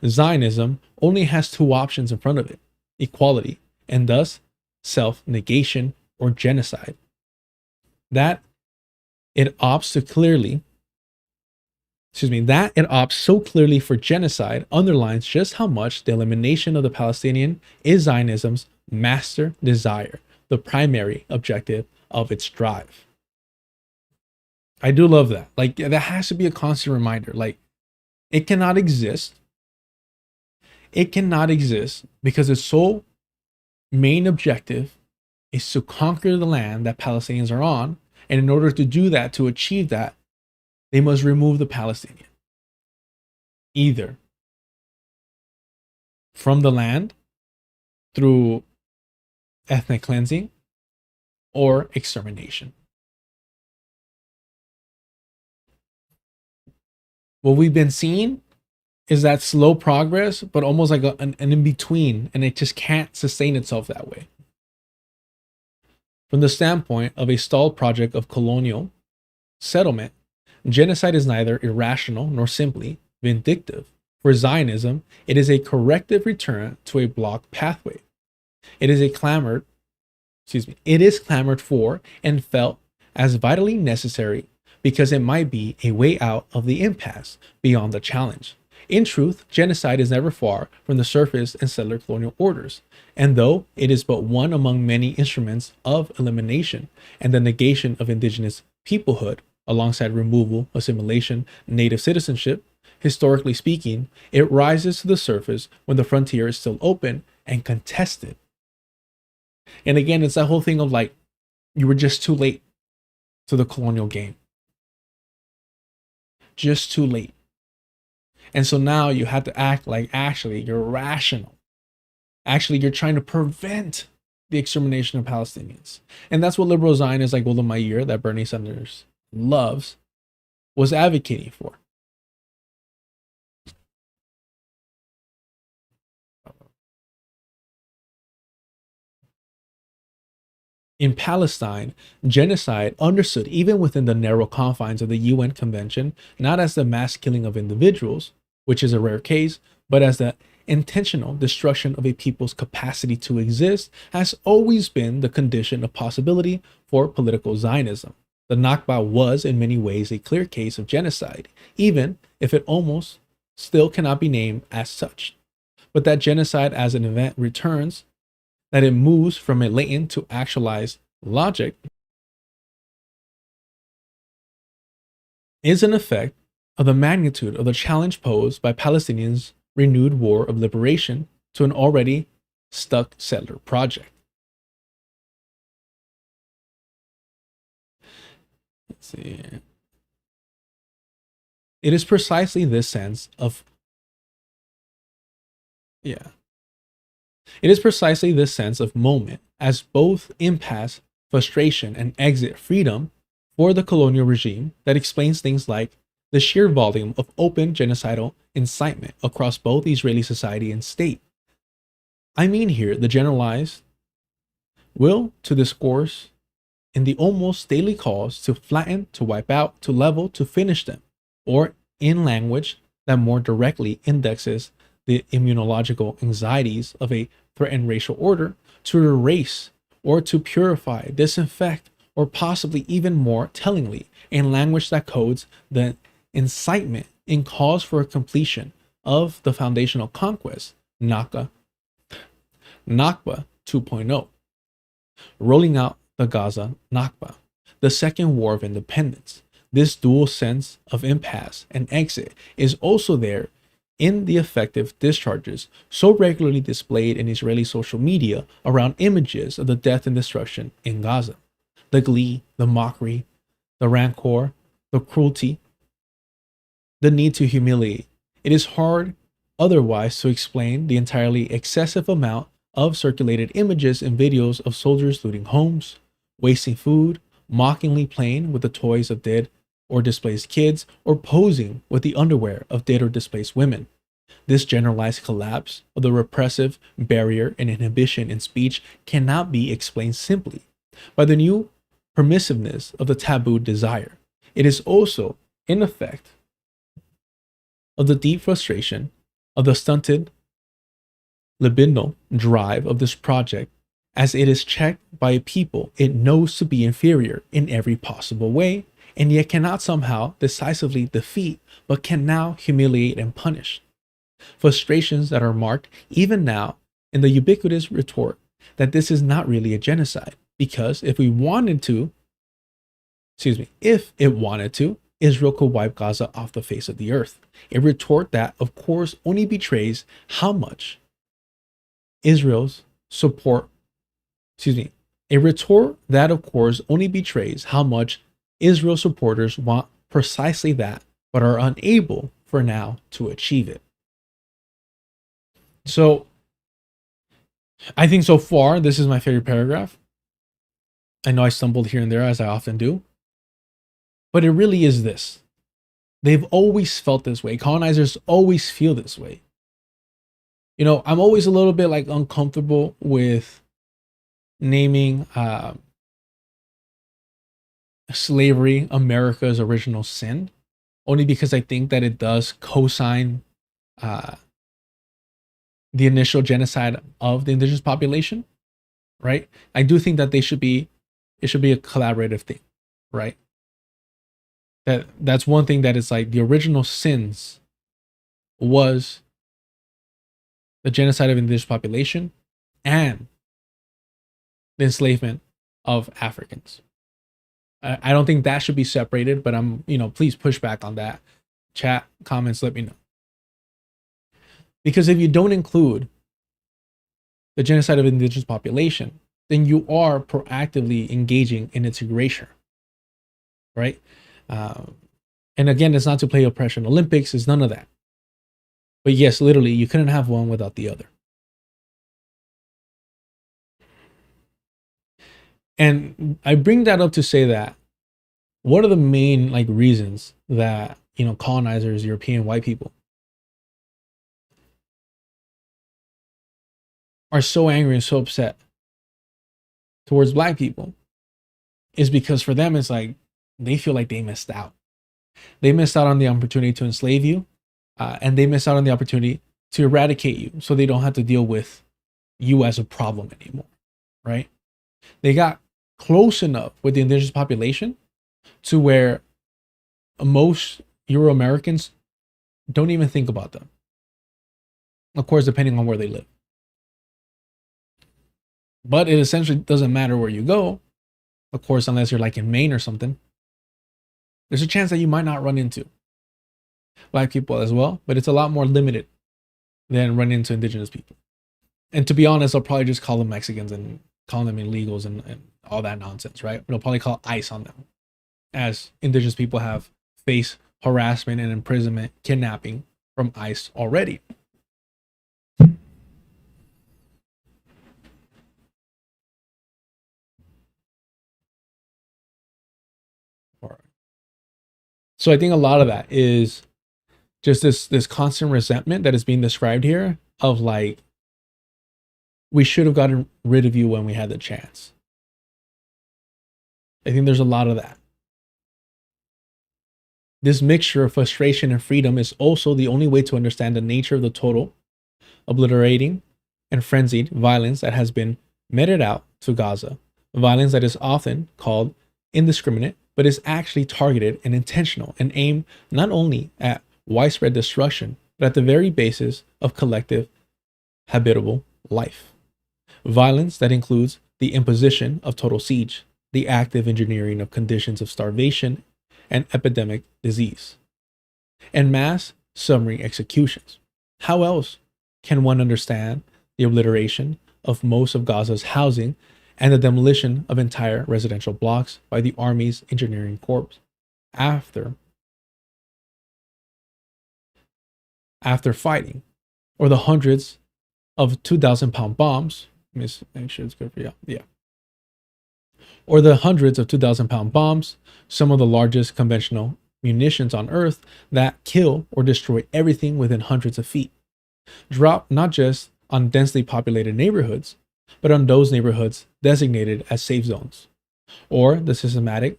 Zionism only has two options in front of it: equality and thus self-negation or genocide. That it opts so clearly for genocide underlines just how much the elimination of the Palestinian is Zionism's master desire, the primary objective of its drive. I do love that. Like, that has to be a constant reminder. Like, it cannot exist. It cannot exist because its sole main objective is to conquer the land that Palestinians are on. And in order to do that, to achieve that, they must remove the Palestinian, either from the land through ethnic cleansing or extermination. What we've been seeing is that slow progress, but almost like an in-between, and it just can't sustain itself that way. From the standpoint of a stalled project of colonial settlement, genocide is neither irrational nor simply vindictive. For Zionism, it is a corrective return to a blocked pathway. It is clamored for and felt as vitally necessary because it might be a way out of the impasse beyond the challenge. In truth, genocide is never far from the surface in settler colonial orders, and though it is but one among many instruments of elimination and the negation of indigenous peoplehood, alongside removal, assimilation, native citizenship, historically speaking, it rises to the surface when the frontier is still open and contested. And again, it's that whole thing of like, you were just too late to the colonial game. Just too late. And so now you have to act like actually you're rational. Actually, you're trying to prevent the extermination of Palestinians. And that's what liberal Zionists like Golda Meir, that Bernie Sanders loves, was advocating for. In Palestine, genocide, understood even within the narrow confines of the UN Convention, not as the mass killing of individuals, which is a rare case, but as the intentional destruction of a people's capacity to exist, has always been the condition of possibility for political Zionism. The Nakba was in many ways a clear case of genocide, even if it almost still cannot be named as such. But that genocide as an event returns, that it moves from a latent to actualized logic, is an effect of the magnitude of the challenge posed by Palestinians' renewed war of liberation to an already stuck settler project. Let's see. It is precisely this sense of It is precisely this sense of moment as both impasse, frustration, and exit freedom for the colonial regime that explains things like the sheer volume of open genocidal incitement across both Israeli society and state. I mean here the generalized will to discourse in the almost daily calls to flatten, to wipe out, to level, to finish them, or in language that more directly indexes the immunological anxieties of a threatened racial order, to erase or to purify, disinfect, or possibly even more tellingly, in language that codes the incitement in calls for a completion of the foundational conquest, Nakba 2.0, rolling out the Gaza Nakba, the second war of independence. This dual sense of impasse and exit is also there in the effective discharges so regularly displayed in Israeli social media around images of the death and destruction in Gaza. The glee, the mockery, the rancor, the cruelty, the need to humiliate. It is hard otherwise to explain the entirely excessive amount of circulated images and videos of soldiers looting homes, wasting food, mockingly playing with the toys of dead or displaced kids, or posing with the underwear of dead or displaced women. This generalized collapse of the repressive barrier and inhibition in speech cannot be explained simply by the new permissiveness of the tabooed desire. It is also in effect of the deep frustration of the stunted libidinal drive of this project, as it is checked by a people it knows to be inferior in every possible way, and yet cannot somehow decisively defeat, but can now humiliate and punish. Frustrations that are marked even now in the ubiquitous retort that this is not really a genocide, because if it wanted to, Israel could wipe Gaza off the face of the earth. A retort that, of course, only betrays how much Israel's support, a retort that, of course, only betrays how much Israel supporters want precisely that, but are unable for now to achieve it. So, I think so far, this is my favorite paragraph. I know I stumbled here and there, as I often do, but it really is this. They've always felt this way. Colonizers always feel this way. You know, I'm always a little bit like uncomfortable with naming slavery America's original sin, only because I think that it does co-sign the initial genocide of the indigenous population, right? I do think that it should be a collaborative thing, right? That's one thing that is like the original sins was the genocide of indigenous population and the enslavement of Africans. I don't think that should be separated, but please push back on that. Chat, comments, let me know. Because if you don't include the genocide of indigenous population, then you are proactively engaging in its erasure, right? And again, it's not to play oppression Olympics, it's none of that. But yes, literally, you couldn't have one without the other. And I bring that up to say that what are the main reasons that colonizers, European white people, are so angry and so upset towards black people is because for them it's like they feel like they missed out. They missed out on the opportunity to enslave you, and they missed out on the opportunity to eradicate you so they don't have to deal with you as a problem anymore, right? They got close enough with the indigenous population to where most Euro-Americans don't even think about them. Of course, depending on where they live. But it essentially doesn't matter where you go, of course, unless you're in Maine or something. There's a chance that you might not run into black people as well, but it's a lot more limited than running into indigenous people. And to be honest, I'll probably just call them Mexicans and call them illegals and all that nonsense, right? But I'll probably call ICE on them, as indigenous people have faced harassment and imprisonment, kidnapping from ICE already. So I think a lot of that is just this constant resentment that is being described here of we should have gotten rid of you when we had the chance. I think there's a lot of that. This mixture of frustration and freedom is also the only way to understand the nature of the total, obliterating, and frenzied violence that has been meted out to Gaza. Violence that is often called indiscriminate, but is actually targeted and intentional and aimed not only at widespread destruction, but at the very basis of collective habitable life. Violence that includes the imposition of total siege, the active engineering of conditions of starvation and epidemic disease, and mass summary executions. How else can one understand the obliteration of most of Gaza's housing and the demolition of entire residential blocks by the Army's engineering corps after fighting, or the hundreds of 2,000-pound bombs? Let me make sure it's good for you. Yeah. Or the hundreds of 2,000-pound bombs, some of the largest conventional munitions on Earth that kill or destroy everything within hundreds of feet, dropped not just on densely populated neighborhoods, but on those neighborhoods designated as safe zones, or the systematic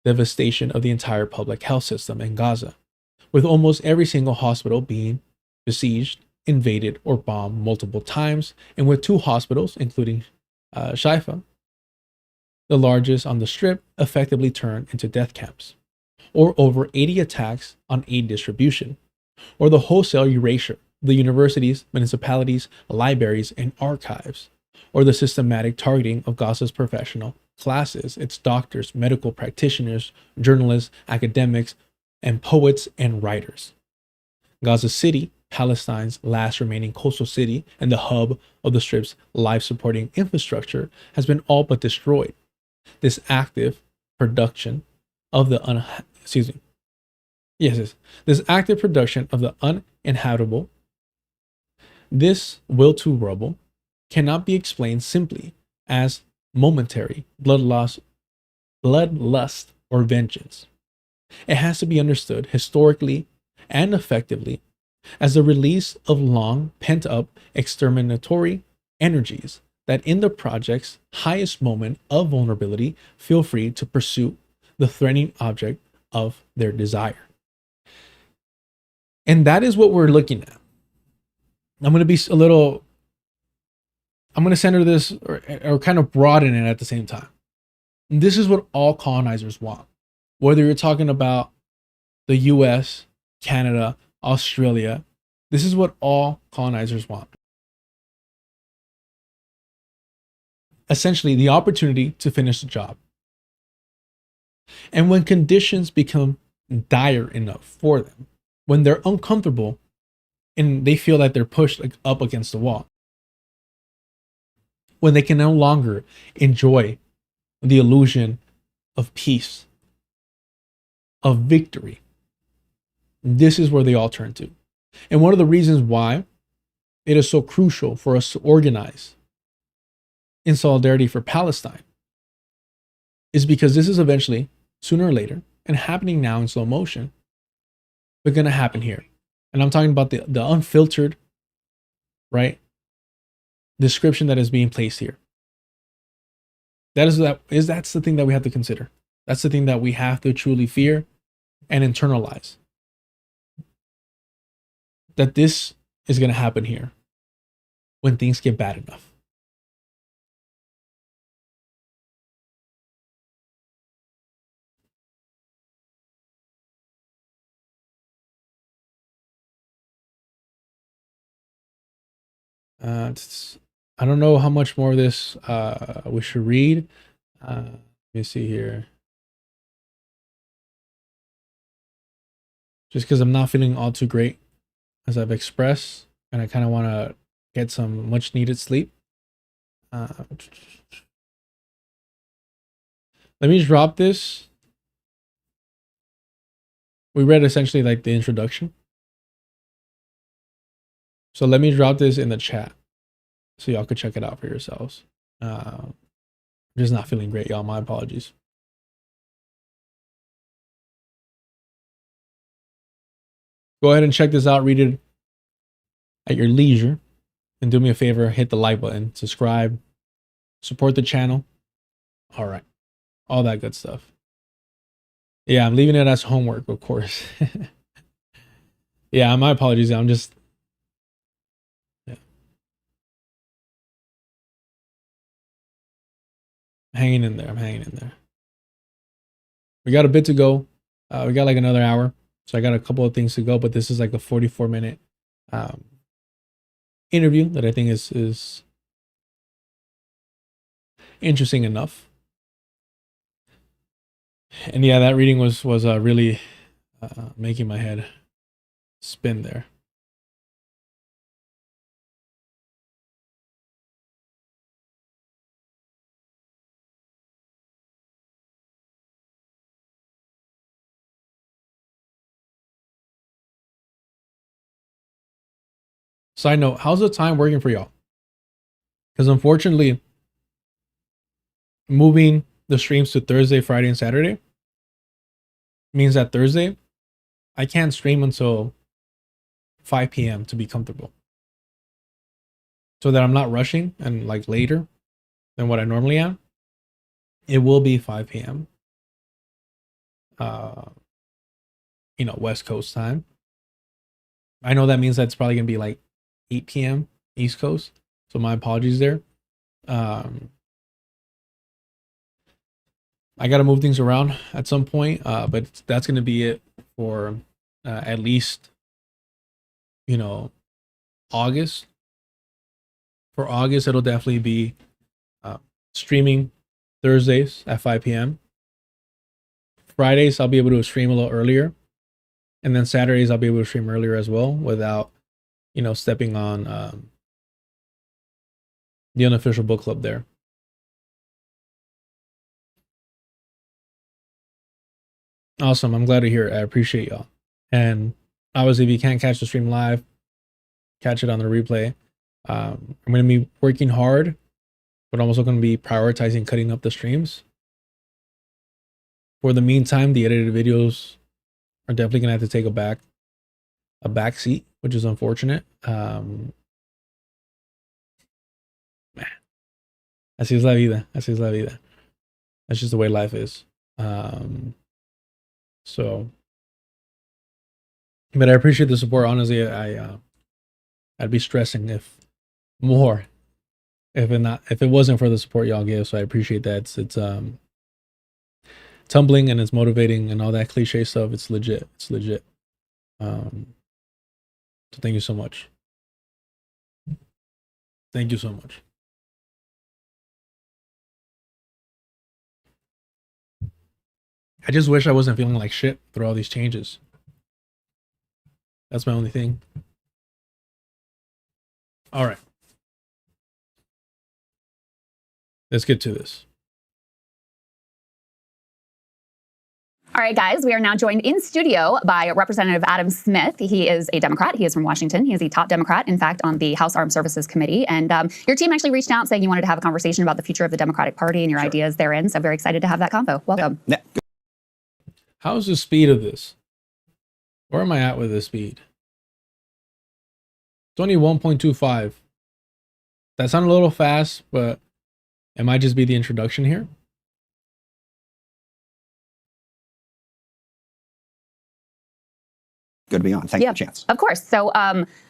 devastation of the entire public health system in Gaza, with almost every single hospital being besieged, invaded, or bombed multiple times, and with 2 hospitals, including Shifa, the largest on the Strip, effectively turned into death camps, or over 80 attacks on aid distribution, or the wholesale erasure of the universities, municipalities, libraries, and archives, or the systematic targeting of Gaza's professional classes, its doctors, medical practitioners, journalists, academics, and poets and writers. Gaza City, Palestine's last remaining coastal city and the hub of the Strip's life-supporting infrastructure, has been all but destroyed. This active production of the uninhabitable, this will to rubble, cannot be explained simply as momentary bloodlust or vengeance. It has to be understood historically and effectively as the release of long pent-up exterminatory energies that in the project's highest moment of vulnerability feel free to pursue the threatening object of their desire. And that is what we're looking at. I'm going to center this or kind of broaden it at the same time. And this is what all colonizers want. Whether you're talking about the US, Canada, Australia. This is what all colonizers want. Essentially, the opportunity to finish the job. And when conditions become dire enough for them, when they're uncomfortable and they feel like they're pushed like up against the wall, when they can no longer enjoy the illusion of peace, of victory, this is where they all turn to. And one of the reasons why it is so crucial for us to organize in solidarity for Palestine is because this is eventually, sooner or later, and happening now in slow motion, but going to happen here. And I'm talking about the unfiltered, right, description that is being placed here. That's the thing that we have to consider. That's the thing that we have to truly fear and internalize. That this is going to happen here when things get bad enough. I don't know how much more of this we should read. Let me see here. Just because I'm not feeling all too great, as I've expressed, and I kind of want to get some much needed sleep. Let me drop this. We read essentially like the introduction. So let me drop this in the chat so y'all could check it out for yourselves. I'm just not feeling great, y'all. My apologies. Go ahead and check this out. Read it at your leisure. And do me a favor, hit the like button, subscribe, support the channel. All right. All that good stuff. Yeah, I'm leaving it as homework, of course. Yeah, my apologies. I'm just... hanging in there. I'm hanging in there. We got a bit to go. We got like another hour. So I got a couple of things to go, but this is like a 44-minute interview that I think is interesting enough. And yeah, that reading was really making my head spin there. Side note, how's the time working for y'all? Because unfortunately, moving the streams to Thursday, Friday, and Saturday means that Thursday, I can't stream until 5 p.m. to be comfortable. So that I'm not rushing and like later than what I normally am. It will be 5 p.m. West Coast time. I know that means that's probably going to be like 8 p.m. East Coast. So my apologies there. I got to move things around at some point, but that's going to be it for at least, August. For August, it'll definitely be streaming Thursdays at 5 p.m. Fridays, I'll be able to stream a little earlier. And then Saturdays, I'll be able to stream earlier as well without stepping on the unofficial book club there. Awesome. I'm glad to hear it. I appreciate y'all. And obviously, if you can't catch the stream live, catch it on the replay. I'm going to be working hard, but I'm also going to be prioritizing cutting up the streams. For the meantime, the edited videos are definitely going to have to take a back seat, which is unfortunate. Así es la vida. Así es la vida. That's just the way life is. So, but I appreciate the support. Honestly, I'd be stressing if it wasn't for the support y'all give. So I appreciate that. It's tumbling and it's motivating and all that cliche stuff. It's legit. It's legit. So thank you so much. Thank you so much. I just wish I wasn't feeling like shit through all these changes. That's my only thing. All right. Let's get to this. All right, guys, we are now joined in studio by Representative Adam Smith. He is a Democrat. He is from Washington. He is a top Democrat, in fact, on the House Armed Services Committee. And your team actually reached out saying you wanted to have a conversation about the future of the Democratic Party and your ideas therein. So very excited to have that convo. Welcome. Yeah. How's the speed of this? Where am I at with the speed? It's only 1.25. That sounded a little fast, but it might just be the introduction here. Good to be on. Thank you for the chance. Of course. So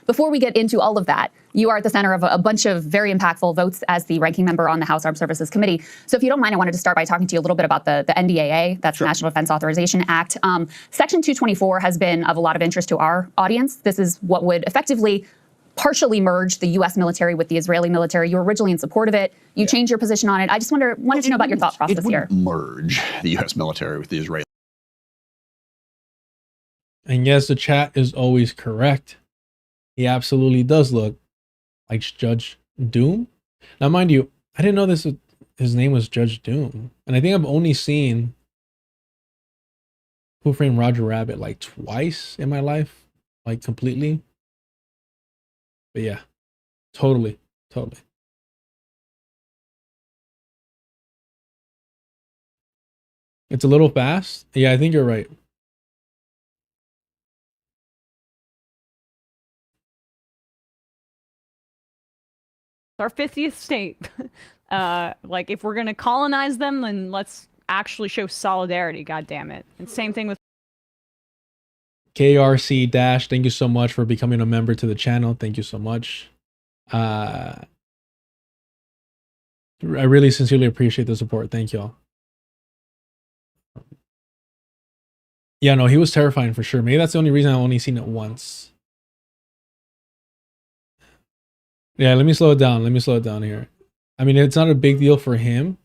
before we get into all of that, you are at the center of a bunch of very impactful votes as the ranking member on the House Armed Services Committee. So if you don't mind, I wanted to start by talking to you a little bit about the NDAA, that's the National Defense Authorization Act. Section 224 has been of a lot of interest to our audience. This is what would effectively partially merge the U.S. military with the Israeli military. You were originally in support of it. You changed your position on it. I just wanted to know about your thought process here. Merge the U.S. military with the Israeli. And yes, the chat is always correct. He absolutely does look like Judge Doom. Now, mind you, I didn't know his name was Judge Doom. And I think I've only seen Who Framed Roger Rabbit like twice in my life, like completely. But yeah, totally. It's a little fast. Yeah, I think you're right. Our 50th state. Like, if we're going to colonize them, then let's actually show solidarity, God damn it. And same thing with KRC Dash, thank you so much for becoming a member to the channel. Thank you so much. I really sincerely appreciate the support. Thank y'all. Yeah, no, he was terrifying for sure. Maybe that's the only reason I've only seen it once. Yeah, let me slow it down. Let me slow it down here. I mean, it's not a big deal for him,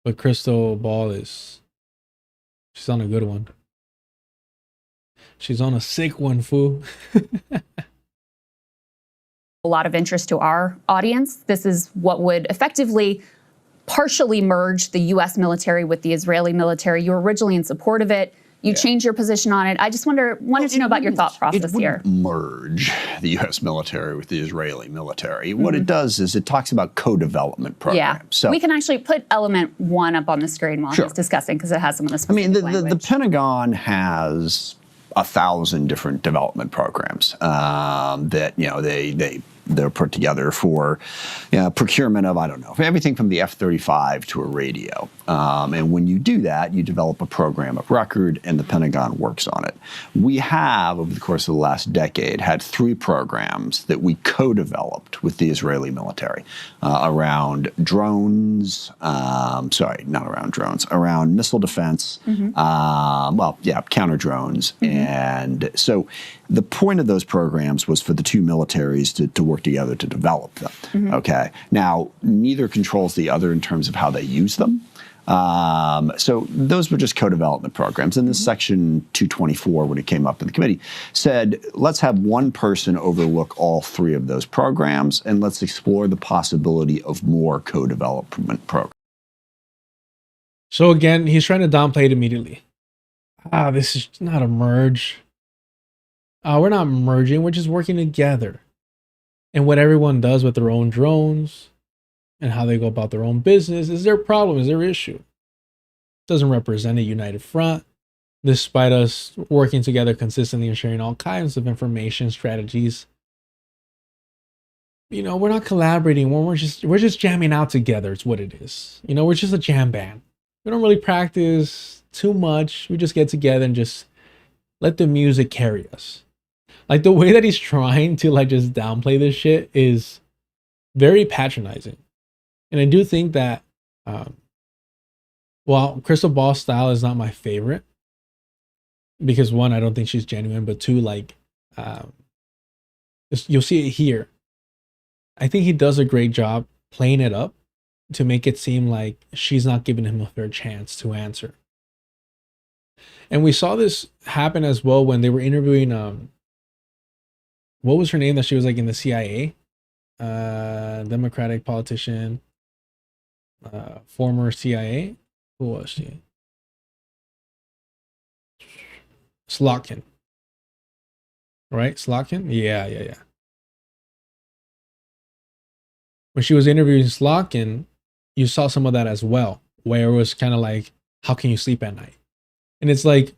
but Crystal Ball is... she's on a good one. She's on a sick one, fool. A lot of interest to our audience. This is what would effectively partially merge the U.S. military with the Israeli military. You were originally in support of it. You changed your position on it. I just wanted to know about your thought process here. Merge the U.S. military with the Israeli military. What it does is it talks about co-development programs. Yeah, so we can actually put element 1 up on the screen while he's discussing, because it has some of the specific language. the Pentagon has 1,000 different development programs that they're put together for procurement of, I don't know, everything from the F-35 to a radio. And when you do that, you develop a program of record, and the Pentagon works on it. We have, over the course of the last decade, had 3 programs that we co-developed with the Israeli military around drones, around missile defense, counter drones. And so the point of those programs was for the two militaries to work together to develop them. Okay. Now, neither controls the other in terms of how they use them. So those were just co-development programs. And this section 224, when it came up in the committee, said, let's have one person overlook all 3 of those programs, and let's explore the possibility of more co-development programs. So again, he's trying to downplay it immediately. This is not a merge. We're not merging. We're just working together. And what everyone does with their own drones and how they go about their own business is their problem, is their issue. It doesn't represent a united front, despite us working together consistently and sharing all kinds of information, strategies. You know, we're not collaborating. We're just jamming out together. It's what it is. You know, we're just a jam band. We don't really practice too much. We just get together and just let the music carry us. Like, the way that he's trying to like just downplay this shit is very patronizing. And I do think that, well, Crystal Ball's style is not my favorite. Because 1, I don't think she's genuine. But 2, like, you'll see it here. I think he does a great job playing it up to make it seem like she's not giving him a fair chance to answer. And we saw this happen as well when they were interviewing what was her name that she was like in the CIA? Democratic politician, former CIA. Who was she? Slotkin. Right? Slotkin? Yeah. When she was interviewing Slotkin, you saw some of that as well, where it was kind of like, how can you sleep at night? And it's like,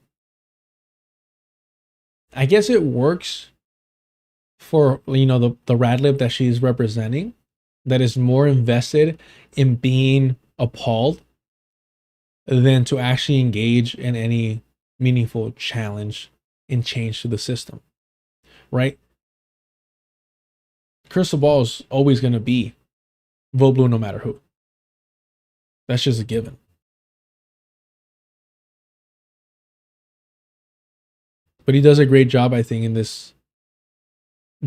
I guess it works for, you know, the rat lib that she's representing, that is more invested in being appalled than to actually engage in any meaningful challenge and change to the system, right? Crystal ball is always going to be vote blue no matter who. That's just a given. But he does a great job, I think, in this,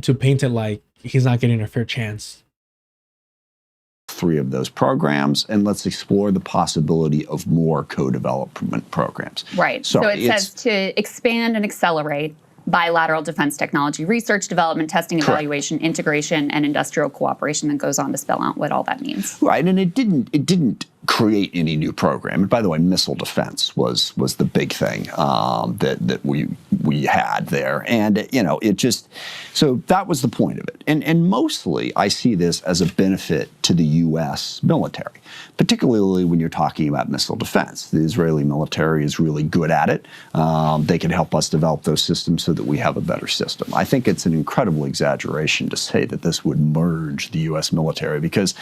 to paint it like he's not getting a fair chance. 3 of those programs, and let's explore the possibility of more co-development programs. Right. So it says to expand and accelerate bilateral defense technology research, development, testing, evaluation, integration, and industrial cooperation, that goes on to spell out what all that means. Right, and it didn't create any new program. And by the way, missile defense was the big thing that we had there, and you know, it just, so that was the point of it. And mostly, I see this as a benefit to the U.S. military, particularly when you're talking about missile defense. The Israeli military is really good at it. They can help us develop those systems so that we have a better system. I think it's an incredible exaggeration to say that this would merge the U.S. military, because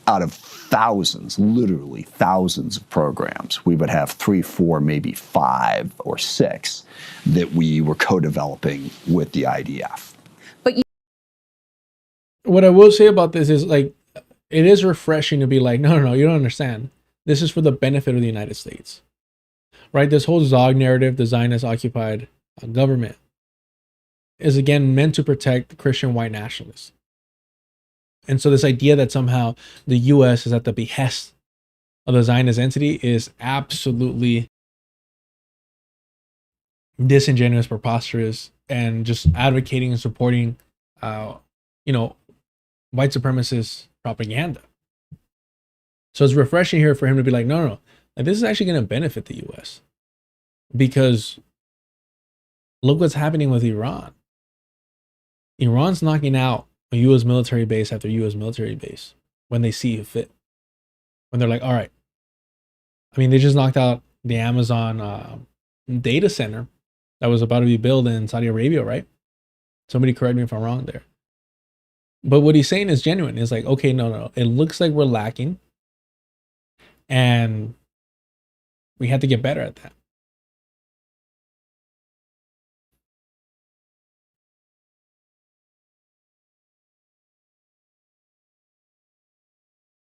out of thousands, literally thousands of programs, we would have 3, 4, maybe 5 or 6 that we were co-developing with the IDF. But what I will say about this is, like, it is refreshing to be like, no, you don't understand. This is for the benefit of the United States, right? This whole Zog narrative, the Zionist occupied government, is again meant to protect Christian white nationalists. And so this idea that somehow the U.S. is at the behest of the Zionist entity is absolutely disingenuous, preposterous, and just advocating and supporting, you know, white supremacist propaganda. So it's refreshing here for him to be like, no, like, this is actually going to benefit the U.S. because look what's happening with Iran. Iran's knocking out a U.S. military base after U.S. military base when they see fit. When they're like, all right. I mean, they just knocked out the Amazon data center that was about to be built in Saudi Arabia, right? Somebody correct me if I'm wrong there. But what he's saying is genuine. It's like, okay, no. It looks like we're lacking. And we had to get better at that.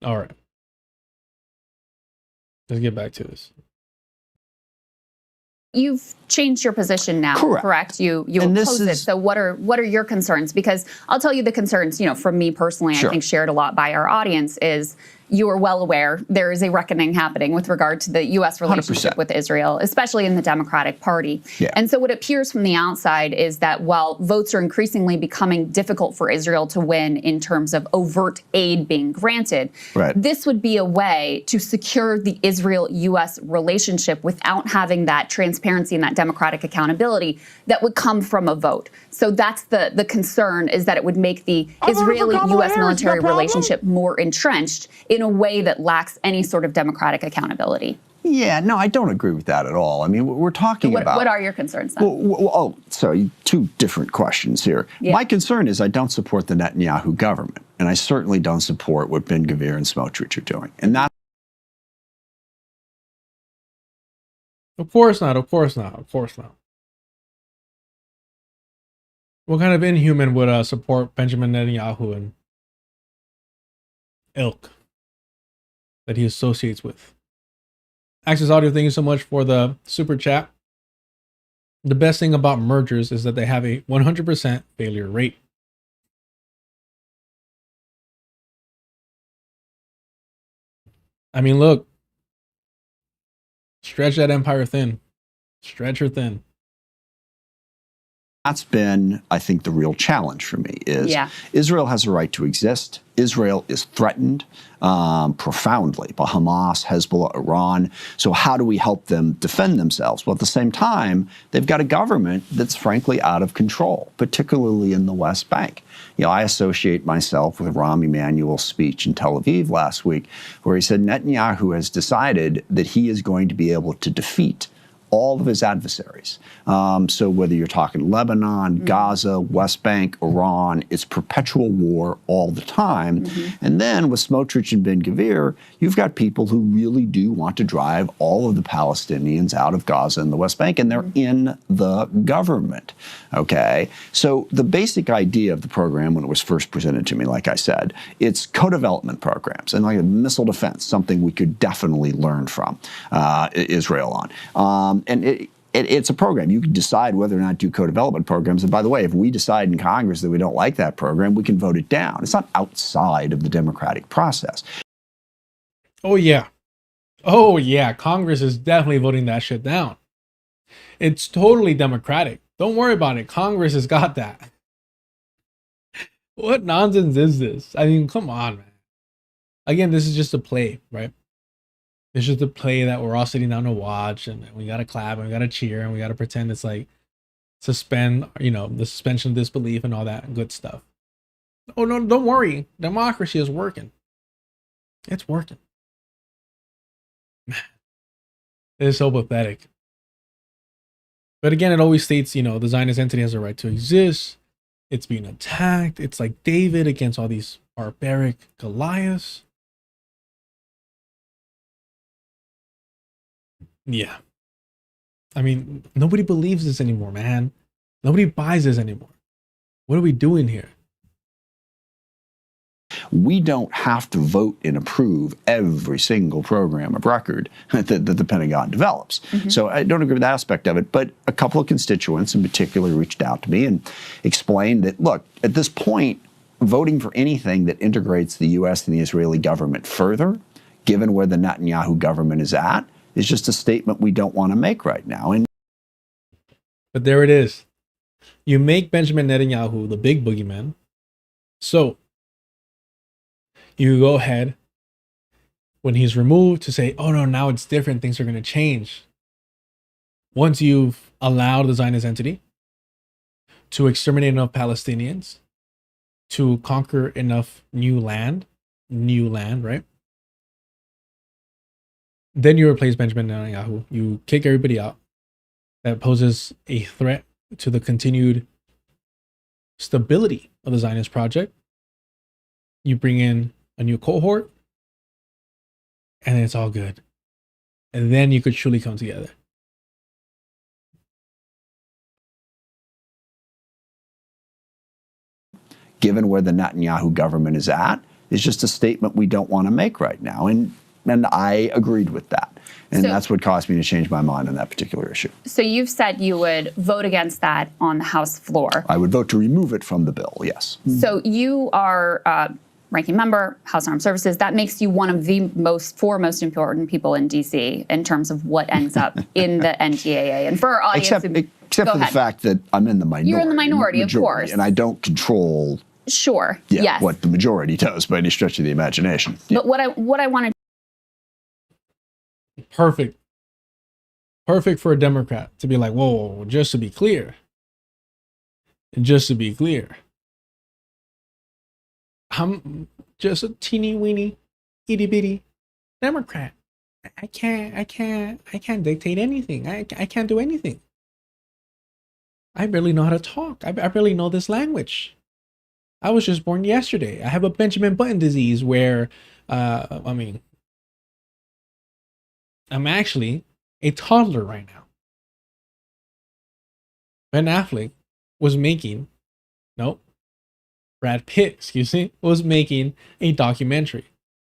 All right. Let's get back to this. You've changed your position now, correct? You oppose it. So what are your concerns? Because I'll tell you the concerns, you know, from me personally, I think shared a lot by our audience, is you are well aware there is a reckoning happening with regard to the U.S. relationship 100%. with Israel, especially in the Democratic Party. Yeah. And so what appears from the outside is that while votes are increasingly becoming difficult for Israel to win in terms of overt aid being granted, this would be a way to secure the Israel-U.S. relationship without having that transparency and that democratic accountability that would come from a vote. So that's the concern, is that it would make the Israeli-U.S. military relationship more entrenched in a way that lacks any sort of democratic accountability. Yeah, no, I don't agree with that at all. I mean, we're talking about... What are your concerns then? Sorry, 2 different questions here. Yeah. My concern is I don't support the Netanyahu government, and I certainly don't support what Ben-Gvir and Smotrich are doing. And that... Of course not. What kind of inhuman would support Benjamin Netanyahu and ilk that he associates with? Access Audio, thank you so much for the super chat. The best thing about mergers is that they have a 100% failure rate. I mean, look, stretch that empire thin. Stretch her thin. That's been, I think, the real challenge for me is Israel has a right to exist. Israel is threatened profoundly by Hamas, Hezbollah, Iran. So how do we help them defend themselves? Well, at the same time, they've got a government that's frankly out of control, particularly in the West Bank. You know, I associate myself with Rahm Emanuel's speech in Tel Aviv last week, where he said Netanyahu has decided that he is going to be able to defeat all of his adversaries. So whether you're talking Lebanon, Gaza, West Bank, Iran, it's perpetual war all the time. And then with Smotrich and Ben-Gvir, you've got people who really do want to drive all of the Palestinians out of Gaza and the West Bank, and they're in the government, okay? So the basic idea of the program when it was first presented to me, like I said, it's co-development programs and like a missile defense, something we could definitely learn from Israel on. And it's a program. You can decide whether or not to do co-development programs. And by the way, if we decide in Congress that we don't like that program, we can vote it down. It's not outside of the democratic process. Oh, yeah. Oh, yeah. Congress is definitely voting that shit down. It's totally democratic. Don't worry about it. Congress has got that. What nonsense is this? I mean, come on, man. Again, this is just a play, right? It's just a play that we're all sitting down to watch, and we gotta clap and we gotta cheer and we gotta pretend it's like suspend, you know, the suspension of disbelief and all that good stuff. Oh no, don't worry. Democracy is working. It's working. Man, it is so pathetic. But again, it always states, you know, the Zionist entity has a right to exist. It's being attacked. It's like David against all these barbaric Goliaths. Yeah. I mean, nobody believes this anymore, man. Nobody buys this anymore. What are we doing here? We don't have to vote and approve every single program of record that the Pentagon develops. So I don't agree with that aspect of it, but a couple of constituents in particular reached out to me and explained that, look, at this point, voting for anything that integrates the U.S. and the Israeli government further, given where the Netanyahu government is at, is just a statement we don't want to make right now. But there it is. You make Benjamin Netanyahu the big boogeyman. So you go ahead when he's removed to say, oh no, now it's different. Things are going to change. Once you've allowed the Zionist entity to exterminate enough Palestinians, to conquer enough new land, right? Then you replace Benjamin Netanyahu. You kick everybody out. That poses a threat to the continued stability of the Zionist project. You bring in a new cohort, and it's all good. And then you could truly come together. Given where the Netanyahu government is at, is just a statement we don't want to make right now. And I agreed with that. And that's what caused me to change my mind on that particular issue. So you've said you would vote against that on the House floor. I would vote to remove it from the bill, yes. So you are ranking member, House Armed Services. That makes you one of the four most important people in D.C. in terms of what ends up in the NDAA. And for our audience, except for the fact that I'm in the minority. You're in the minority, of course. And I don't control what the majority does by any stretch of the imagination. But what I want to Perfect for a Democrat to be like, whoa, just to be clear, I'm just a teeny weeny itty bitty Democrat. I can't dictate anything. I can't do anything. I barely know how to talk. I barely know this language. I was just born yesterday. I have a Benjamin Button disease where, I'm actually a toddler right now. Ben Affleck was making, Brad Pitt, was making a documentary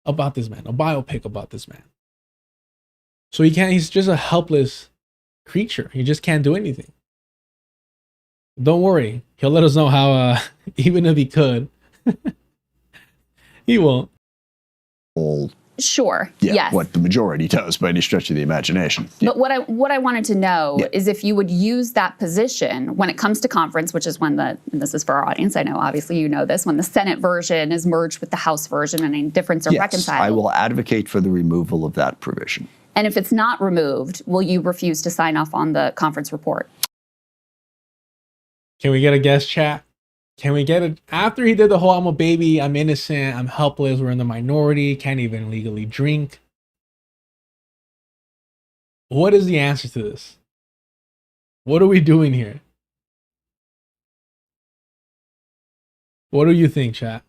about this man, a biopic about this man. So he's just a helpless creature. He just can't do anything. Don't worry. He'll let us know how, even if he could, he won't. Sure. Yeah, yes. what the majority does by any stretch of the imagination. Yeah. But what I wanted to know is if you would use that position when it comes to conference, which is when and this is for our audience, I know obviously you know this, when the Senate version is merged with the House version and any difference are reconciled. I will advocate for the removal of that provision. And if it's not removed, will you refuse to sign off on the conference report? Can we get a guest chat? Can we get it after he did the whole I'm a baby, I'm innocent, I'm helpless, we're in the minority, can't even legally drink? What is the answer to this? What are we doing here? What do you think, chat?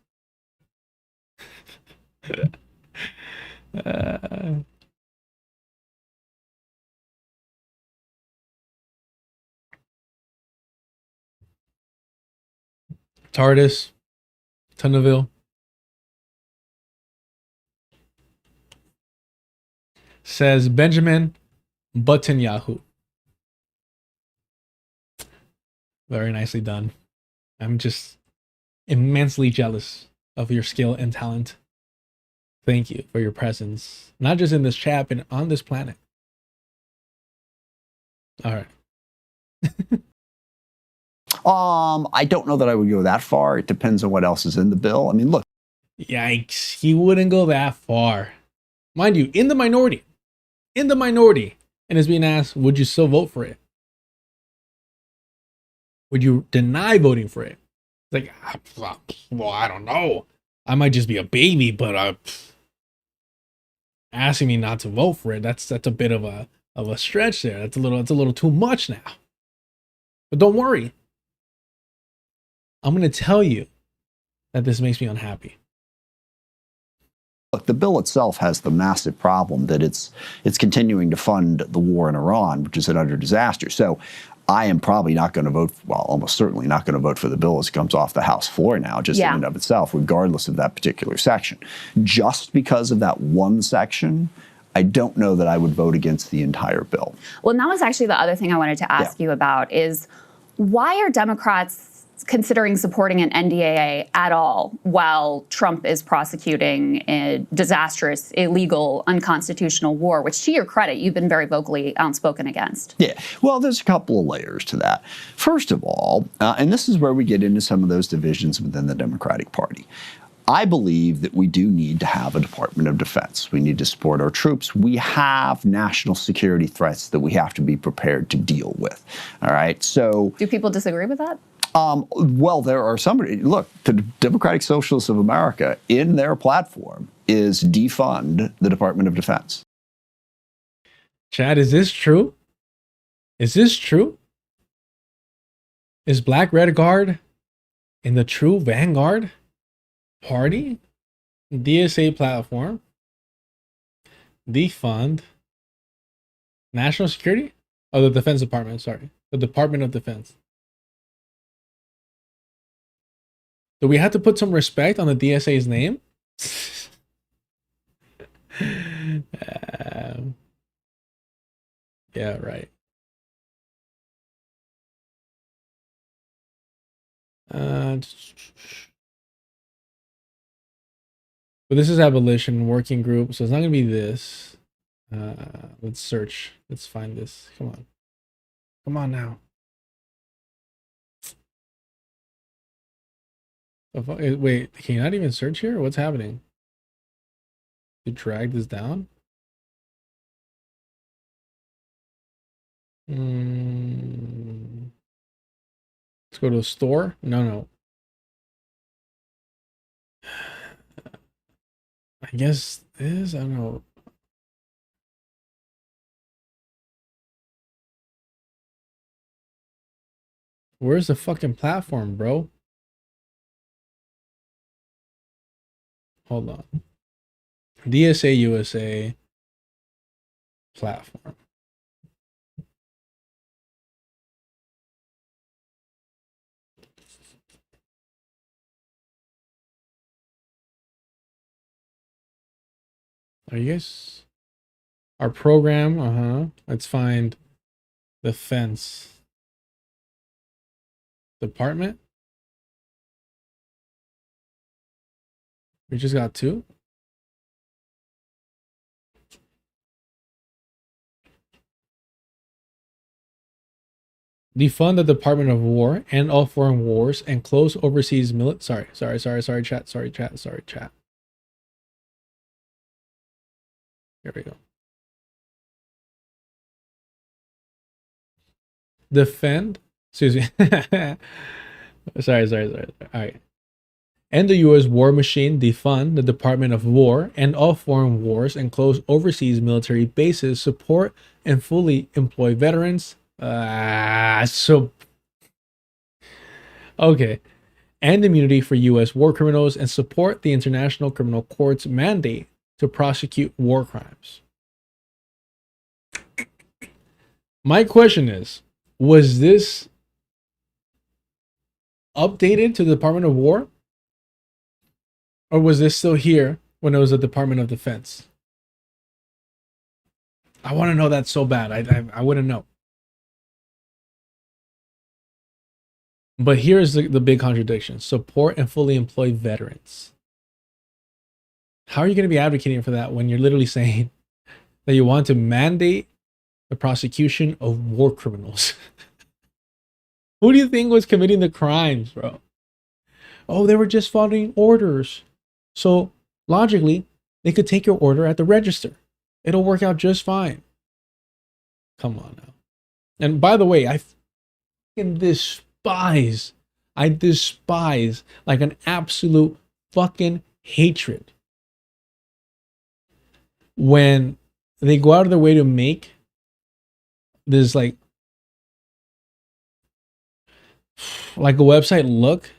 TARDIS, Tunneville. Says Benjamin Netanyahu. Very nicely done. I'm just immensely jealous of your skill and talent. Thank you for your presence, not just in this chat, but on this planet. All right. I don't know that I would go that far. It depends on what else is in the bill. I mean, look. Yikes. He wouldn't go that far. Mind you, in the minority. In the minority. And is being asked, would you still vote for it? Would you deny voting for it? Like, well, I don't know. I might just be a baby, but asking me not to vote for it, that's a bit of a stretch there. That's a little too much now. But don't worry. I'm going to tell you that this makes me unhappy. Look, the bill itself has the massive problem that it's continuing to fund the war in Iran, which is an utter disaster. So I am probably not going to vote, well, almost certainly not going to vote for the bill as it comes off the House floor now, just in and of itself, regardless of that particular section. Just because of that one section, I don't know that I would vote against the entire bill. Well, and that was actually the other thing I wanted to ask you about is why are Democrats considering supporting an NDAA at all while Trump is prosecuting a disastrous, illegal, unconstitutional war, which to your credit, you've been very vocally outspoken against? Yeah, well, there's a couple of layers to that. First of all, and this is where we get into some of those divisions within the Democratic Party. I believe that we do need to have a Department of Defense. We need to support our troops. We have national security threats that we have to be prepared to deal with. All right, so... Do people disagree with that? Well, there are some. Look, the Democratic Socialists of America, in their platform, is defund the Department of Defense. Chad, is this true? Is this true? Is Black Red Guard in the true Vanguard Party? DSA platform? Defund National Security? Oh, the Defense Department, sorry. The Department of Defense. Do we have to put some respect on the DSA's name? Yeah, right. But this is abolition working group, so it's not gonna be this. Let's search. Let's find this. Come on. Come on now. Wait, can you not even search here? What's happening? You drag this down? Let's go to the store. No. I guess this, I don't know. Where's the fucking platform, bro? Hold on. DSA USA platform. Are you guys? Our program, Let's find the fence department. We just got two. defund the Department of War and all foreign wars and close overseas sorry, chat. Here we go. Defend, excuse me. sorry. All right. And the U.S. war machine, defund the Department of War and all foreign wars and close overseas military bases, support and fully employ veterans. Okay. And immunity for U.S. war criminals and support the International Criminal Court's mandate to prosecute war crimes. My question is, was this updated to the Department of War? Or was this still here when it was the Department of Defense? I want to know that so bad. I wouldn't know. But here's the big contradiction. Support and fully employ veterans. How are you going to be advocating for that when you're literally saying that you want to mandate the prosecution of war criminals? Who do you think was committing the crimes, bro? Oh, they were just following orders. So logically, they could take your order at the register. It'll work out just fine. Come on now. And by the way, I despise like an absolute fucking hatred when they go out of their way to make this like a website look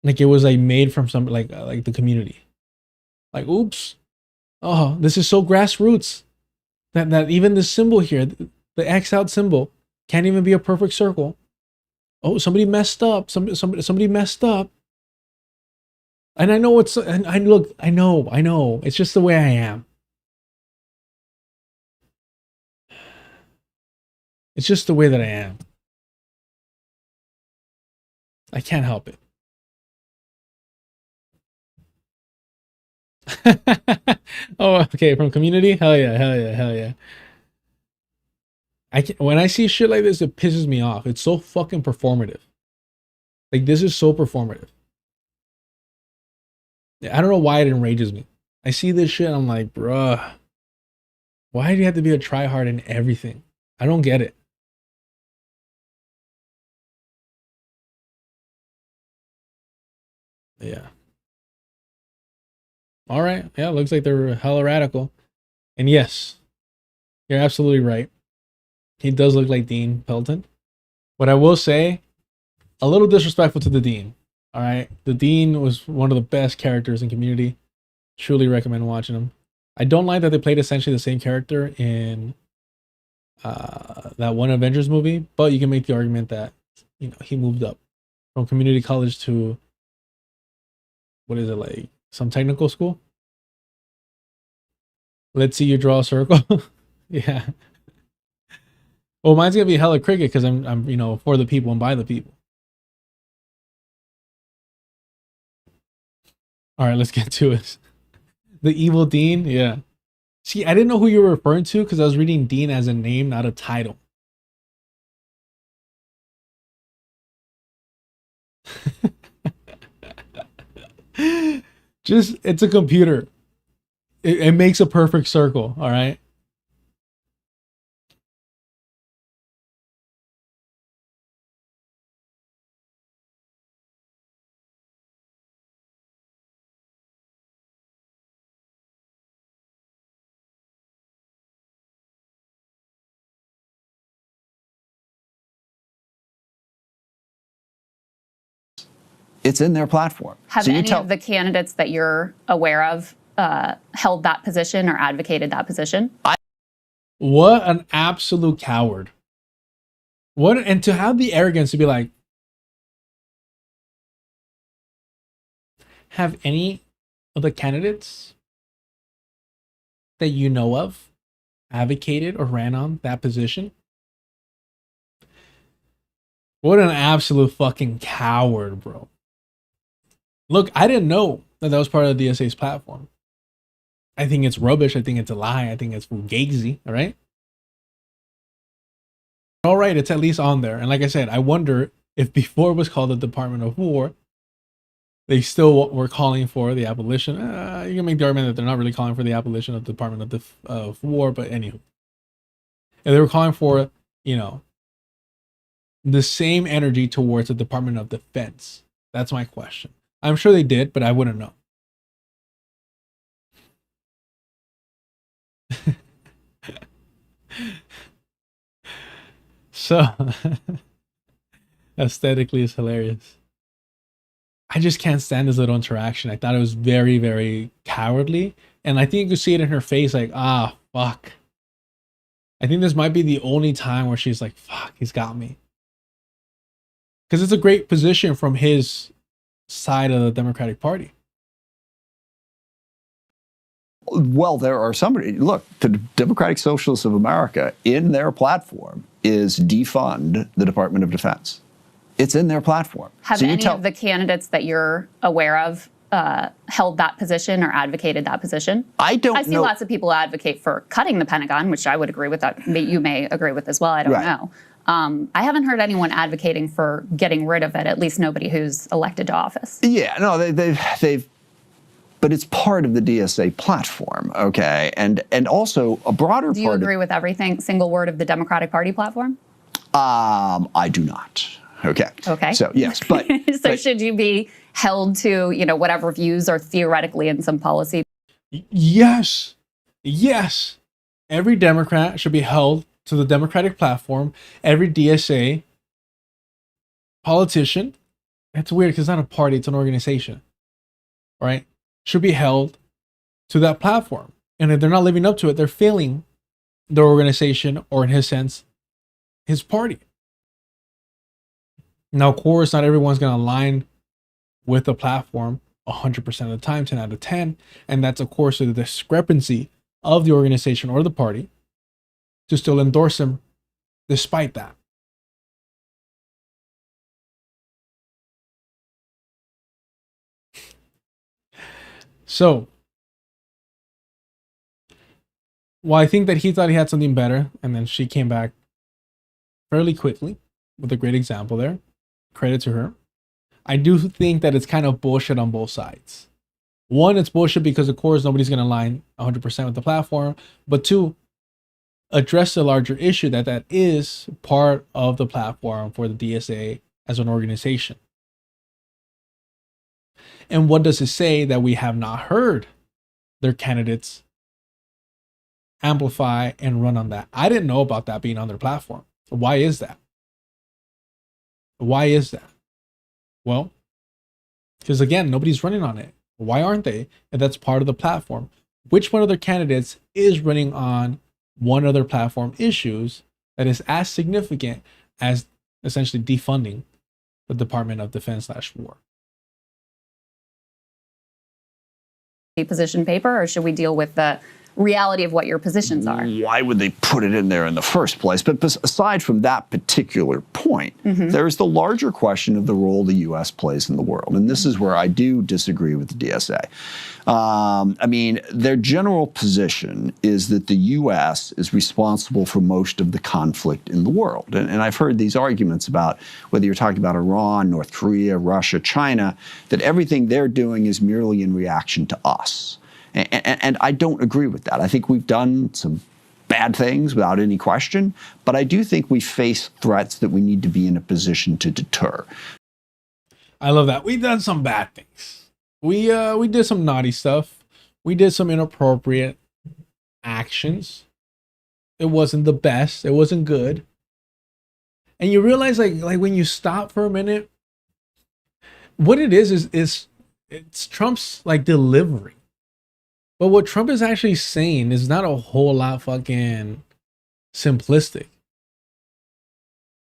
like it was like made from some like the community. Like, oops. Oh, this is so grassroots that even the symbol here, the X out symbol, can't even be a perfect circle. Oh, somebody messed up. Somebody messed up. And I know it's, and I know. It's just the way I am. It's just the way that I am. I can't help it. Oh, okay. From community? Hell yeah. When I see shit like this, it pisses me off. It's so fucking performative. Like, this is so performative. I don't know why it enrages me. I see this shit, I'm like, bruh, why do you have to be a tryhard in everything? I don't get it. Yeah. All right. Yeah, looks like they're hella radical. And yes, you're absolutely right. He does look like Dean Pelton. But I will say, a little disrespectful to the Dean. All right. The Dean was one of the best characters in Community. Truly recommend watching him. I don't like that they played essentially the same character in that one Avengers movie, but you can make the argument that, you know, he moved up from community college to, what is it, like some technical school? Let's see you draw a circle. Yeah. Well, mine's gonna be hella cricket because I'm you know, for the people and by the people. All right, let's get to it. The evil Dean, yeah. See, I didn't know who you were referring to because I was reading Dean as a name, not a title. Just, it's a computer. It makes a perfect circle, all right? It's in their platform. Have any of the candidates that you're aware of held that position or advocated that position? What an absolute coward. What, and to have the arrogance to be like, have any of the candidates that you know of advocated or ran on that position? What an absolute fucking coward, bro. Look, I didn't know that that was part of the DSA's platform. I think it's rubbish. I think it's a lie. I think it's fugazi, all right? all right, it's at least on there. And like I said, I wonder if before it was called the Department of War, they still were calling for the abolition. You can make the argument that they're not really calling for the abolition of the Department of War, but anywho. If they were calling for, you know, the same energy towards the Department of Defense. That's my question. I'm sure they did, but I wouldn't know. So, aesthetically, it's hilarious. I just can't stand this little interaction. I thought it was very, very cowardly. And I think you could see it in her face like, ah, fuck. I think this might be the only time where she's like, fuck, he's got me. Because it's a great position from his side of the Democratic Party. Well, there are somebody, look, the Democratic Socialists of America, in their platform, is defund the Department of Defense. It's in their platform. Have any of the candidates that you're aware of held that position or advocated that position? I see lots of people advocate for cutting the Pentagon, which I would agree with. That you may agree with as well. I don't know. I haven't heard anyone advocating for getting rid of it. At least nobody who's elected to office. Yeah, no, they've. But it's part of the DSA platform, okay, and also a broader. Do you agree with everything, single word of the Democratic Party platform? I do not. Okay. Okay. So yes, but so should you be held to, you know, whatever views are theoretically in some policy? Yes. Yes. Every Democrat should be held to the Democratic platform. Every DSA politician, it's weird because it's not a party, it's an organization, right? Should be held to that platform. And if they're not living up to it, they're failing their organization, or in his sense, his party. Now, of course, not everyone's going to align with the platform 100% of the time, 10 out of 10. And that's, of course, the discrepancy of the organization or the party to still endorse him despite that. So, well, I think that he thought he had something better, and then she came back fairly quickly with a great example there. Credit to her. I do think that it's kind of bullshit on both sides. One, it's bullshit because, of course, nobody's going to align 100% with the platform. But two, address the larger issue that is part of the platform for the DSA as an organization. And what does it say that we have not heard their candidates amplify and run on that? I didn't know about that being on their platform. Why is that? Why is that? Well, because again, nobody's running on it. Why aren't they? And that's part of the platform. Which one of their candidates is running on one of their platform issues that is as significant as essentially defunding the Department of Defense/War? Position paper, or should we deal with the reality of what your positions are? Why would they put it in there in the first place? But aside from that particular point, there's the larger question of the role the U.S. plays in the world. And this is where I do disagree with the DSA. I mean, their general position is that the U.S. is responsible for most of the conflict in the world. And I've heard these arguments about whether you're talking about Iran, North Korea, Russia, China, that everything they're doing is merely in reaction to us. And I don't agree with that. I think we've done some bad things without any question, but I do think we face threats that we need to be in a position to deter. I love that. We've done some bad things. We did some naughty stuff. We did some inappropriate actions. It wasn't the best. It wasn't good. And you realize like when you stop for a minute, what it is it's Trump's like delivery. But what Trump is actually saying is not a whole lot fucking simplistic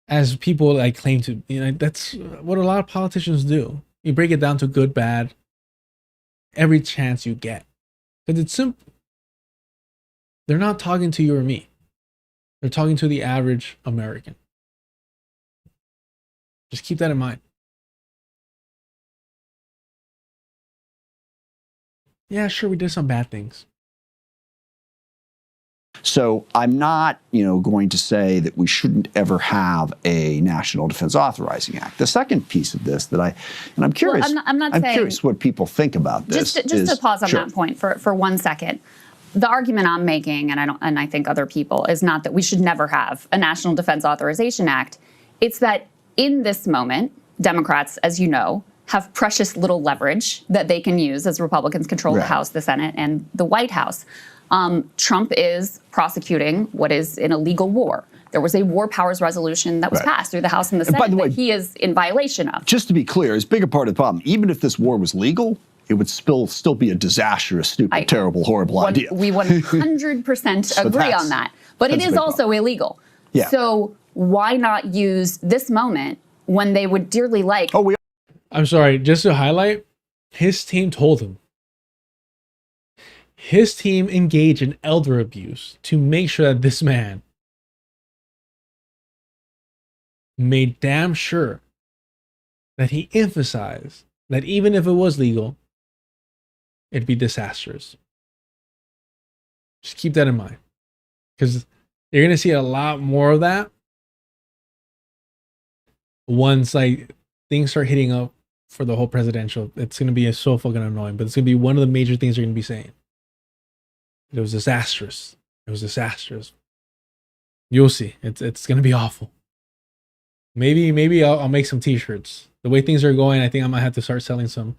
as people like claim to. You know, that's what a lot of politicians do. You break it down to good, bad, every chance you get. Because it's simple. They're not talking to you or me. They're talking to the average American. Just keep that in mind. Yeah, sure, we did some bad things. So I'm not, going to say that we shouldn't ever have a National Defense Authorizing Act. The second piece of this I'm curious. Well, I'm not saying, curious what people think about this. Just to pause on that point for 1 second. The argument I'm making, and I think other people, is not that we should never have a National Defense Authorization Act. It's that in this moment, Democrats, as you know, have precious little leverage that they can use as Republicans control the House, the Senate, and the White House. Trump is prosecuting what is an illegal war. There was a war powers resolution that was passed through the House and the Senate that he is in violation of. Just to be clear, as big a part of the problem, even if this war was legal, it would still be a disastrous, stupid, terrible, horrible idea. We 100% agree on that. But it is also illegal. Yeah. So why not use this moment when they would dearly like... I'm sorry, just to highlight, his team told him. His team engaged in elder abuse to make sure that this man made damn sure that he emphasized that even if it was legal, it'd be disastrous. Just keep that in mind, because you're going to see a lot more of that once things start hitting up for the whole presidential. It's going to be so fucking annoying, but it's going to be one of the major things you're going to be saying. It was disastrous. It was disastrous. You'll see. It's going to be awful. Maybe I'll make some t-shirts. The way things are going, I think I might have to start selling some.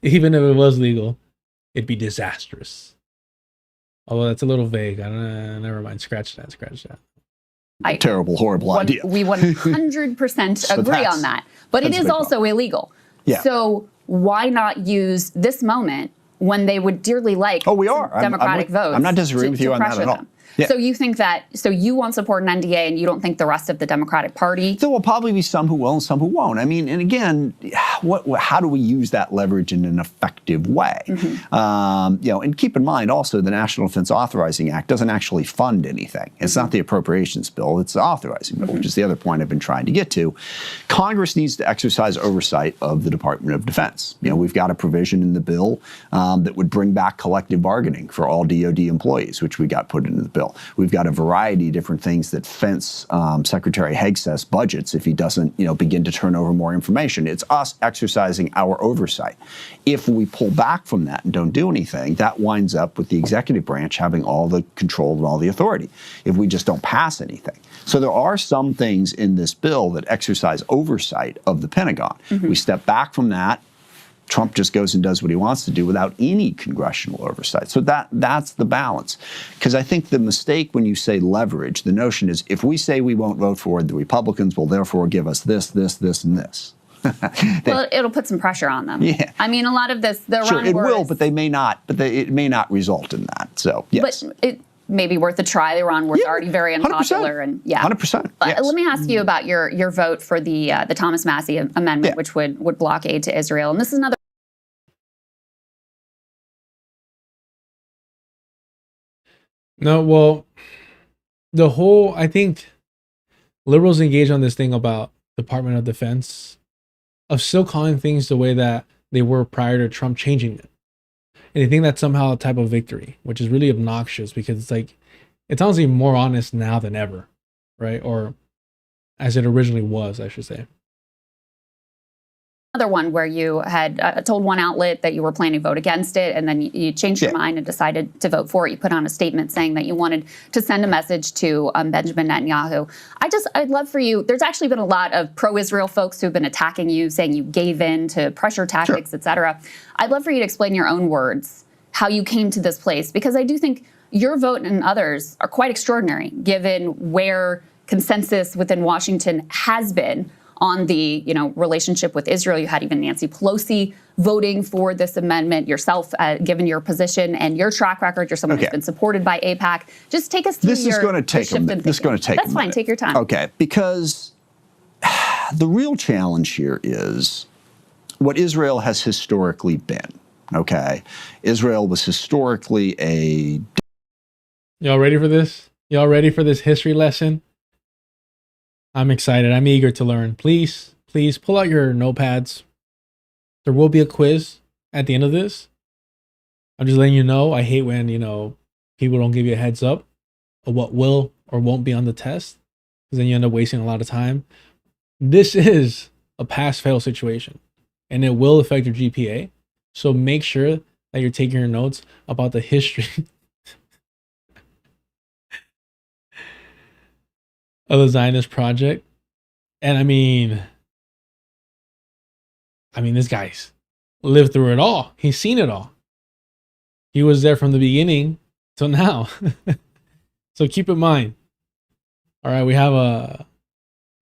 Even if it was legal, it'd be disastrous. Although that's a little vague. Never mind. Scratch that. Terrible, horrible idea. We 100% agree on that. But it is also illegal. Yeah. So why not use this moment when they would dearly like Democratic votes? I'm not disagreeing with you on that at all. Yeah. So you think so you won't support an NDA and you don't think the rest of the Democratic Party? There will probably be some who will and some who won't. I mean, and again, how do we use that leverage in an effective way? And keep in mind also the National Defense Authorizing Act doesn't actually fund anything. It's not the appropriations bill, it's the authorizing bill, which is the other point I've been trying to get to. Congress needs to exercise oversight of the Department of Defense. We've got a provision in the bill that would bring back collective bargaining for all DoD employees, which we got put into the bill. We've got a variety of different things that fence Secretary Hegseth's budgets if he doesn't, begin to turn over more information. It's us exercising our oversight. If we pull back from that and don't do anything, that winds up with the executive branch having all the control and all the authority if we just don't pass anything. So there are some things in this bill that exercise oversight of the Pentagon. We step back from that. Trump just goes and does what he wants to do without any congressional oversight. So that's the balance. Because I think the mistake when you say leverage, the notion is if we say we won't vote for it, the Republicans will therefore give us this, this, this, and this. Well, it'll put some pressure on them. Yeah. I mean, a lot of this, it will, but they may not. But it may not result in that. So yes. But it may be worth a try. The Iran war is already very unpopular, 100%. and 100%. But let me ask you about your vote for the Thomas Massie amendment, which would block aid to Israel. And this is another. No, well, I think liberals engage on this thing about Department of Defense of still calling things the way that they were prior to Trump changing it. And I think that's somehow a type of victory, which is really obnoxious because it's honestly more honest now than ever, right? Or as it originally was, I should say. Another one where you had told one outlet that you were planning to vote against it, and then you changed your mind and decided to vote for it. You put on a statement saying that you wanted to send a message to Benjamin Netanyahu. I'd love for you. There's actually been a lot of pro-Israel folks who've been attacking you, saying you gave in to pressure tactics, et cetera. I'd love for you to explain in your own words how you came to this place, because I do think your vote and others are quite extraordinary, given where consensus within Washington has been on the relationship with Israel. You had even Nancy Pelosi voting for this amendment yourself, given your position and your track record. You're someone who's been supported by AIPAC. Just take us through This is going to take a minute. That's fine. Take your time. Okay, because the real challenge here is what Israel has historically been. Okay, Israel was historically a. Y'all ready for this? Y'all ready for this history lesson? I'm excited. I'm eager to learn. Please pull out your notepads. There will be a quiz at the end of this. I'm just letting you know. I hate when, people don't give you a heads up of what will or won't be on the test, because then you end up wasting a lot of time. This is a pass-fail situation, and it will affect your GPA. So make sure that you're taking your notes about the history of the Zionist project. And I mean, this guy's lived through it all. He's seen it all. He was there from the beginning till now. So keep in mind. All right, we have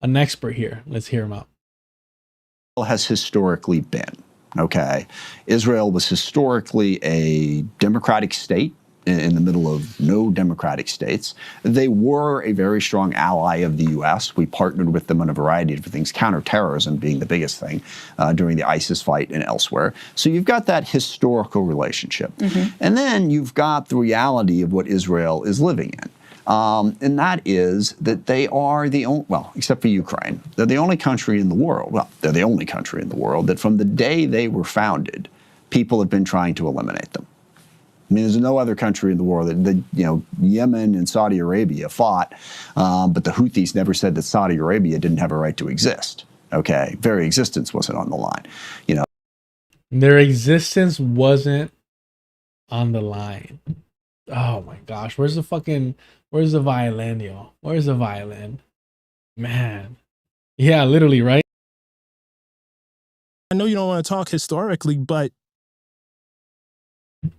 an expert here. Let's hear him out. Has historically been, okay? Israel was historically a democratic state in the middle of no democratic states. They were a very strong ally of the U.S. We partnered with them on a variety of things, counterterrorism being the biggest thing during the ISIS fight and elsewhere. So you've got that historical relationship. And then you've got the reality of what Israel is living in. And that is that they are the only, well, except for Ukraine, they're the only country in the world, well, they're the only country in the world that from the day they were founded, people have been trying to eliminate them. I mean, there's no other country in the world that you know, Yemen and Saudi Arabia fought, but the Houthis never said that Saudi Arabia didn't have a right to exist. Okay, very existence wasn't on the line. You know, their existence wasn't on the line. Oh my gosh, where's the violin, yo? Where's the violin? Man. Yeah, literally, right? I know you don't want to talk historically, but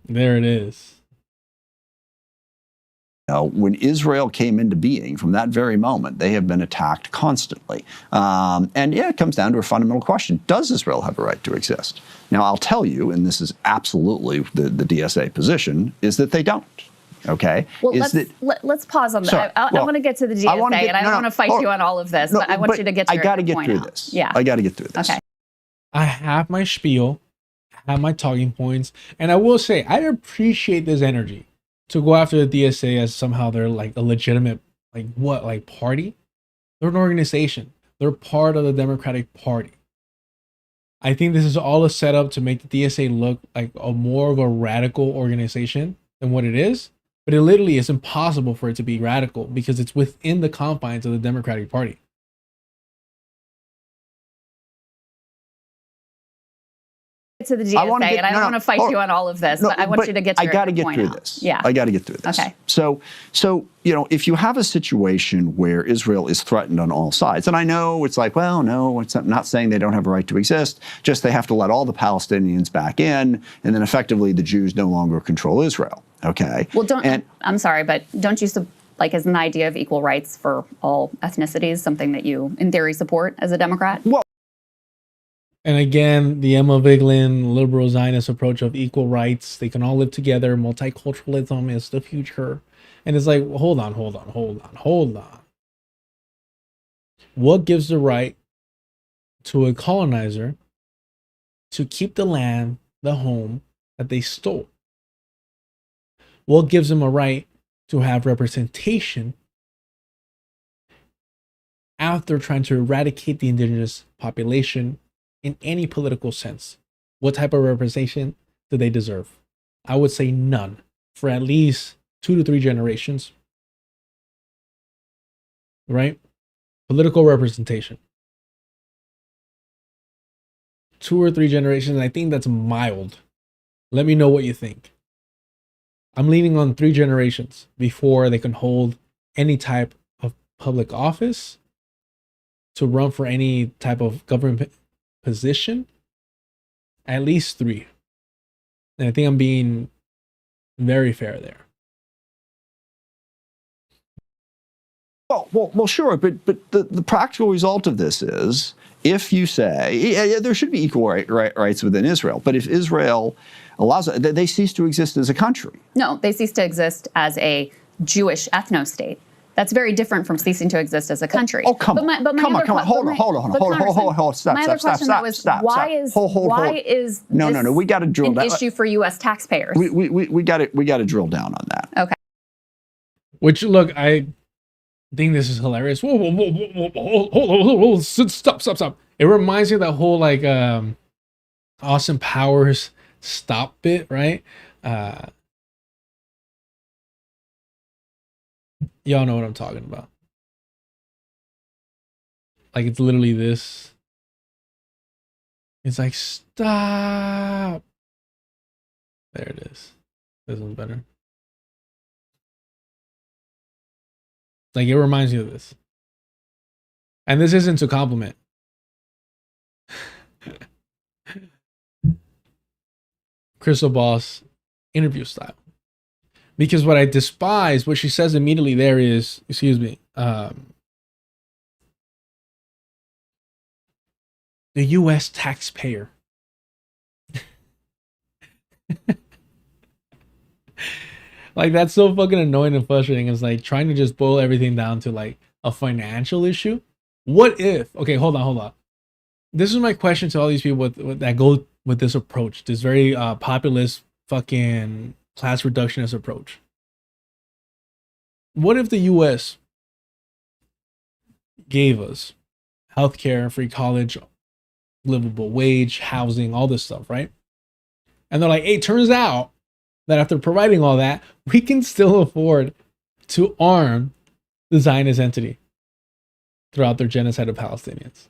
there it is. Now, when Israel came into being, from that very moment, they have been attacked constantly. And yeah, it comes down to a fundamental question. Does Israel have a right to exist? Now, I'll tell you, and this is absolutely the DSA position, is that they don't. Okay? Well, let's pause on that. Sorry, I want to get to the DSA, and I don't want to fight you on all of this, but I want you to get to your point. I got to get through this. Yeah. I got to get through this. Okay. I have my spiel, I have my talking points, and I will say, I appreciate this energy to go after the DSA as somehow they're like a legitimate, like party? They're an organization. They're part of the Democratic Party. I think this is all a setup to make the DSA look like a more of a radical organization than what it is. But it literally is impossible for it to be radical because it's within the confines of the Democratic Party. To the DSA, and I don't want to fight you on all of this, but I want you to get to your point. I got to get through this. Yeah. I got to get through this. Okay. So, you know, if you have a situation where Israel is threatened on all sides, and I know it's like, well, no, it's not saying they don't have a right to exist, just they have to let all the Palestinians back in, and then effectively the Jews no longer control Israel. Okay. Well, I'm sorry, but don't you isn't the idea of equal rights for all ethnicities something that you, in theory, support as a Democrat? Well. And again, the Emma Vigeland liberal Zionist approach of equal rights, they can all live together, multiculturalism is the future. And it's like, hold on. What gives the right to a colonizer to keep the land, the home that they stole? What gives them a right to have representation after trying to eradicate the indigenous population in any political sense? What type of representation do they deserve? I would say none for at least 2 to 3 generations. Right? Political representation. 2 or 3 generations, and I think that's mild. Let me know what you think. I'm leaning on 3 generations before they can hold any type of public office, to run for any type of government position. At least 3. And I think I'm being very fair there. Well, sure, but the practical result of this is, if you say there should be equal rights within Israel, but if Israel allows it, they cease to exist as a country. No, they cease to exist as a Jewish ethno-state. That's very different from ceasing to exist as a country. Oh, come on. Hold on. Stop. Why is No. We got to drill down. An issue for U.S. taxpayers? We got to drill down on that. Okay. Which, look, I think this is hilarious. Whoa, stop. It reminds me of that whole Austin Powers stop bit, right? Y'all know what I'm talking about. Like, it's literally this. It's like, stop. There it is. This one's better. Like, it reminds you of this. And this isn't to compliment. Crystal Boss interview style. Because what I despise, what she says immediately there is, excuse me, the U.S. taxpayer. Like, that's so fucking annoying and frustrating. It's like trying to just boil everything down to like a financial issue. What if, okay, hold on. This is my question to all these people that go with this approach, this very populist fucking class reductionist approach. What if the U.S. gave us healthcare, free college, livable wage, housing, all this stuff, right? And they're like, hey, turns out that after providing all that, we can still afford to arm the Zionist entity throughout their genocide of Palestinians.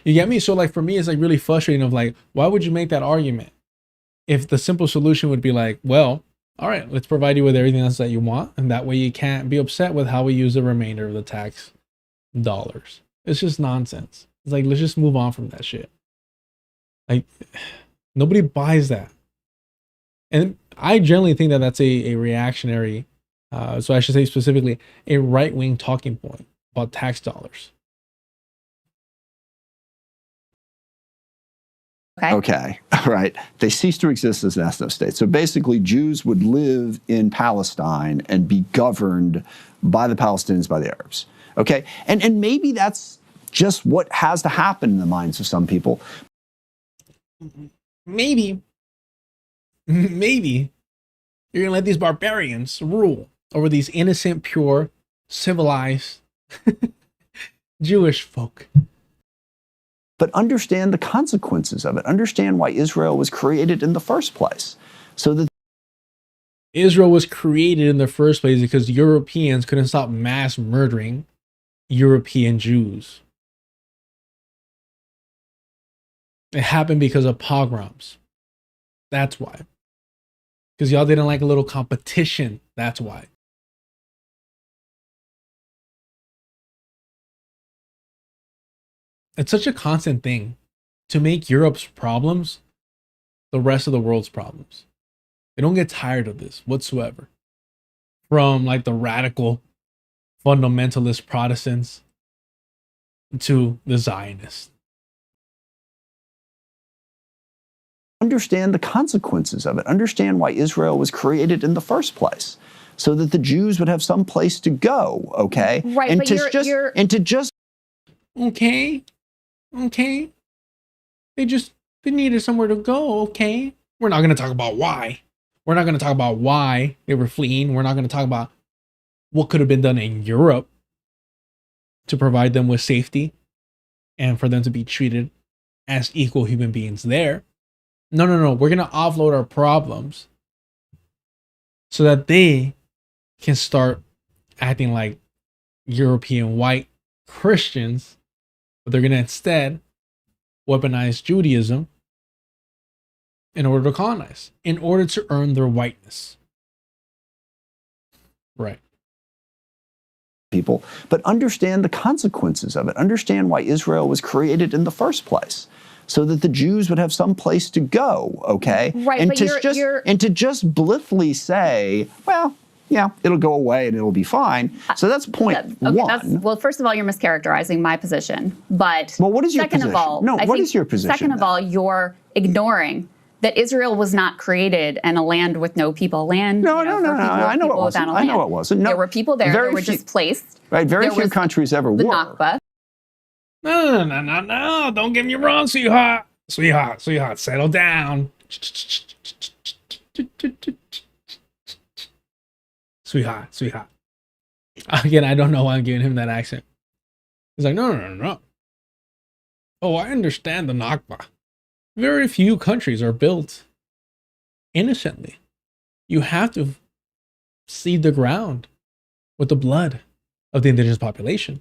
You get me? So like for me, it's like really frustrating of like, why would you make that argument? If the simple solution would be like, well, all right, let's provide you with everything else that you want. And that way you can't be upset with how we use the remainder of the tax dollars. It's just nonsense. It's like, let's just move on from that shit. Like, nobody buys that. And I generally think that that's a reactionary, so I should say specifically, a right-wing talking point about tax dollars. Okay. All right. They cease to exist as an ethno state. So basically, Jews would live in Palestine and be governed by the Palestinians, by the Arabs. Okay. And maybe that's just what has to happen in the minds of some people. Maybe you're going to let these barbarians rule over these innocent, pure, civilized Jewish folk. But understand the consequences of it. Understand why Israel was created in the first place. So that Israel was created in the first place because Europeans couldn't stop mass murdering European Jews. It happened because of pogroms. That's why. Because y'all didn't like a little competition. That's why. It's such a constant thing to make Europe's problems the rest of the world's problems. They don't get tired of this whatsoever. From like the radical fundamentalist Protestants to the Zionists. understand the consequences of it. Understand why Israel was created in the first place, so that the Jews would have some place to go. Okay, right? And but to just okay, they needed somewhere to go. Okay, we're not going to talk about why. We're not going to talk about why they were fleeing. We're not going to talk about what could have been done in Europe to provide them with safety and for them to be treated as equal human beings there. No. We're going to offload our problems so that they can start acting like European white Christians, but they're going to instead weaponize Judaism in order to colonize, in order to earn their whiteness. Right. People, but understand the consequences of it. Understand why Israel was created in the first place, so that the Jews would have some place to go. Okay, right? And but to just blithely say, well, yeah, it'll go away and it'll be fine. So that's point one. Well, first of all, you're mischaracterizing my position. But well, what is your second position? of all, what is your position? Second of all, you're ignoring that Israel was not created in a land with no people. No. I know it wasn't. I know it wasn't. No, there were people there that were displaced. Right. Very few countries ever were. Nakba. No. Don't get me wrong, sweetheart. Sweetheart, settle down. Sweetheart. Again, I don't know why I'm giving him that accent. He's like, no. Oh, I understand the Nakba. Very few countries are built innocently. You have to seed the ground with the blood of the indigenous population.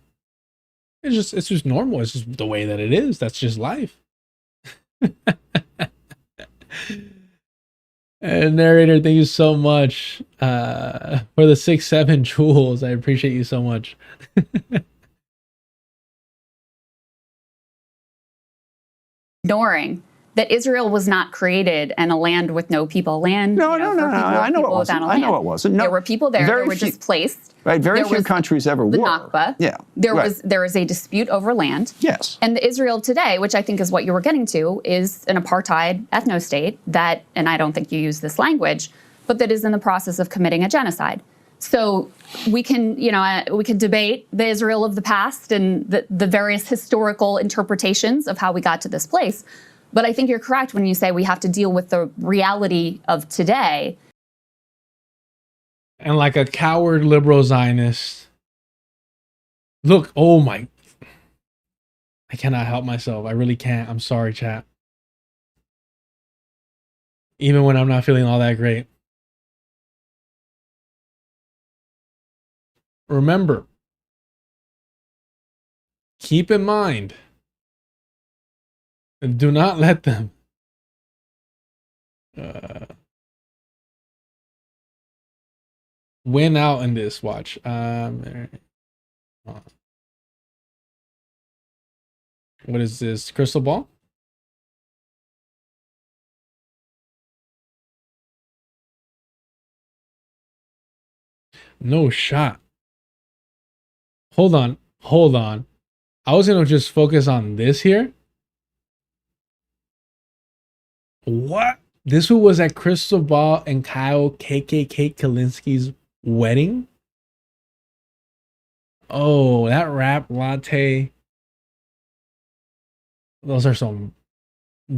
It's just normal. It's just the way that it is. That's just life. And narrator, thank you so much for the 6-7 jewels. I appreciate you so much. Ignoring that Israel was not created and a land with no people. Land. No. I know it wasn't. I know it wasn't. No, there were people there. They were displaced. Right. Very few countries ever the were. Nakba. Yeah. There is a dispute over land. Yes. And the Israel today, which I think is what you were getting to, is an apartheid ethno-state that, and I don't think you use this language, but that is in the process of committing a genocide. So we can, we can debate the Israel of the past and the various historical interpretations of how we got to this place. But I think you're correct when you say we have to deal with the reality of today. And like a coward liberal Zionist, look, oh my, I cannot help myself. I really can't. I'm sorry, chat. Even when I'm not feeling all that great. Remember, keep in mind, do not let them win out in this. Watch. What is this? Crystal ball? No shot. Hold on. I was gonna just focus on this here. What? This one was at Crystal Ball and Kyle KKK Kalinski's wedding? Oh, that rap latte. Those are some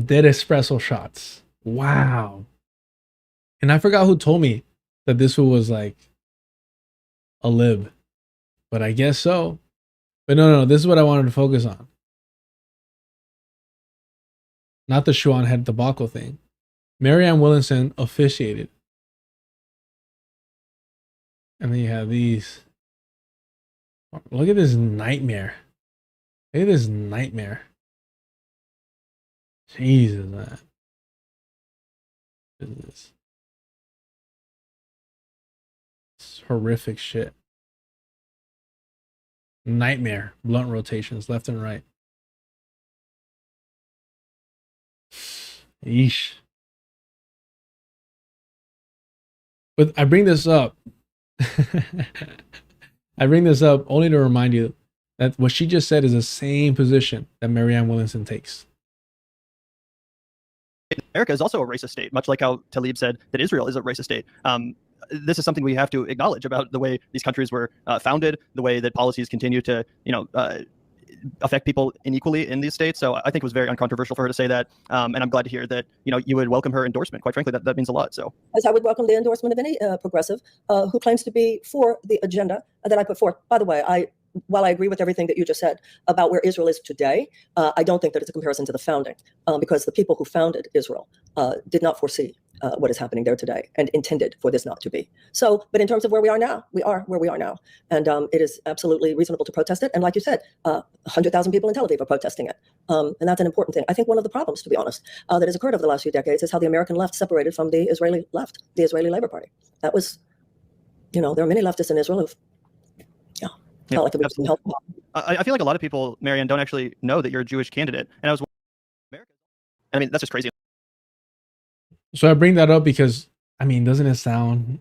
dead espresso shots. Wow. And I forgot who told me that this one was like a lib. But I guess so. But no, this is what I wanted to focus on. Not the Shuan head debacle thing. Marianne Williamson officiated. And then you have these. Look at this nightmare. Look at this nightmare. Jesus, man. What is this? It's horrific shit. Nightmare. Blunt rotations left and right. Yeesh. But I bring this up. I bring this up only to remind you that what she just said is the same position that Marianne Williamson takes. America is also a racist state, much like how Talib said that Israel is a racist state. This is something we have to acknowledge about the way these countries were founded, the way that policies continue to, affect people unequally in these states. So I think it was very uncontroversial for her to say that. And I'm glad to hear that, you would welcome her endorsement. Quite frankly, that means a lot. So as I would welcome the endorsement of any progressive who claims to be for the agenda that I put forth. By the way, while I agree with everything that you just said about where Israel is today, I don't think that it's a comparison to the founding because the people who founded Israel did not foresee what is happening there today and intended for this not to be. So, but in terms of where we are now, we are where we are now. And it is absolutely reasonable to protest it. And like you said, 100,000 people in Tel Aviv are protesting it. And that's an important thing. I think one of the problems, to be honest, that has occurred over the last few decades is how the American left separated from the Israeli left, the Israeli Labor Party. That was, there are many leftists in Israel who've, yeah, like I feel like a lot of people, Marianne, don't actually know that you're a Jewish candidate. And I was America. I mean, that's just crazy. So I bring that up because, doesn't it sound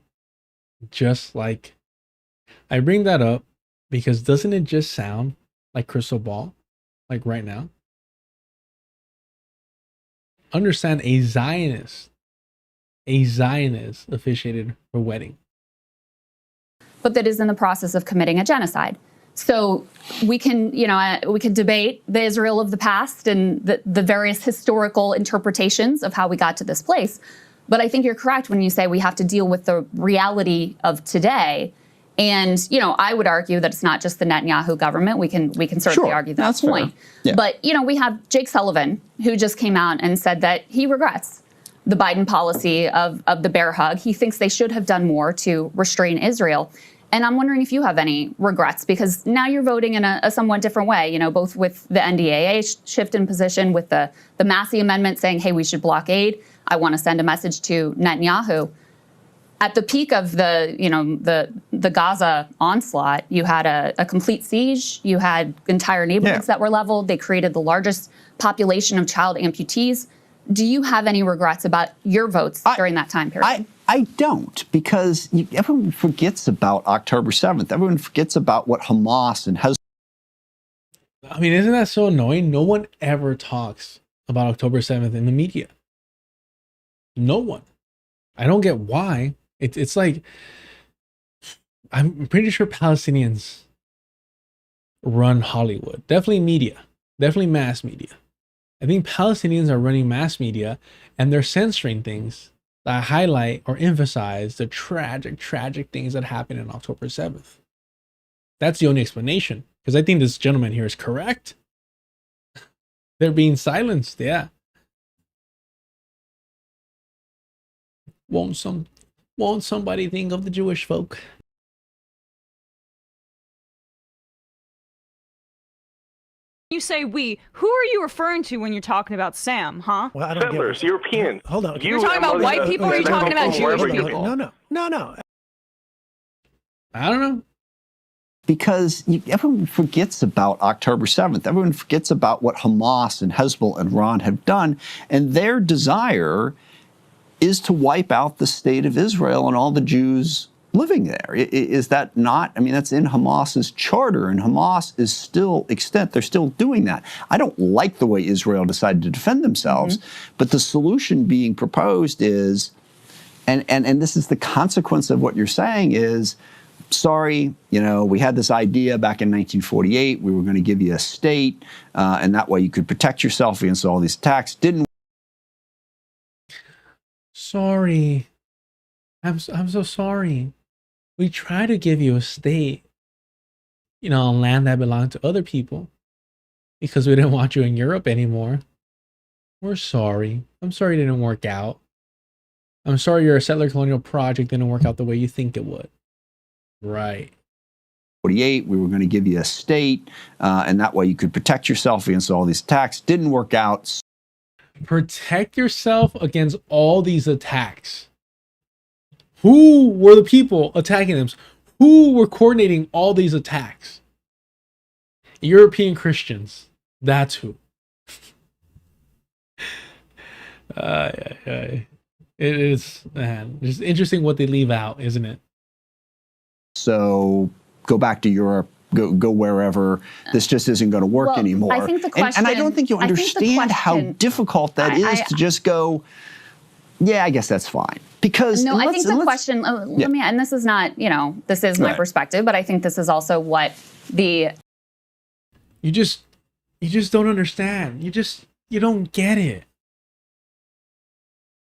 just like... I bring that up because doesn't it just sound like Crystal Ball? Like right now? Understand, a Zionist officiated her wedding. But that is in the process of committing a genocide. So we can, we can debate the Israel of the past and the various historical interpretations of how we got to this place. But I think you're correct when you say we have to deal with the reality of today. And, I would argue that it's not just the Netanyahu government. We can certainly argue that point. Yeah. But, we have Jake Sullivan, who just came out and said that he regrets the Biden policy of the bear hug. He thinks they should have done more to restrain Israel. And I'm wondering if you have any regrets, because now you're voting in a somewhat different way, you know, both with the NDAA shift in position, with the Massey Amendment saying, hey, we should block aid. I want to send a message to Netanyahu. At the peak of the Gaza onslaught, you had a complete siege. You had entire neighborhoods that were leveled. They created the largest population of child amputees. Do you have any regrets about your votes during that time period? I don't, because everyone forgets about October 7th. Everyone forgets about what Hamas and Hezbollah. I mean, isn't that so annoying? No one ever talks about October 7th in the media. No one. I don't get why. It's like, I'm pretty sure Palestinians run Hollywood. Definitely media. Definitely mass media. I think Palestinians are running mass media, and they're censoring things that highlight or emphasize the tragic, tragic things that happened on October 7th. That's the only explanation, because I think this gentleman here is correct. They're being silenced, yeah. Won't somebody think of the Jewish folk? You say we. Who are you referring to when you're talking about Sam, huh? Well, I don't Settlers, Europeans. Hold on. You're talking about white people, or are you talking about Jewish people? No. I don't know. Because everyone forgets about October 7th. Everyone forgets about what Hamas and Hezbollah and Iran have done. And their desire is to wipe out the state of Israel and all the Jews living there. Is that not? I mean, that's in Hamas's charter, and Hamas is still extant. They're still doing that. I don't like the way Israel decided to defend themselves, but the solution being proposed is, and this is the consequence of what you're saying is, sorry, you know, we had this idea back in 1948. We were going to give you a state, and that way you could protect yourself against all these attacks. Didn't. Sorry. I'm so sorry. We try to give you a state, you know, on land that belonged to other people, because we didn't want you in Europe anymore. We're sorry. I'm sorry it didn't work out. I'm sorry your settler colonial project didn't work out the way you think it would. Right. 48, we were going to give you a state, and that way you could protect yourself against all these attacks. Didn't work out. Protect yourself against all these attacks. Who were the people attacking them? Who were coordinating all these attacks? European Christians. That's who. It is, man. It's interesting what they leave out, isn't it? So go back to Europe. Go wherever. This just isn't going to work anymore. I think the question, and I don't think you understand how difficult that is to just go, yeah, I guess that's fine. Because no, I think the question, let me, and this is not, you know, this is my perspective, but I think this is also what the... You just don't understand. You don't get it.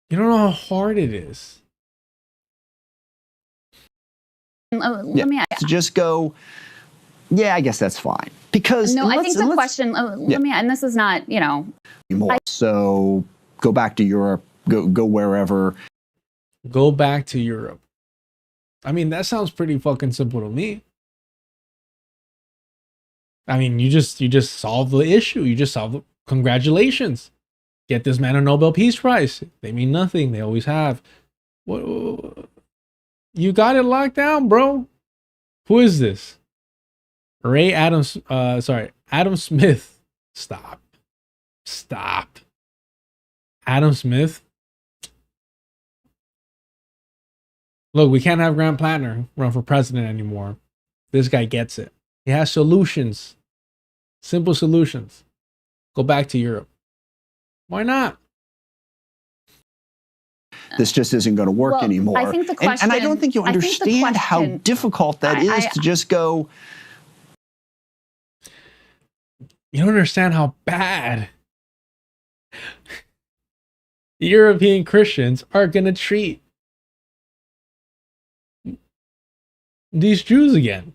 You don't know how hard it is. Let me to just go, yeah, I guess that's fine. Because no, I think the question, let me, and this is not, you know, so go back to Europe, go wherever. Go back to Europe. I mean, that sounds pretty fucking simple to me. I mean, you just solve the issue. You just solve the, congratulations. Get this man a Nobel Peace Prize. They mean nothing. They always have. What? You got it locked down, bro. Who is this? Adam Smith. Stop. Adam Smith. Look, we can't have Grant Plattner run for president anymore. This guy gets it. He has solutions. Simple solutions. Go back to Europe. Why not? This just isn't going to work anymore. I think the question, and I don't think you understand how difficult that is to just go. You don't understand how bad European Christians are going to treat these Jews again.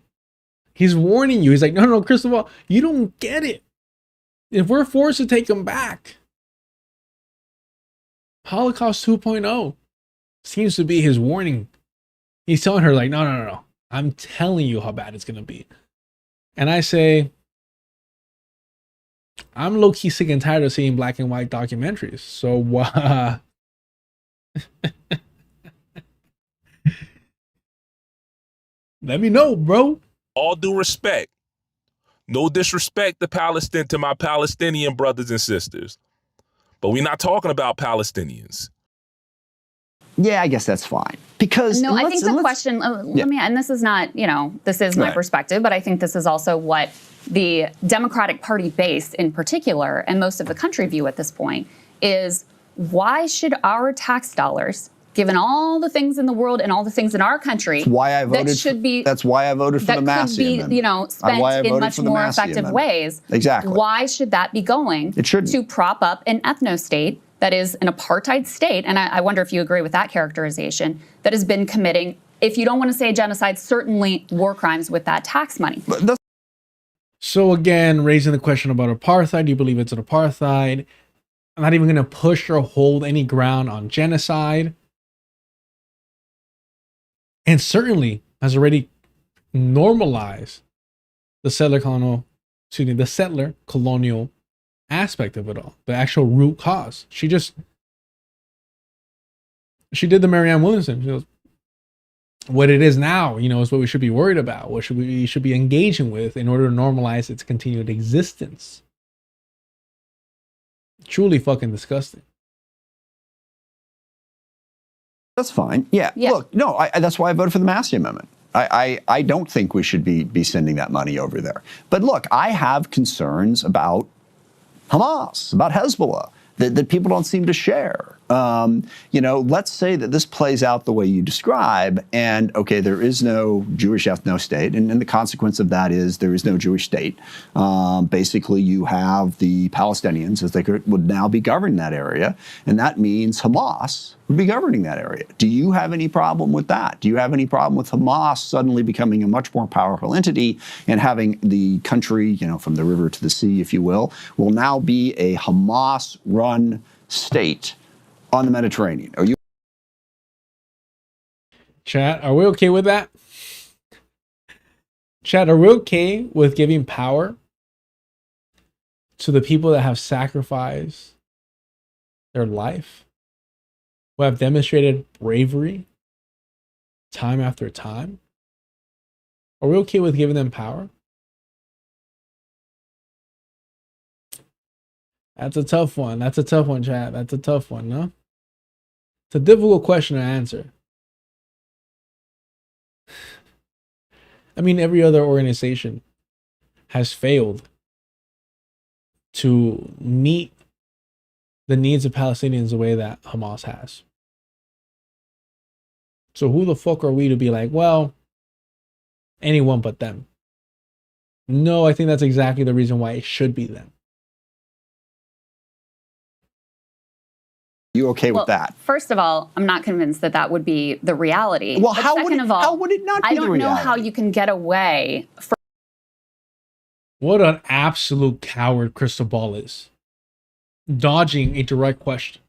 He's warning you. He's like, no, Christopher, you don't get it. If we're forced to take them back, Holocaust 2.0 seems to be his warning. He's telling her, like, no. I'm telling you how bad it's going to be. And I say, I'm low-key sick and tired of seeing black and white documentaries. So, let me know, bro. All due respect. No disrespect to my Palestinian brothers and sisters. But we're not talking about Palestinians. Yeah, I guess that's fine. Because no, I think the question, let me, and this is not, this is my perspective, but I think this is also what the Democratic Party base in particular, and most of the country view at this point, is why should our tax dollars, given all the things in the world and all the things in our country, that's why I voted that's why I voted for the Massey Amendment. Spent in much more effective ways. Exactly. Why should that be going to prop up an ethno-state that is an apartheid state? And I wonder if you agree with that characterization, that has been committing, if you don't want to say genocide, certainly war crimes with that tax money. So again, raising the question about apartheid, do you believe it's an apartheid? I'm not even going to push or hold any ground on genocide. And certainly has already normalized the settler colonial aspect of it all, the actual root cause. She did the Marianne Williamson. She goes, what it is now, is what we should be worried about, what we should be engaging with in order to normalize its continued existence. Truly fucking disgusting. That's fine. Yeah. Look, no, that's why I voted for the Massey Amendment. I don't think we should be sending that money over there. But look, I have concerns about Hamas, about Hezbollah, that people don't seem to share. Let's say that this plays out the way you describe, and okay, there is no Jewish ethno-state, and the consequence of that is there is no Jewish state. Basically, you have the Palestinians, as they would now be governing that area, and that means Hamas would be governing that area. Do you have any problem with that? Do you have any problem with Hamas suddenly becoming a much more powerful entity and having the country, from the river to the sea, if you will now be a Hamas-run state on the Mediterranean? Are you? Chat, are we okay with that? Chat, are we okay with giving power to the people that have sacrificed their life, who have demonstrated bravery time after time? Are we okay with giving them power? That's a tough one. That's a tough one, chat. That's a tough one, no? It's a difficult question to answer. I mean, every other organization has failed to meet the needs of Palestinians the way that Hamas has. So who the fuck are we to be like, well, anyone but them? No, I think that's exactly the reason why it should be them. You okay with that? First of all, I'm not convinced that would be the reality. Well, but how second of all, how would it not be I don't the know reality? how you can get away from. What an absolute coward Crystal Ball is. Dodging a direct question.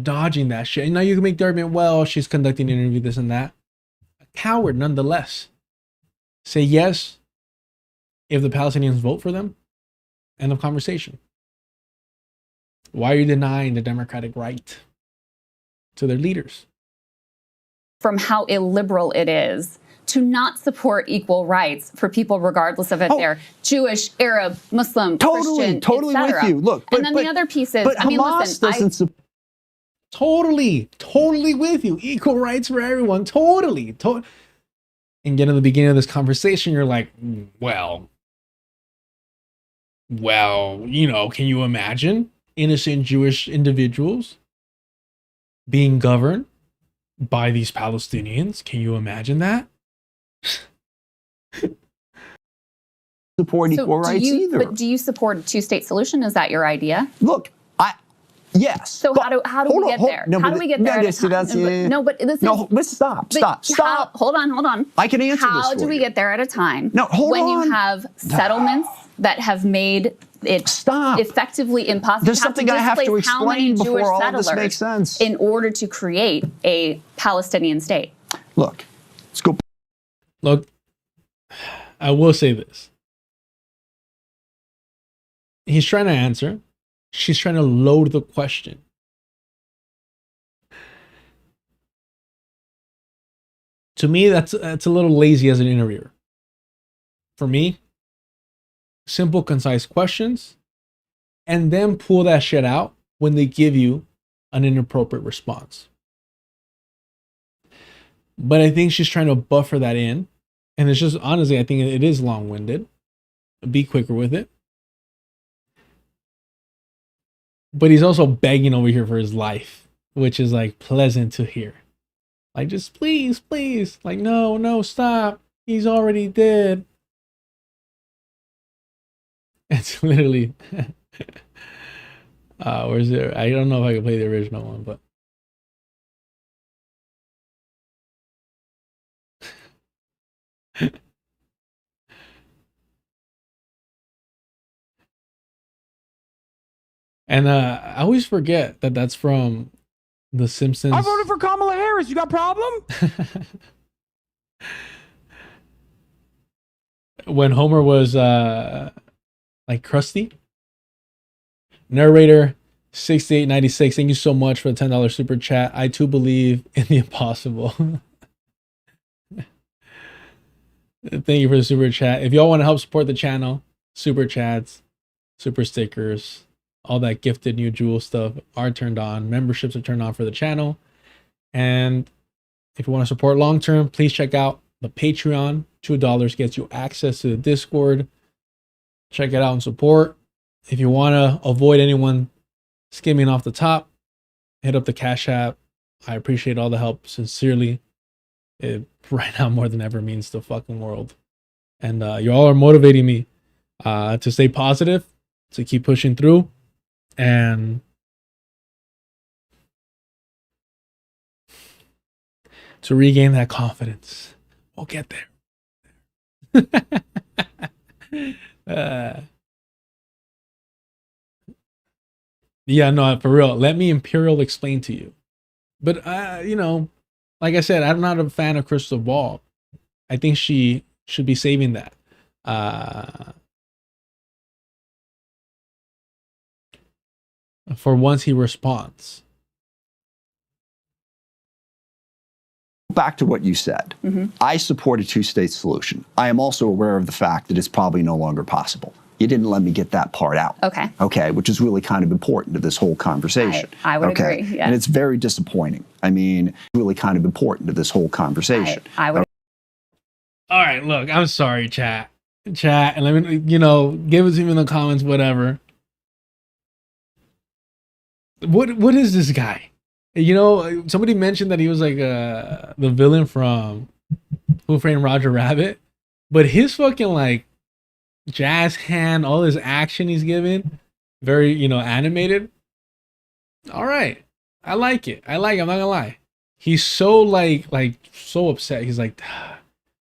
Dodging that shit. And now you can make the argument, well, she's conducting an interview, this and that. A coward nonetheless. Say yes if the Palestinians vote for them. End of conversation. Why are you denying the democratic right to their leaders? From how illiberal it is to not support equal rights for people, regardless of if they're Jewish, Arab, Muslim, Christian, totally etc. with you. Look, and then the other piece is, I mean, listen, Totally with you. Equal rights for everyone. Totally. And yet in the beginning of this conversation, you're like, well, can you imagine innocent Jewish individuals being governed by these Palestinians? Can you imagine that? Support equal rights either. But do you support a two-state solution? Is that your idea? Look, yes. So how do we get there? How do we get there? No, but listen. No, stop. Hold on. I can answer this How for do we you. get there at a time? No, hold when on. you have settlements that have made it effectively impossible. There's something I have to displace how many explain before Jewish all of this makes sense. in order to create a Palestinian state. Look, Let's go. Look, I will say this. He's trying to answer. She's trying to load the question. To me, that's a little lazy as an interviewer. For me, simple, concise questions, and then pull that shit out when they give you an inappropriate response. But I think she's trying to buffer that in. And it's just, honestly, I think it is long-winded. Be quicker with it. But he's also begging over here for his life, which is like pleasant to hear. Like, just please, please. Like, no, stop. He's already dead. It's literally... where's it? I don't know if I can play the original one, but... And I always forget that that's from The Simpsons. I voted for Kamala Harris. You got a problem? When Homer was like Krusty. Narrator 6896. Thank you so much for the $10 super chat. I too believe in the impossible. Thank you for the super chat. If y'all want to help support the channel, super chats, super stickers, all that gifted new jewel stuff are turned on. Memberships are turned on for the channel. And if you want to support long term, please check out the Patreon. $2 gets you access to the Discord. Check it out and support. If you want to avoid anyone skimming off the top, hit up the Cash App. I appreciate all the help sincerely. It right now more than ever means the fucking world. And you all are motivating me to stay positive, to keep pushing through, and to regain that confidence. We'll get there. Yeah, no, for real. Let me Imperial explain to you. But, you know, like I said, I'm not a fan of Crystal Ball. I think she should be saving that. For once he responds. Back to what you said. I support a two-state solution. I am also aware of the fact that it's probably no longer possible. You didn't let me get that part out. Okay. Okay, which is really kind of important to this whole conversation. I would agree. Yeah. And it's very disappointing. I mean, really kind of important to this whole conversation. I would. All right, look, I'm sorry, chat, and let me, you know, give us even in the comments, whatever. What is this guy? You know, somebody mentioned that he was like the villain from Who Framed Roger Rabbit, but his fucking like jazz hand, all his action he's giving, very, you know, animated. All right, I like it. I'm not gonna lie. He's so like so upset. He's like,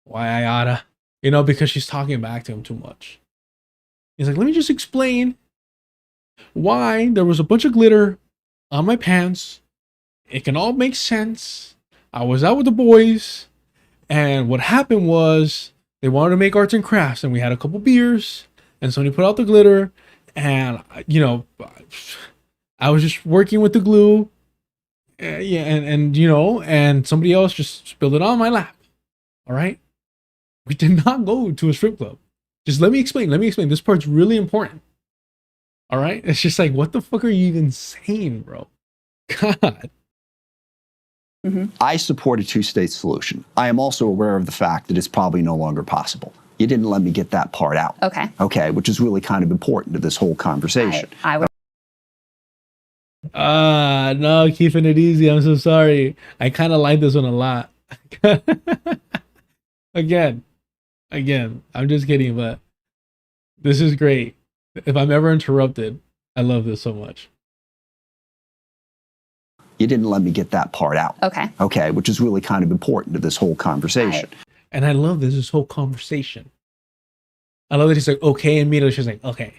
why I oughta, you know, because she's talking back to him too much. He's like, let me just explain why there was a bunch of glitter on my pants. It can all make sense. I was out with the boys, and what happened was they wanted to make arts and crafts, and we had a couple beers, and somebody put out the glitter, and, you know, I was just working with the glue, yeah, and you know, and somebody else just spilled it on my lap. All right? We did not go to a strip club. Just let me explain. This part's really important. All right? It's just like, what the fuck are you even saying, bro? God. I support a two-state solution. I am also aware of the fact that it's probably no longer possible. You didn't let me get that part out. Okay. Okay, which is really kind of important to this whole conversation. I would. No, keeping it easy. I'm so sorry. I kind of like this one a lot. Again, I'm just kidding, but this is great. If I'm ever interrupted, I love this so much. You didn't let me get that part out. Okay. Okay, which is really kind of important to this whole conversation. And I love this whole conversation. I love that he's like, okay, and immediately she's like, okay.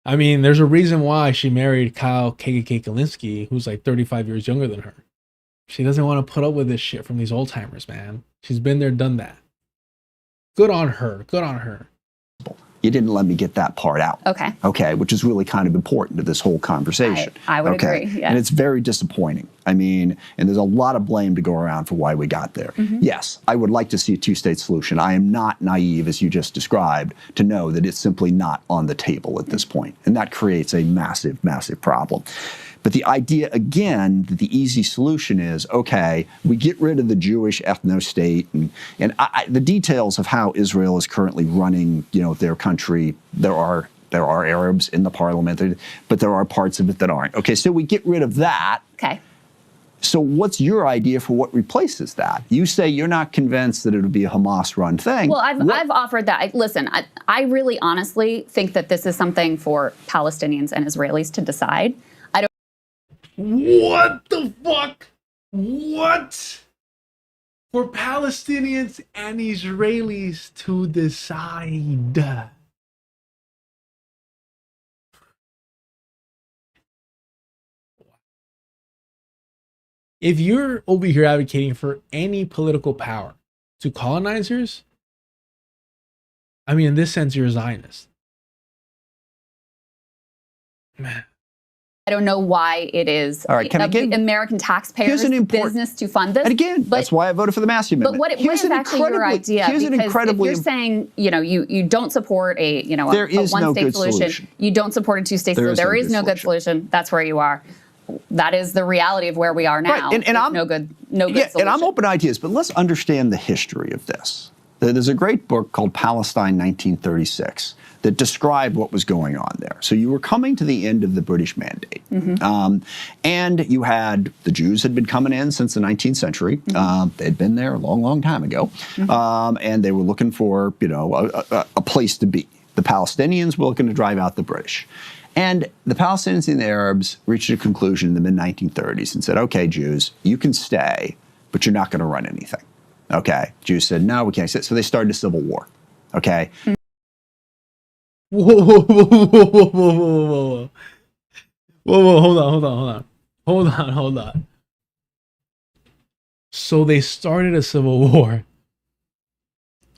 I mean, there's a reason why she married Kyle KKK Kalinske, who's like 35 years younger than her. She doesn't want to put up with this shit from these old timers, man. She's been there, done that. Good on her. Good on her. You didn't let me get that part out. Okay. Okay, which is really kind of important to this whole conversation. I would okay? agree. Yeah. And it's very disappointing. I mean, and there's a lot of blame to go around for why we got there. Yes, I would like to see a two-state solution. I am not naive, as you just described, to know that it's simply not on the table at this point. And that creates a massive, massive problem. But the idea, again, that the easy solution is, okay, we get rid of the Jewish ethno-state, and the details of how Israel is currently running, their country, there are Arabs in the parliament, but there are parts of it that aren't. Okay, so we get rid of that. Okay. So what's your idea for what replaces that? You say you're not convinced that it would be a Hamas-run thing. Well, I've offered that. Listen, I really honestly think that this is something for Palestinians and Israelis to decide. What the fuck? What? For Palestinians and Israelis to decide. If you're over here advocating for any political power to colonizers, I mean, in this sense, you're a Zionist. Man. I don't know why it is American taxpayers' business to fund this. And again, that's why I voted for the Massey Amendment. But what is actually your idea? Because if you're saying, you don't support a one-state solution, you don't support a two-state solution, there is no good solution. That's where you are. That is the reality of where we are now. Right. And I'm no good solution. And I'm open to ideas, but let's understand the history of this. There's a great book called Palestine 1936 that described what was going on there. So you were coming to the end of the British Mandate. And you had, the Jews had been coming in since the 19th century. They'd been there a long, long time ago. And they were looking for, a place to be. The Palestinians were looking to drive out the British. And the Palestinians and the Arabs reached a conclusion in the mid-1930s and said, okay, Jews, you can stay, but you're not going to run anything. Okay. Jews said, no, we can't sit. So they started a civil war. Okay. Whoa, hold on. So they started a civil war.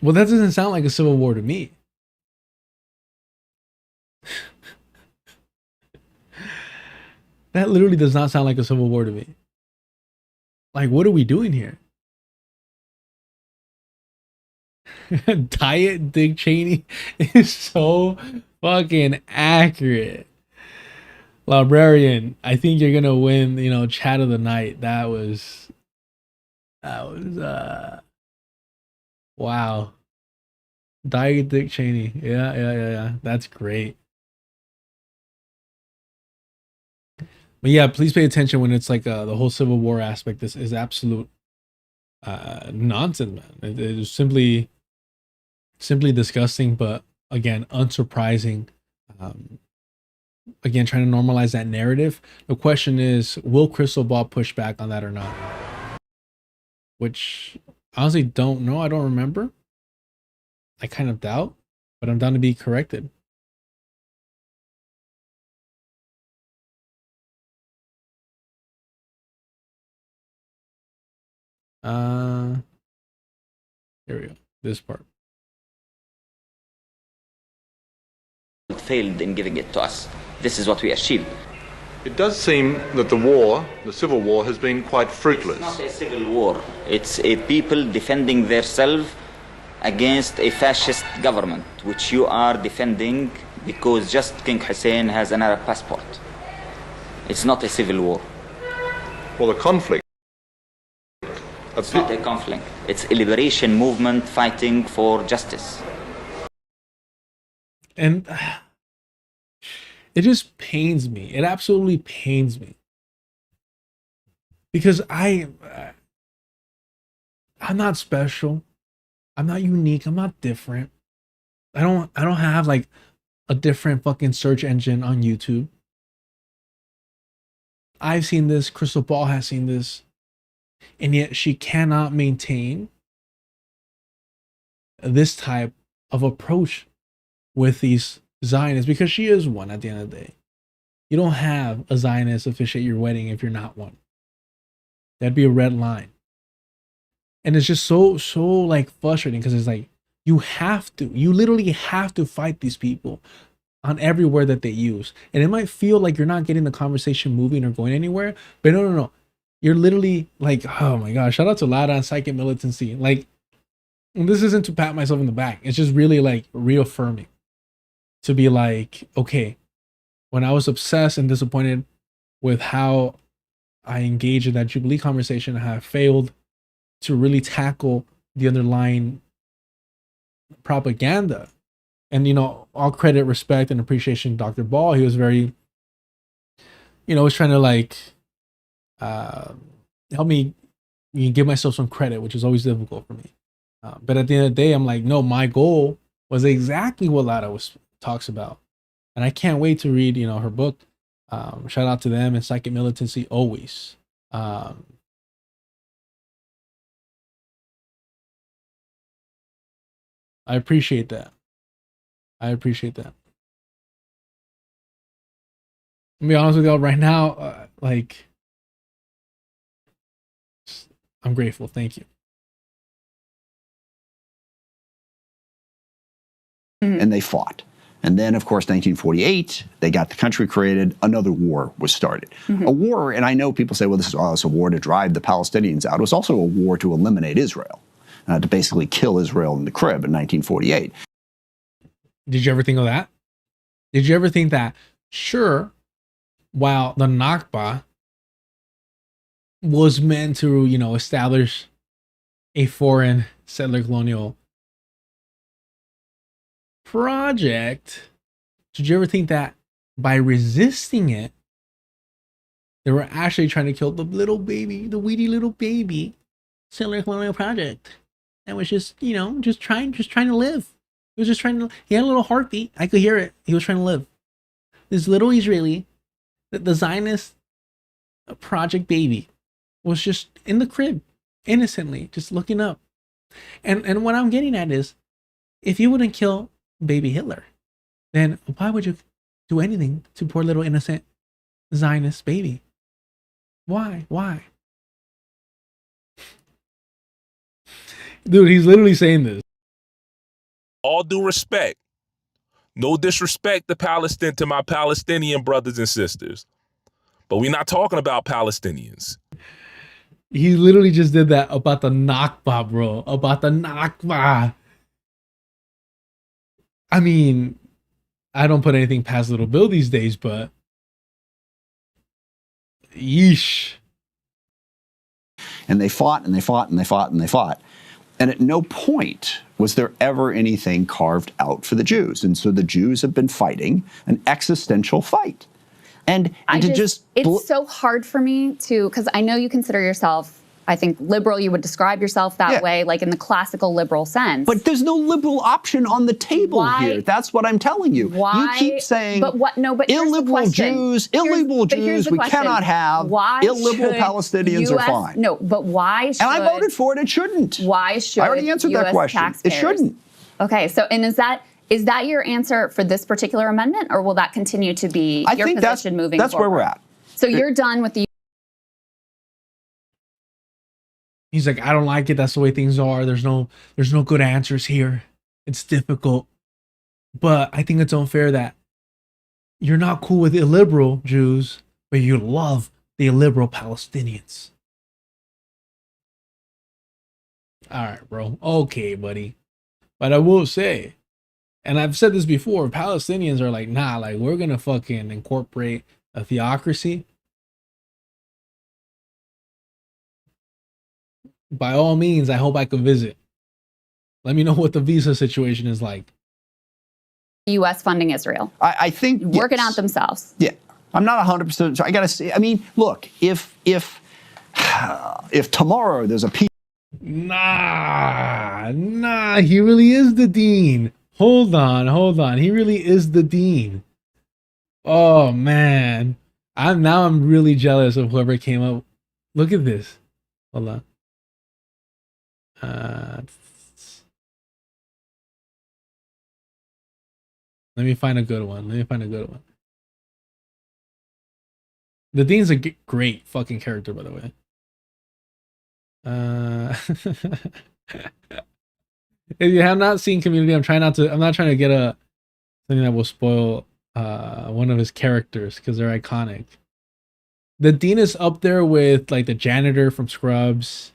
Well, that doesn't sound like a civil war to me. That literally does not sound like a civil war to me. Like, what are we doing here? Diet Dick Cheney is so fucking accurate. Librarian, I think you're gonna win, chat of the night. That was wow. Diet Dick Cheney. Yeah. That's great. But yeah, please pay attention when it's like the whole Civil War aspect. This is absolute nonsense, man. It is simply disgusting, but again, unsurprising. Again, trying to normalize that narrative. The question is, will Crystal Ball push back on that or not? Which I honestly don't know. I don't remember. I kind of doubt, but I'm down to be corrected. Here we go. This part. Failed in giving it to us. This is what we achieved. It does seem that the civil war, has been quite fruitless. It's not a civil war. It's a people defending themselves against a fascist government, which you are defending because just King Hussein has an Arab passport. It's not a civil war. Well, the conflict. It's not a conflict. It's a liberation movement fighting for justice. And it just pains me. It absolutely pains me. Because I'm not special. I'm not unique. I'm not different. I don't have like a different fucking search engine on YouTube. I've seen this. Crystal Ball has seen this. And yet she cannot maintain this type of approach with these Zionist, because she is one at the end of the day. You don't have a Zionist officiate your wedding if you're not one. That'd be a red line. And it's just so like frustrating because it's like you literally have to fight these people on every word that they use. And it might feel like you're not getting the conversation moving or going anywhere, but no. You're literally like, oh my gosh, shout out to Lada and Psychic Militancy. Like, this isn't to pat myself in the back. It's just really like reaffirming to be like, okay, when I was obsessed and disappointed with how I engaged in that Jubilee conversation, I have failed to really tackle the underlying propaganda. And, you know, all credit, respect, and appreciation to Dr. Ball. He was very, you know, was trying to like help me give myself some credit, which is always difficult for me. But at the end of the day, I'm like, no, my goal was exactly what Lada talks about. And I can't wait to read, you know, her book. Shout out to them and Psychic Militancy always. I appreciate that. I'll be honest with y'all right now, like, I'm grateful. Thank you. And they fought. And then, of course, 1948, they got the country created. Another war was started. A war, and I know people say, well, this is a war to drive the Palestinians out. It was also a war to eliminate Israel, to basically kill Israel in the crib in 1948. Did you ever think of that? Did you ever think that, sure, while the Nakba was meant to, you know, establish a foreign settler colonial project, did you ever think that by resisting it, they were actually trying to kill the little baby, the weedy little baby settler colonial project that was just, you know, just trying to live. He was just trying to, he had a little heartbeat. I could hear it. He was trying to live. This little Israeli, the Zionist project baby, was just in the crib, innocently, just looking up. And what I'm getting at is, if you wouldn't kill baby Hitler, then why would you do anything to poor little innocent Zionist baby? Why? Dude, he's literally saying this. All due respect, no disrespect to my Palestinian brothers and sisters, but we're not talking about Palestinians. He literally just did that about the Nakba, bro. About the Nakba. I mean, I don't put anything past Little Bill these days, but yeesh. And they fought and they fought and they fought and they fought. And at no point was there ever anything carved out for the Jews. And so the Jews have been fighting an existential fight. And it's so hard for me to, because I know you consider yourself, I think, liberal. You would describe yourself that way, like in the classical liberal sense. But there's no liberal option on the table here. That's what I'm telling you. You keep saying illiberal Jews, we cannot have. Illiberal Palestinians are fine. No, but why should... And I voted for it. It shouldn't. Why should I already answered that question. It shouldn't. Okay, so, and is that your answer for this particular amendment, or will that continue to be your position moving forward? That's where we're at. So you're done with the... He's like, I don't like it. That's the way things are. There's no good answers here. It's difficult. But I think it's unfair that you're not cool with illiberal Jews, but you love the illiberal Palestinians. All right, bro. Okay, buddy. But I will say, and I've said this before, Palestinians are like, nah, like, we're going to fucking incorporate a theocracy. By all means, I hope I could visit. Let me know what the visa situation is like. U.S. funding Israel. I think work it out themselves. Yeah, I'm not 100%. I gotta say. I mean, look, if tomorrow there's a peace. Nah, he really is the dean. Hold on. He really is the dean. Oh man, I'm really jealous of whoever came up. Look at this. Hold on. Let me find a good one. The Dean's a great fucking character, by the way. If you have not seen Community, I'm not trying to get something that will spoil one of his characters because they're iconic. The Dean is up there with like the janitor from Scrubs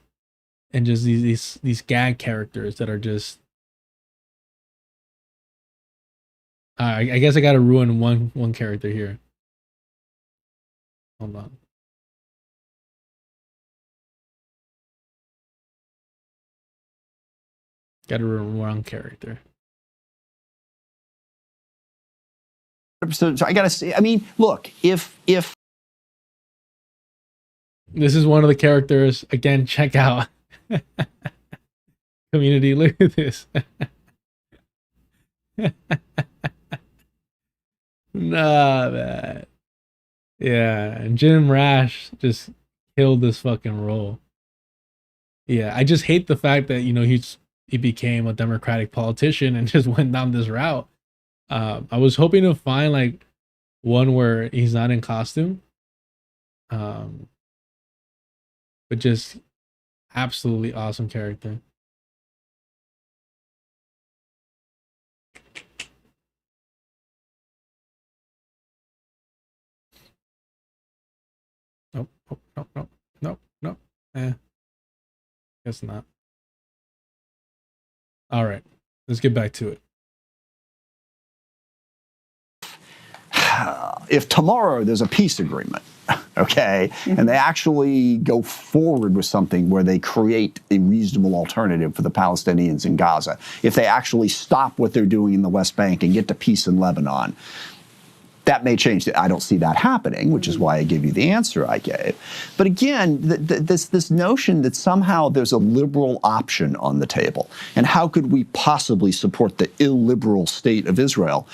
and just these gag characters that are just I guess I gotta ruin one character here. Hold on. Gotta ruin one character. So I gotta say, I mean, look, if this is one of the characters, again, check out Community. Look at this. Nah, man. Yeah, and Jim Rash just killed this fucking role. Yeah, I just hate the fact that, you know, he became a Democratic politician and just went down this route. I was hoping to find like one where he's not in costume. But just absolutely awesome character. Nope. Guess not. All right, let's get back to it. If tomorrow there's a peace agreement, okay, and they actually go forward with something where they create a reasonable alternative for the Palestinians in Gaza, if they actually stop what they're doing in the West Bank and get to peace in Lebanon, that may change. I don't see that happening, which is why I gave you the answer I gave. But again, this notion that somehow there's a liberal option on the table, and how could we possibly support the illiberal state of Israel?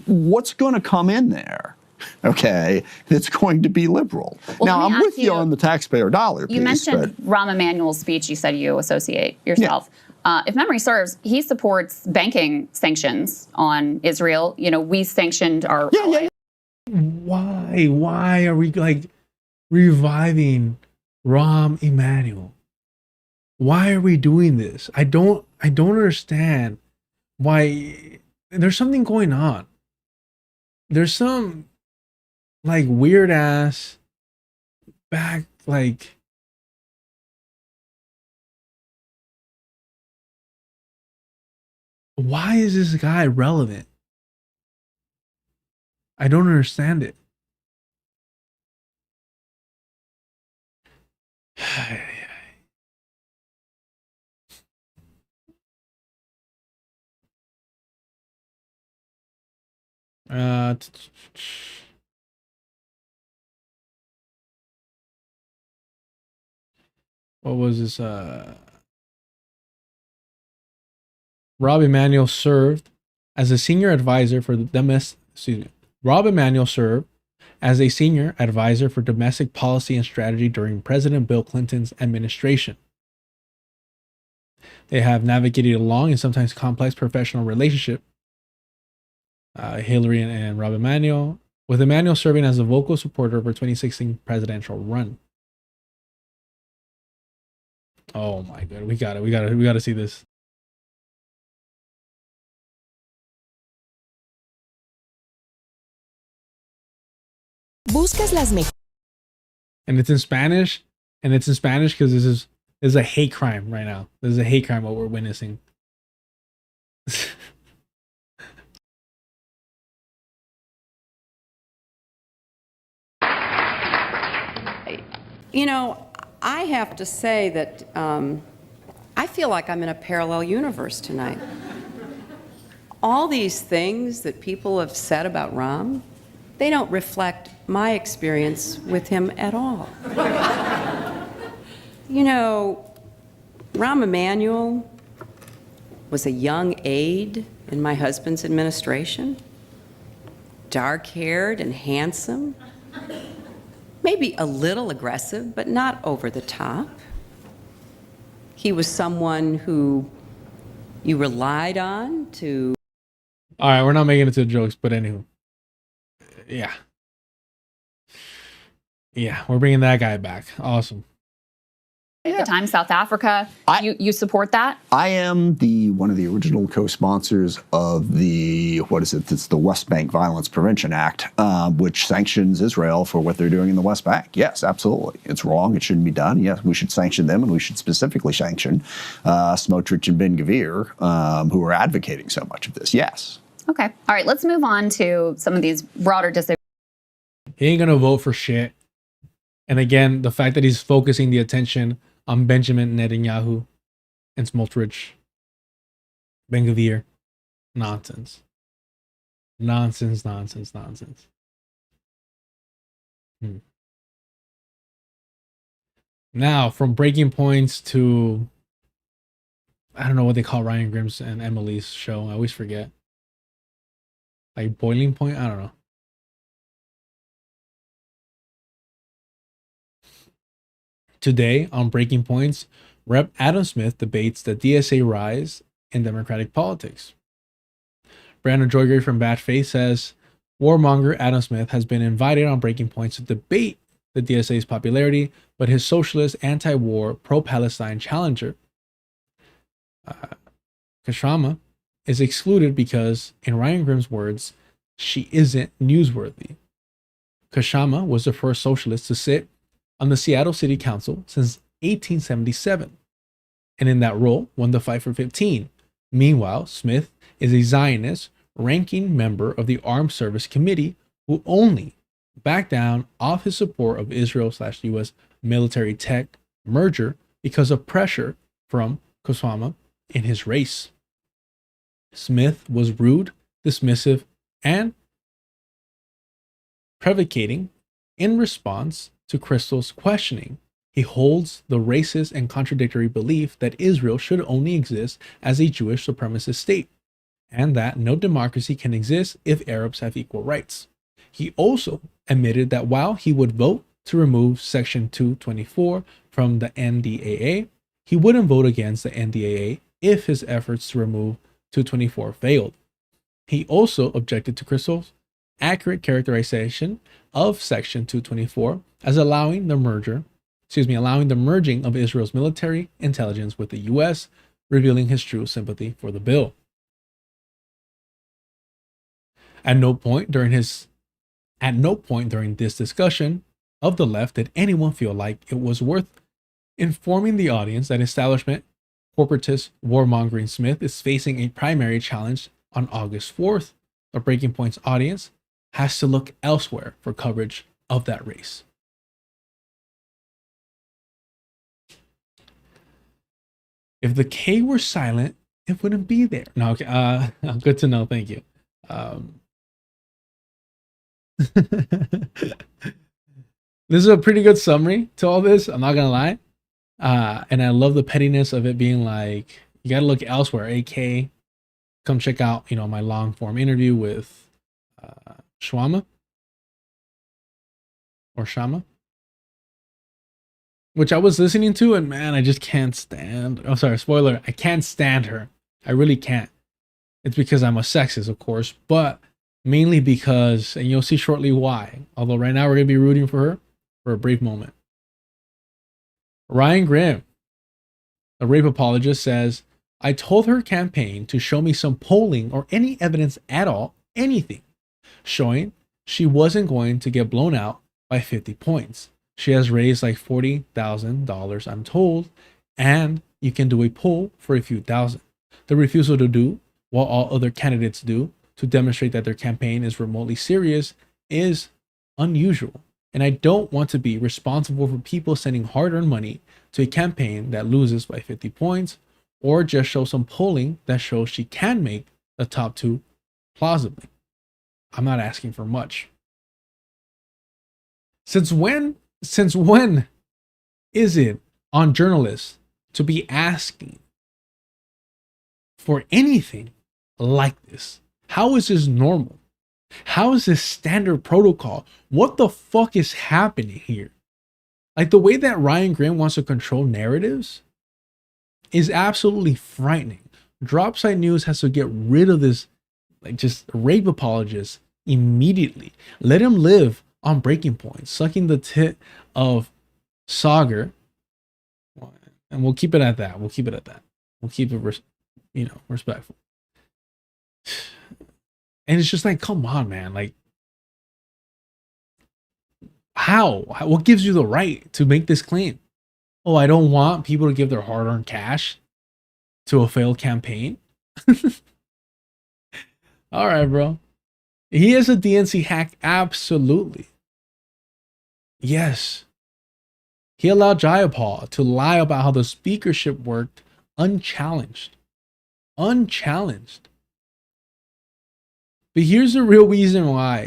What's going to come in there? Okay, that's going to be liberal. Well, now, I'm with you on the taxpayer dollar piece. You mentioned Rahm Emanuel's speech. You said you associate yourself. Yeah. If memory serves, he supports banking sanctions on Israel. You know, we sanctioned our... Yeah. Why are we like reviving Rahm Emanuel? Why are we doing this? I don't understand why. There's something going on. There's some like weird ass back like why is this guy relevant? I don't understand it. What was this? Rob Emanuel served as a senior advisor for the Rob Emanuel served as a senior advisor for domestic policy and strategy during President Bill Clinton's administration. They have navigated a long and sometimes complex professional relationship. Hillary and Rob Emanuel, with Emanuel serving as a vocal supporter of her 2016 presidential run. Oh my god, we gotta see this. Buscas las mejores. And it's in Spanish, because this is a hate crime right now. This is a hate crime what we're witnessing. You know, I have to say that I feel like I'm in a parallel universe tonight. All these things that people have said about Rahm, they don't reflect my experience with him at all. You know, Rahm Emanuel was a young aide in my husband's administration, dark-haired and handsome, maybe a little aggressive, but not over the top. He was someone who you relied on to... All right, we're not making it to the jokes, but anywho. Yeah. Yeah, we're bringing that guy back. Awesome. At the time, South Africa, you support that? I am one of the original co-sponsors of it's the West Bank Violence Prevention Act, which sanctions Israel for what they're doing in the West Bank. Yes, absolutely. It's wrong. It shouldn't be done. Yes, we should sanction them, and we should specifically sanction Smotrich and Ben-Gvir, who are advocating so much of this. Yes. Okay. All right, let's move on to some of these broader disagreements. He ain't going to vote for shit. And again, the fact that he's focusing the attention on Benjamin Netanyahu and Smotrich, Ben-Gvir, nonsense. Nonsense, nonsense, nonsense. Now, from breaking points to, I don't know what they call Ryan Grimm's and Emily's show. I always forget. Like boiling point? I don't know. Today on Breaking Points, Rep. Adam Smith debates the DSA rise in Democratic politics. Brandon Joyger from Batch Faith says, warmonger Adam Smith has been invited on Breaking Points to debate the DSA's popularity, but his socialist, anti-war, pro-Palestine challenger, Kshama, is excluded because, in Ryan Grimm's words, she isn't newsworthy. Kshama was the first socialist to sit on the Seattle City Council since 1877, and in that role won the fight for 15. Meanwhile, Smith is a Zionist ranking member of the Armed Service Committee who only backed down off his support of Israel/US military tech merger because of pressure from Kshama in his race. Smith was rude, dismissive, and provocating in response to Crystal's questioning. He holds the racist and contradictory belief that Israel should only exist as a Jewish supremacist state, and that no democracy can exist if Arabs have equal rights. He also admitted that while he would vote to remove Section 224 from the NDAA, he wouldn't vote against the NDAA if his efforts to remove 224 failed. He also objected to Crystal's accurate characterization of Section 224 as allowing the merging of Israel's military intelligence with the US, revealing his true sympathy for the bill. At no point during this discussion of the left did anyone feel like it was worth informing the audience that establishment corporatist warmongering Smith is facing a primary challenge on August 4th. The Breaking Point's audience has to look elsewhere for coverage of that race. If the K were silent, it wouldn't be there. No, okay. Good to know. Thank you. This is a pretty good summary to all this. I'm not gonna lie. And I love the pettiness of it being like, you gotta look elsewhere. AK, come check out, my long form interview with Kshama, which I was listening to, and man, I just can't stand. Oh, sorry, spoiler. I can't stand her. I really can't. It's because I'm a sexist, of course, but mainly because, and you'll see shortly why. Although right now we're gonna be rooting for her for a brief moment. Ryan Grimm, a rape apologist, says, I told her campaign to show me some polling or any evidence at all, anything, showing she wasn't going to get blown out by 50 points. She has raised like $40,000, I'm told, and you can do a poll for a few thousand. The refusal to do what all other candidates do to demonstrate that their campaign is remotely serious is unusual. And I don't want to be responsible for people sending hard-earned money to a campaign that loses by 50 points, or just show some polling that shows she can make the top two plausibly. I'm not asking for much. Since when is it on journalists to be asking for anything like this? How is this normal? How is this standard protocol? What the fuck is happening here? Like, the way that Ryan Grimm wants to control narratives is absolutely frightening. Dropside News has to get rid of this like just rape apologists immediately. Let him live on Breaking Point, sucking the tit of Sagar, and we'll keep it at that. We'll keep it at that. We'll keep it, respectful. And it's just like, come on, man. Like, how? What gives you the right to make this claim? Oh, I don't want people to give their hard-earned cash to a failed campaign. All right, bro. He is a DNC hack, absolutely. Yes. He allowed Jayapal to lie about how the speakership worked unchallenged. Unchallenged. But here's the real reason why.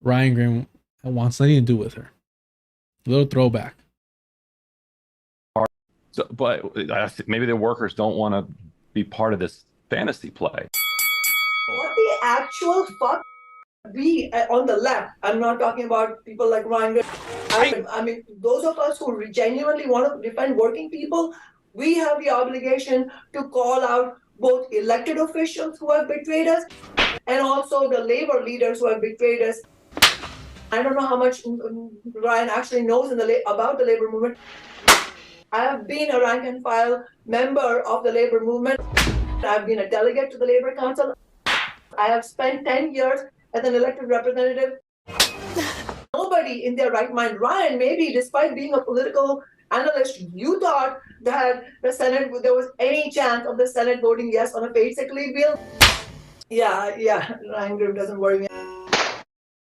Ryan Graham wants nothing to do with her. A little throwback. So, but maybe the workers don't want to be part of this fantasy play. What the actual fuck we on the left, I'm not talking about people like Ryan. I mean, those of us who genuinely want to defend working people, we have the obligation to call out both elected officials who have betrayed us and also the labor leaders who have betrayed us. I don't know how much Ryan actually knows about the labor movement. I have been a rank and file member of the labor movement. I've been a delegate to the Labor Council. I have spent 10 years as an elected representative. Nobody in their right mind, Ryan, maybe despite being a political analyst, you thought that the Senate, there was any chance of the Senate voting yes on a paid sick leave bill? Yeah, Ryan Graham doesn't worry me.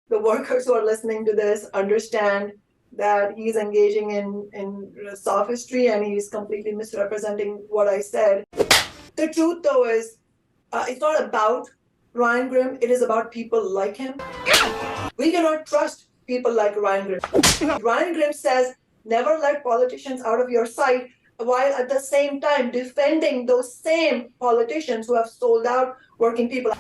The workers who are listening to this understand that he's engaging in sophistry and he's completely misrepresenting what I said. The truth, though, is it's not about Ryan Graham. It is about people like him. We cannot trust people like Ryan Graham. Ryan Graham says, never let politicians out of your sight, while at the same time defending those same politicians who have sold out working people.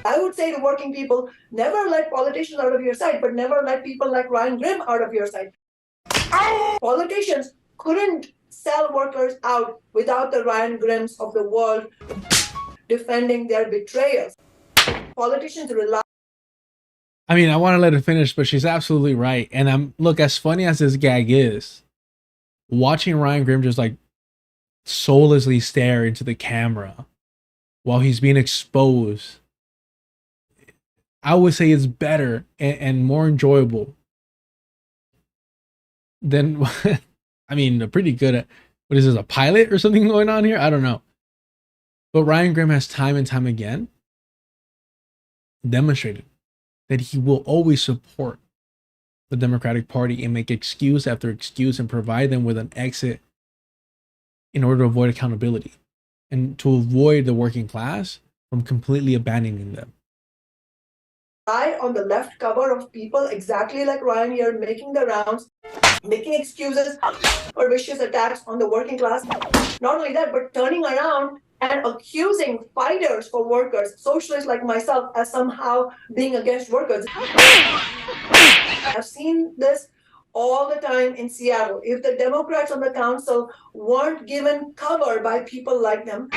I would say to working people, never let politicians out of your sight, but never let people like Ryan Graham out of your sight. Politicians couldn't sell workers out without the Ryan Grahams of the world defending their betrayals. Politicians rely. I mean, I want to let her finish, but she's absolutely right. And look, as funny as this gag is, watching Ryan Graham just like soullessly stare into the camera while he's being exposed, I would say it's better and more enjoyable than, I mean, pretty good at, what is this, a pilot or something going on here? I don't know. But Ryan Graham has time and time again demonstrated that he will always support the Democratic Party and make excuse after excuse and provide them with an exit in order to avoid accountability and to avoid the working class from completely abandoning them. On the left cover of people exactly like Ryan here, making the rounds, making excuses for vicious attacks on the working class. Not only that, but turning around and accusing fighters for workers, socialists like myself, as somehow being against workers. I've seen this all the time in Seattle. If the Democrats on the council weren't given cover by people like them,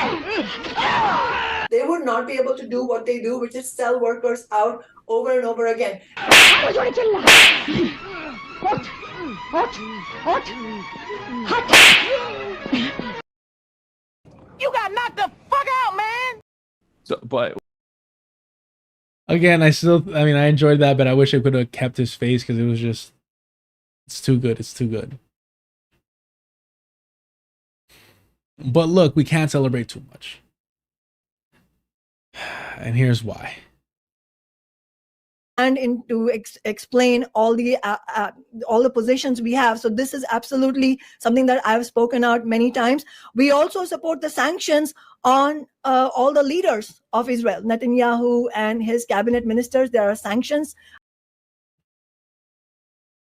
they would not be able to do what they do, which is sell workers out over and over again. You got knocked the fuck out, man! So, but again, I enjoyed that, but I wish I could have kept his face because it was just, it's too good. It's too good. But look, we can't celebrate too much. And here's why. And to explain all the positions we have. So this is absolutely something that I've spoken out many times. We also support the sanctions on all the leaders of Israel, Netanyahu and his cabinet ministers. There are sanctions.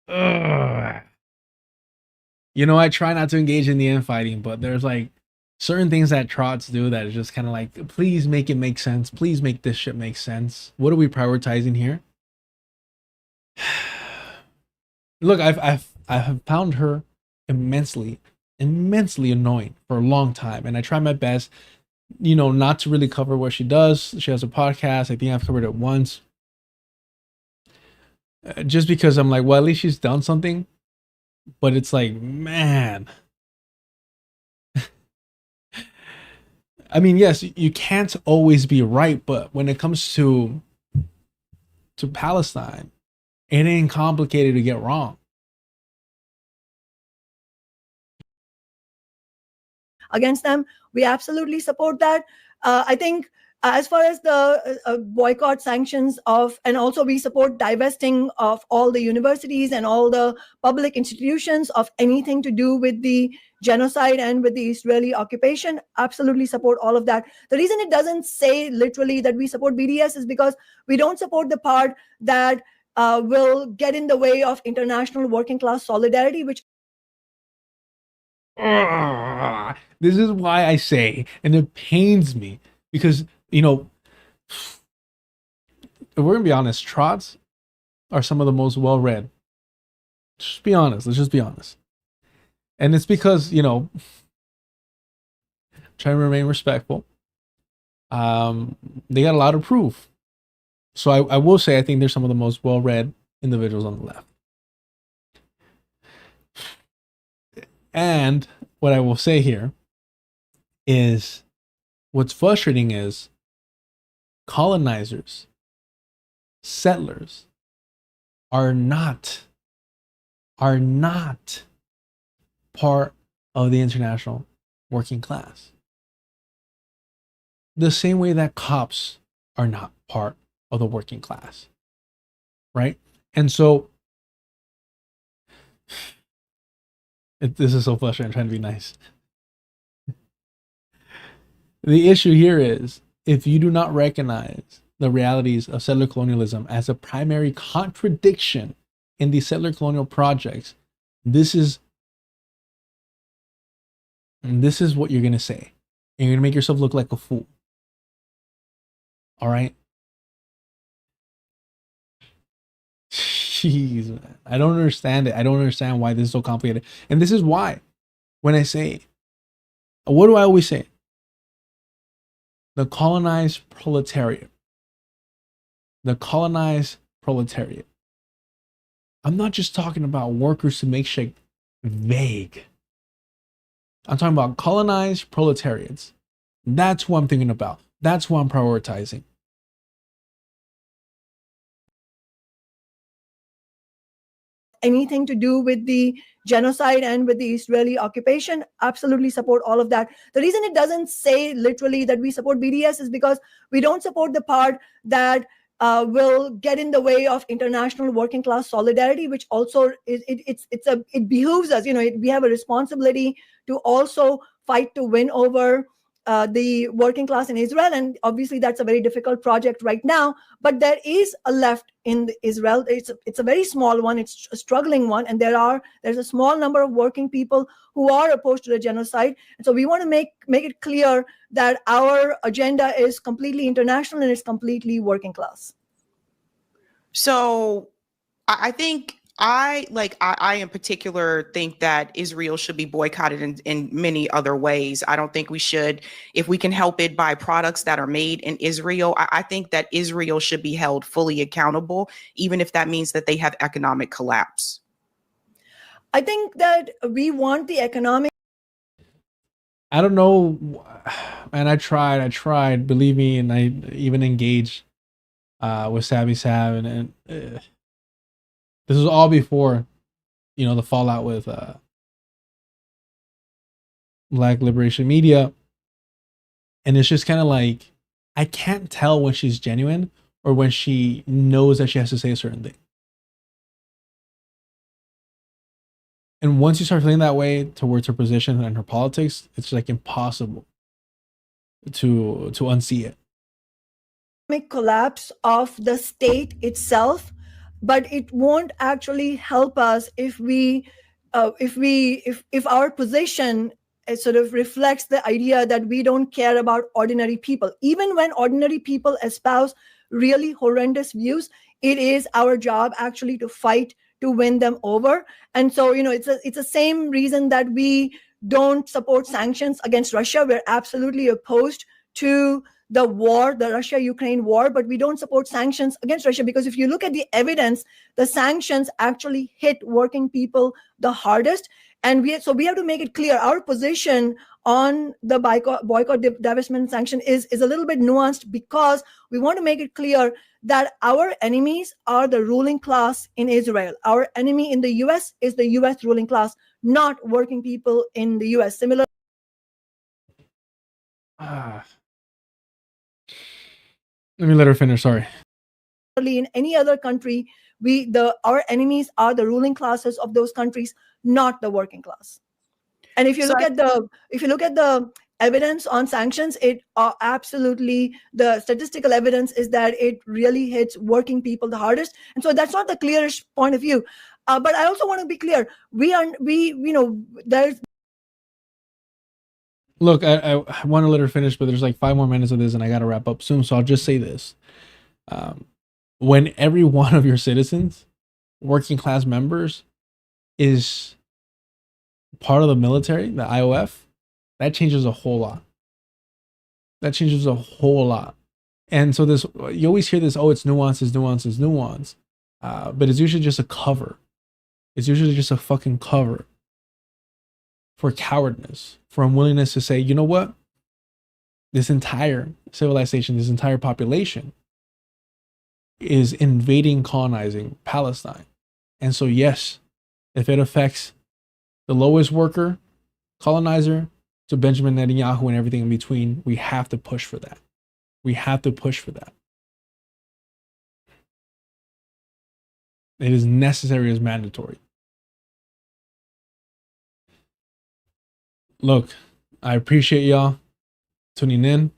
Ugh. You know, I try not to engage in the infighting, but there's like certain things that trots do that is just kind of like, please make it make sense. Please make this shit make sense. What are we prioritizing here? Look, I have found her immensely annoying for a long time, and I try my best not to really cover what she does. She has a podcast. I think I've covered it once. Just because I'm like, well, at least she's done something. But it's like, man. I mean, yes, you can't always be right, but when it comes to Palestine, it ain't complicated to get wrong. Against them, we absolutely support that. I think as far as the boycott sanctions and also we support divesting of all the universities and all the public institutions of anything to do with the genocide and with the Israeli occupation, absolutely support all of that. The reason it doesn't say literally that we support BDS is because we don't support the part that will get in the way of international working class solidarity, which this is why I say, and it pains me, because if we're gonna be honest, trots are some of the most well-read. Just be honest. Let's just be honest. And it's because, trying to remain respectful. They got a lot of proof. So I will say I think they're some of the most well-read individuals on the left. And what I will say here is what's frustrating is colonizers, settlers are not part of the international working class. The same way that cops are not part of the working class, right? And so this is so frustrating. I'm trying to be nice. The issue here is if you do not recognize the realities of settler colonialism as a primary contradiction in the settler colonial projects, this is what you're going to say. And you're going to make yourself look like a fool. All right? Jeez, man. I don't understand it. I don't understand why this is so complicated. And this is why, when I say, what do I always say? The colonized proletariat. The colonized proletariat. I'm not just talking about workers to make shit vague. I'm talking about colonized proletariats. That's what I'm thinking about. That's what I'm prioritizing. anything to do with the genocide and with the Israeli occupation, absolutely support all of that. The reason it doesn't say literally that we support BDS is because we don't support the part that will get in the way of international working class solidarity, which also it behooves us. We have a responsibility to also fight to win over the working class in Israel, and obviously that's a very difficult project right now. But there is a left in Israel. It's a very small one. It's a struggling one, and there's a small number of working people who are opposed to the genocide. And so we want to make it clear that our agenda is completely international and it's completely working class. So I think I in particular think that Israel should be boycotted in many other ways. I don't think we should, if we can help it, buy products that are made in Israel. I think that Israel should be held fully accountable, even if that means that they have economic collapse. I think that we want the economic. I don't know, man. I tried, believe me, and I even engaged with Savvy Sav, and this was all before, the fallout with Black Liberation Media. And it's just kind of like, I can't tell when she's genuine or when she knows that she has to say a certain thing. And once you start feeling that way towards her position and her politics, it's like impossible to unsee it. Collapse of the state itself, but it won't actually help us if our position sort of reflects the idea that we don't care about ordinary people. Even when ordinary people espouse really horrendous views, it is our job actually to fight to win them over. And so, it's the same reason that we don't support sanctions against Russia. We're absolutely opposed to the war, the Russia-Ukraine war, but we don't support sanctions against Russia, because if you look at the evidence, the sanctions actually hit working people the hardest. And we have to make it clear, our position on the boycott, divestment, sanction is a little bit nuanced, because we want to make it clear that our enemies are the ruling class in Israel. Our enemy in the US is the US ruling class, not working people in the US. Similar. Let me let her finish. Sorry. In any other country, our enemies are the ruling classes of those countries, not the working class. And if you look at the evidence on sanctions, it absolutely, the statistical evidence is that it really hits working people the hardest. And so that's not the clearest point of view. But I also want to be clear. There's. Look, I want to let her finish, but there's like 5 more minutes of this and I got to wrap up soon. So I'll just say this. When every one of your citizens, working class members, is part of the military, the IOF, that changes a whole lot. That changes a whole lot. And so this, you always hear this, oh, it's nuance, it's nuance, it's nuance. But it's usually just a cover. It's usually just a fucking cover for cowardness, for unwillingness to say, you know what? This entire civilization, this entire population is invading, colonizing Palestine. And so, yes, if it affects the lowest worker, colonizer, to Benjamin Netanyahu and everything in between, we have to push for that. We have to push for that. It is necessary, as mandatory. Look, I appreciate y'all tuning in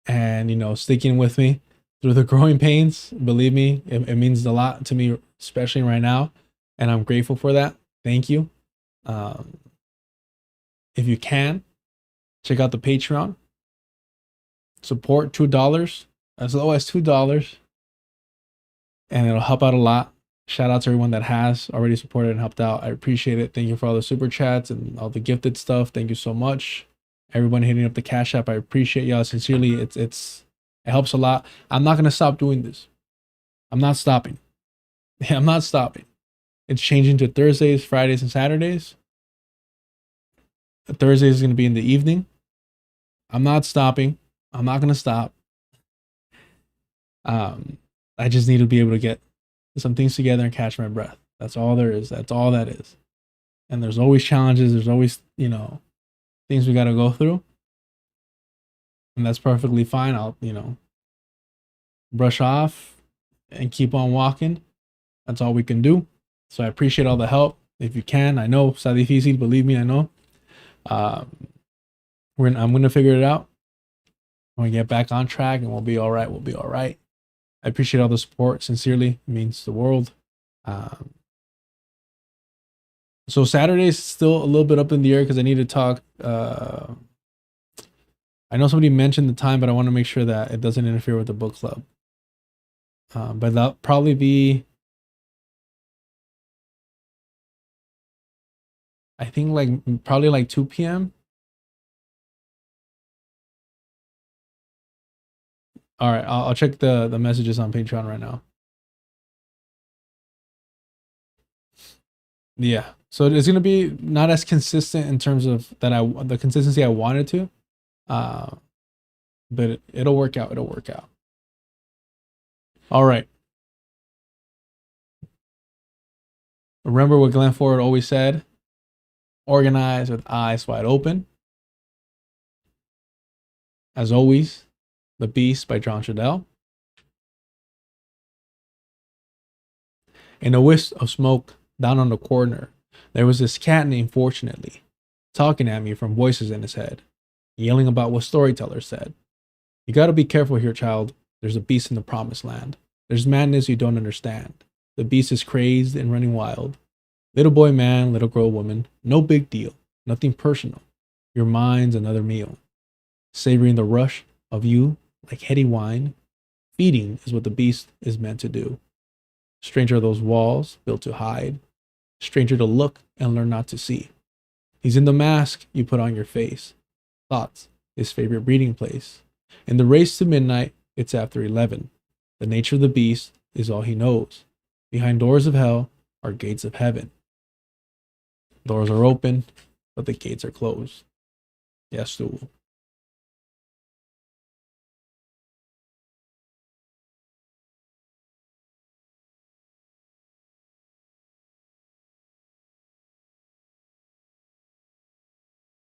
and, sticking with me through the growing pains. Believe me, it means a lot to me, especially right now. And I'm grateful for that. Thank you. If you can, check out the Patreon. Support $2, as low as $2. And it'll help out a lot. Shout out to everyone that has already supported and helped out. I appreciate it. Thank you for all the super chats and all the gifted stuff. Thank you so much. Everyone hitting up the Cash App, I appreciate y'all sincerely. It helps a lot. I'm not gonna stop doing this. I'm not stopping. I'm not stopping. It's changing to Thursdays, Fridays, and Saturdays. Thursdays is gonna be in the evening. I'm not stopping. I'm not gonna stop. I just need to be able to get some things together and catch my breath. That's all there is. That's all that is. And there's always challenges. There's always, things we got to go through. And that's perfectly fine. I'll, brush off and keep on walking. That's all we can do. So I appreciate all the help. If you can, I know, está difícil, believe me, I know. I'm going to figure it out. I'm going to get back on track and we'll be all right. We'll be all right. I appreciate all the support. Sincerely, it means the world. So Saturday's still a little bit up in the air because I need to talk. I know somebody mentioned the time, but I want to make sure that it doesn't interfere with the book club. But that'll probably be, I think probably like 2 p.m. All right, I'll check the messages on Patreon right now. Yeah, so it's gonna be not as consistent in terms of the consistency I wanted to, but it'll work out. It'll work out. All right. Remember what Glenn Ford always said: organize with eyes wide open. As always, The Beast by John Trudell. In a wisp of smoke down on the corner, there was this cat named Fortunately, talking at me from voices in his head, yelling about what storytellers said. You gotta be careful here, child. There's a beast in the promised land. There's madness you don't understand. The beast is crazed and running wild. Little boy man, little girl woman, no big deal. Nothing personal. Your mind's another meal. Savoring the rush of you like heady wine, feeding is what the beast is meant to do. Stranger are those walls built to hide, stranger to look and learn not to see. He's in the mask you put on your face, thoughts, his favorite breeding place. In the race to midnight, it's after 11. The nature of the beast is all he knows. Behind doors of hell are gates of heaven. Doors are open, but the gates are closed. Yes, Stu.